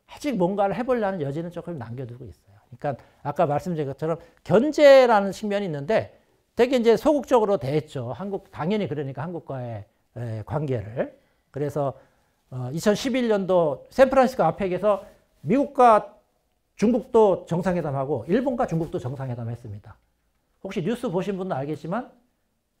아직 뭔가를 해보려는 여지는 조금 남겨두고 있어요. 그러니까 아까 말씀드린 것처럼 견제라는 측면이 있는데 되게 이제 소극적으로 대했죠. 당연히 그러니까 한국과의 관계를. 그래서 2011년도 샌프란시스코 아펙에서 미국과 중국도 정상회담하고 일본과 중국도 정상회담했습니다. 혹시 뉴스 보신 분은 알겠지만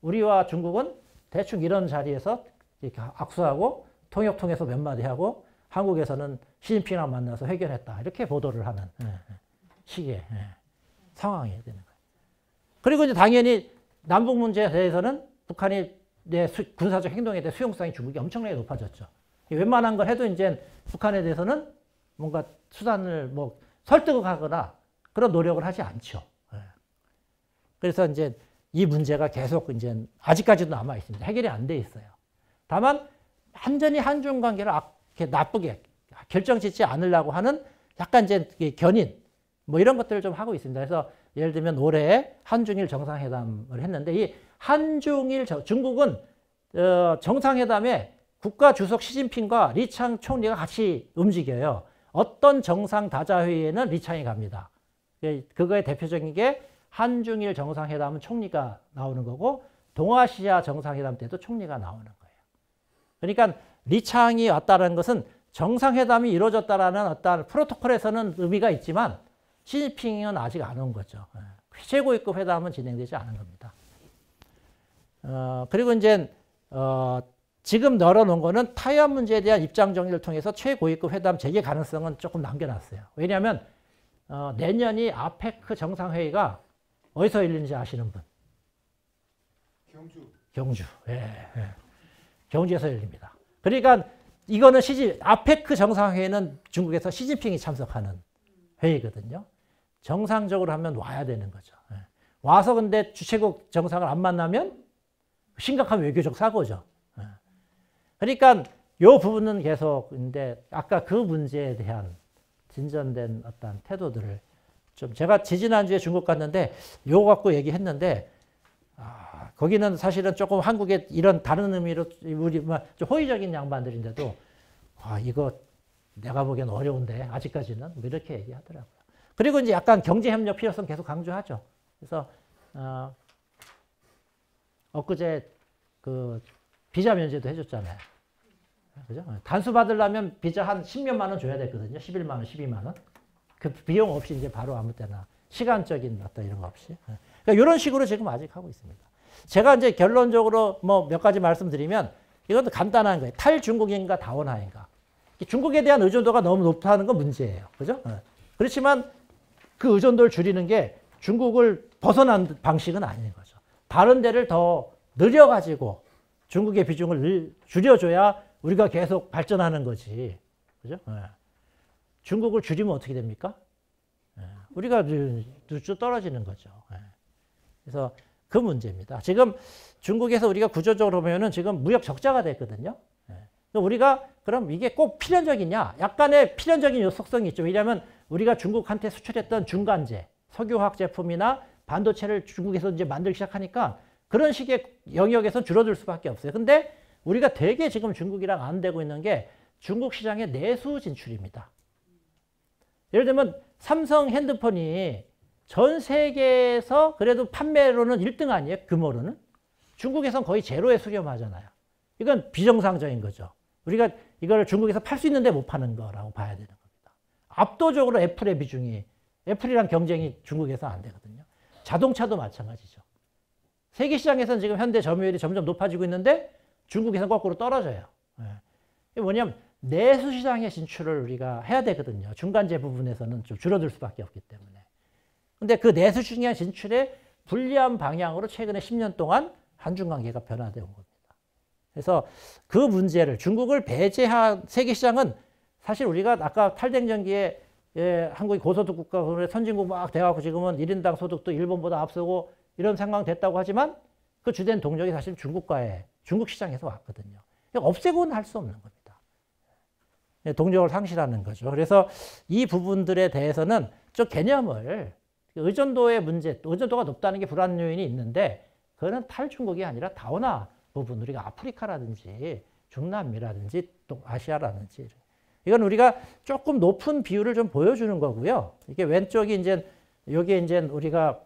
우리와 중국은 대충 이런 자리에서 이렇게 악수하고 통역 통해서 몇 마디 하고 한국에서는 시진핑이랑 만나서 회견했다. 이렇게 보도를 하는 식의 상황이 되는 거예요. 그리고 이제 당연히 남북 문제에 대해서는 북한이 내 군사적 행동에 대해 수용성이 중국이 엄청나게 높아졌죠. 웬만한 걸 해도 이제 북한에 대해서는 뭔가 수단을 뭐 설득을 하거나 그런 노력을 하지 않죠. 그래서 이제 이 문제가 계속 이제 아직까지도 남아 있습니다. 해결이 안 돼 있어요. 다만 완전히 한중 관계를 이렇게 나쁘게 결정짓지 않으려고 하는 약간 이제 견인 뭐 이런 것들을 좀 하고 있습니다. 그래서 예를 들면 올해 한중일 정상회담을 했는데 이 한중일 중국은 정상회담에 국가 주석 시진핑과 리창 총리가 같이 움직여요. 어떤 정상 다자회의에는 리창이 갑니다. 그거의 대표적인 게 한중일 정상회담은 총리가 나오는 거고 동아시아 정상회담 때도 총리가 나오는 거예요. 그러니까 리창이 왔다는 것은 정상회담이 이루어졌다라는 어떤 프로토콜에서는 의미가 있지만 시진핑은 아직 안 온 거죠. 최고위급 회담은 진행되지 않은 겁니다. 그리고 이제 지금 널어놓은 거는 타이완 문제에 대한 입장 정리를 통해서 최고위급 회담 재개 가능성은 조금 남겨놨어요. 왜냐하면 내년이 아페크 정상회의가 어디서 열리는지 아시는 분? 경주. 예. 경주에서 열립니다. 그러니까 이거는 아페크 정상회의는 중국에서 시진핑이 참석하는 회의거든요. 정상적으로 하면 와야 되는 거죠. 와서 근데 주최국 정상을 안 만나면 심각한 외교적 사고죠. 그러니까 이 부분은 계속인데 아까 그 문제에 대한 진전된 어떤 태도들을 좀 제가 지지난주에 중국 갔는데 이거 갖고 얘기했는데 거기는 사실은 조금 한국의 이런 다른 의미로 우리 좀 호의적인 양반들인데도 이거 내가 보기엔 어려운데 아직까지는 뭐 이렇게 얘기하더라고요. 그리고 이제 약간 경제협력 필요성 계속 강조하죠. 그래서 엊그제 그 비자 면제도 해줬잖아요. 그죠? 단수 받으려면 비자 한 10몇만 원 줘야 되거든요. 11만 원, 12만 원. 그 비용 없이 이제 바로 아무 때나 시간적인 어떤 이런 거 없이. 그러니까 이런 식으로 지금 아직 하고 있습니다. 제가 이제 결론적으로 뭐 몇 가지 말씀드리면 이것도 간단한 거예요. 탈중국인가 다원화인가. 중국에 대한 의존도가 너무 높다는 건 문제예요. 그죠? 그렇지만 그 의존도를 줄이는 게 중국을 벗어난 방식은 아닌 거죠. 다른 데를 더 늘려가지고 중국의 비중을 줄여줘야 우리가 계속 발전하는 거지. 그죠? 중국을 줄이면 어떻게 됩니까? 우리가 쭉 떨어지는 거죠. 그래서 그 문제입니다. 지금 중국에서 우리가 구조적으로 보면은 지금 무역 적자가 됐거든요. 우리가 그럼 이게 꼭 필연적이냐? 약간의 필연적인 요속성이 있죠. 왜냐하면 우리가 중국한테 수출했던 중간재, 석유화학 제품이나 반도체를 중국에서 이제 만들기 시작하니까 그런 식의 영역에서 줄어들 수밖에 없어요. 근데 우리가 되게 지금 중국이랑 안 되고 있는 게 중국 시장의 내수 진출입니다. 예를 들면 삼성 핸드폰이 전 세계에서 그래도 판매로는 1등 아니에요? 규모로는? 중국에선 거의 제로에 수렴하잖아요. 이건 비정상적인 거죠. 우리가 이걸 중국에서 팔 수 있는데 못 파는 거라고 봐야 되는 겁니다. 압도적으로 애플의 비중이, 애플이랑 경쟁이 중국에서 안 되거든요. 자동차도 마찬가지죠. 세계 시장에서는 지금 현대 점유율이 점점 높아지고 있는데 중국에서는 거꾸로 떨어져요. 이게 뭐냐면 내수 시장의 진출을 우리가 해야 되거든요. 중간재 부분에서는 좀 줄어들 수밖에 없기 때문에. 근데 그 내수 시장 진출에 불리한 방향으로 최근에 10년 동안 한중 관계가 변화되어 온 겁니다. 그래서 그 문제를 중국을 배제한 세계 시장은 사실 우리가 아까 탈냉전기에 한국이 고소득 국가, 선진국 막 돼갖고 지금은 1인당 소득도 일본보다 앞서고 이런 상황 됐다고 하지만 그 주된 동력이 사실 중국 시장에서 왔거든요. 없애고는 할 수 없는 겁니다. 동력을 상실하는 거죠. 그래서 이 부분들에 대해서는 좀 개념을 의존도의 문제, 의존도가 높다는 게 불안 요인이 있는데 그거는 탈중국이 아니라 다원화 부분, 우리가 아프리카라든지 중남미라든지 또 아시아라든지 이건 우리가 조금 높은 비율을 좀 보여주는 거고요. 이게 왼쪽이 이제 여기 이제 우리가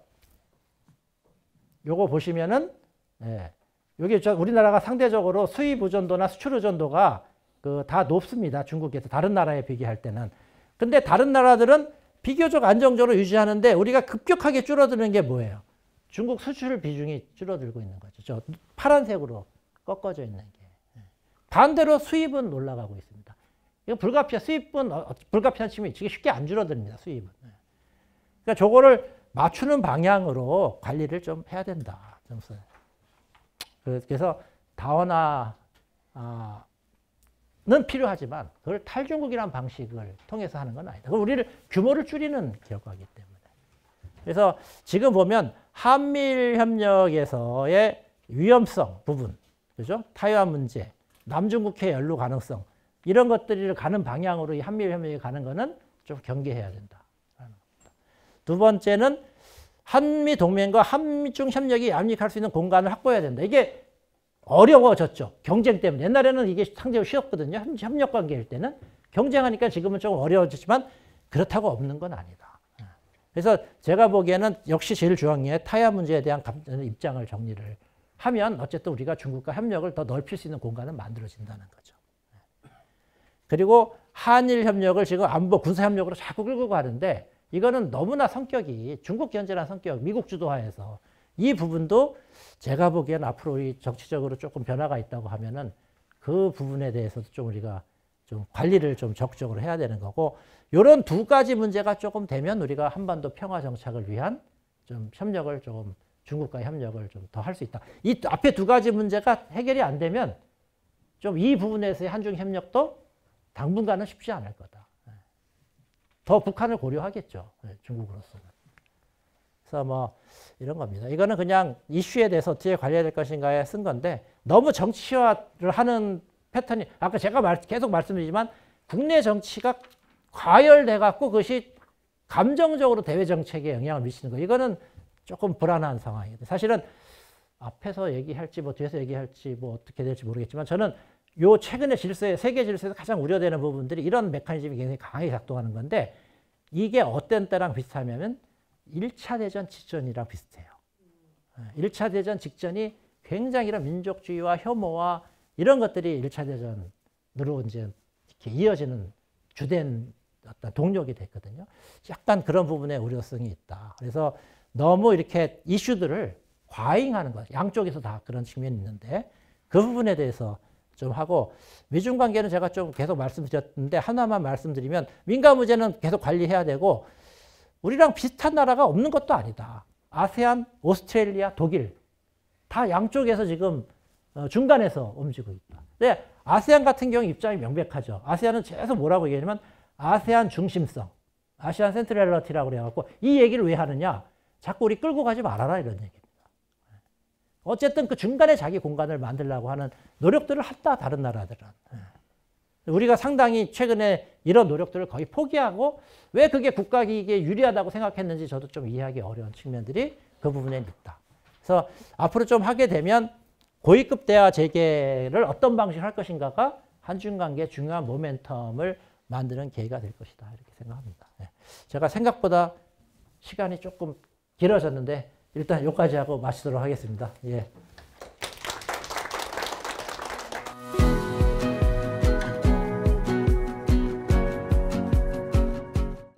요거 보시면은 여기 우리나라가 상대적으로 수입 의존도나 수출 의존도가 다 높습니다. 중국에서 다른 나라에 비교할 때는. 근데 다른 나라들은 비교적 안정적으로 유지하는데 우리가 급격하게 줄어드는 게 뭐예요? 중국 수출 비중이 줄어들고 있는 거죠. 저 파란색으로 꺾어져 있는 게. 반대로 수입은 올라가고 있습니다. 이거 불가피한 수입은 불가피한 측면이 이게 쉽게 안 줄어듭니다. 수입은. 그러니까 저거를 맞추는 방향으로 관리를 좀 해야 된다. 그래서 다원화는 필요하지만 그걸 탈중국이라는 방식을 통해서 하는 건 아니다. 우리를 규모를 줄이는 결과이기 때문에. 그래서 지금 보면 한미일 협력에서의 위험성 부분, 그죠? 타이완 문제, 남중국해 연루 가능성 이런 것들을 가는 방향으로 이 한미일 협력이 가는 거는 좀 경계해야 된다. 두 번째는 한미 동맹과 한중 협력이 양립할 수 있는 공간을 확보해야 된다. 이게 어려워졌죠. 경쟁 때문에. 옛날에는 이게 상대적으로 쉬웠거든요. 협력 관계일 때는. 경쟁하니까 지금은 조금 어려워졌지만 그렇다고 없는 건 아니다. 그래서 제가 보기에는 역시 제일 중요한 게 타이완 문제에 대한 입장을 정리를 하면 어쨌든 우리가 중국과 협력을 더 넓힐 수 있는 공간은 만들어진다는 거죠. 그리고 한일 협력을 지금 안보 군사 협력으로 자꾸 끌고 가는데 이거는 너무나 성격이 중국 견제라는 성격, 미국 주도하에서 이 부분도 제가 보기에는 앞으로 우리 정치적으로 조금 변화가 있다고 하면은 그 부분에 대해서도 좀 우리가 좀 관리를 좀 적극적으로 해야 되는 거고 이런 두 가지 문제가 조금 되면 우리가 한반도 평화 정착을 위한 좀 협력을 조금 중국과의 협력을 좀 더 할 수 있다. 이 앞에 두 가지 문제가 해결이 안 되면 좀 이 부분에서의 한중 협력도 당분간은 쉽지 않을 거다. 더 북한을 고려하겠죠. 중국으로서는. 그래서 뭐 이런 겁니다. 이거는 그냥 이슈에 대해서 어떻게 관리해야 될 것인가에 쓴 건데 너무 정치화를 하는 패턴이 아까 제가 계속 말씀드리지만 국내 정치가 과열돼 갖고 그것이 감정적으로 대외 정책에 영향을 미치는 거. 이거는 조금 불안한 상황이에요. 사실은 앞에서 얘기할지 뭐 뒤에서 얘기할지 뭐 어떻게 될지 모르겠지만 저는 요 최근의 질서에 세계 질서에서 가장 우려되는 부분들이 이런 메커니즘이 굉장히 강하게 작동하는 건데 이게 어떤 때랑 비슷하냐면 1차 대전 직전이랑 비슷해요. 1차 대전 직전이 굉장히 이런 민족주의와 혐오와 이런 것들이 1차 대전 이제 이렇게 이어지는 주된 어떤 동력이 됐거든요. 약간 그런 부분에 우려성이 있다. 그래서 너무 이렇게 이슈들을 과잉하는 것, 양쪽에서 다 그런 측면이 있는데 그 부분에 대해서 좀 하고, 미중 관계는 제가 좀 계속 말씀드렸는데 하나만 말씀드리면, 민간 무제는 계속 관리해야 되고, 우리랑 비슷한 나라가 없는 것도 아니다. 아세안, 오스트레일리아, 독일 다 양쪽에서 지금 중간에서 움직이고 있다. 근데 아세안 같은 경우 입장이 명백하죠. 아세안은 계속 뭐라고 얘기하냐면 아세안 중심성, 아시안 센트럴리티라고 그래갖고, 이 얘기를 왜 하느냐? 자꾸 우리 끌고 가지 말아라 이런 얘기입니다. 어쨌든 그 중간에 자기 공간을 만들려고 하는 노력들을 한다, 다른 나라들은. 우리가 상당히 최근에 이런 노력들을 거의 포기하고, 왜 그게 국가 기익에 유리하다고 생각했는지 저도 좀 이해하기 어려운 측면들이 그 부분에 있다. 그래서 앞으로 좀 하게 되면 고위급 대화 재개를 어떤 방식으로 할 것인가가 한중 관계의 중요한 모멘텀을 만드는 계기가 될 것이다, 이렇게 생각합니다. 제가 생각보다 시간이 조금 길어졌는데 일단 여기까지 하고 마치도록 하겠습니다. 예.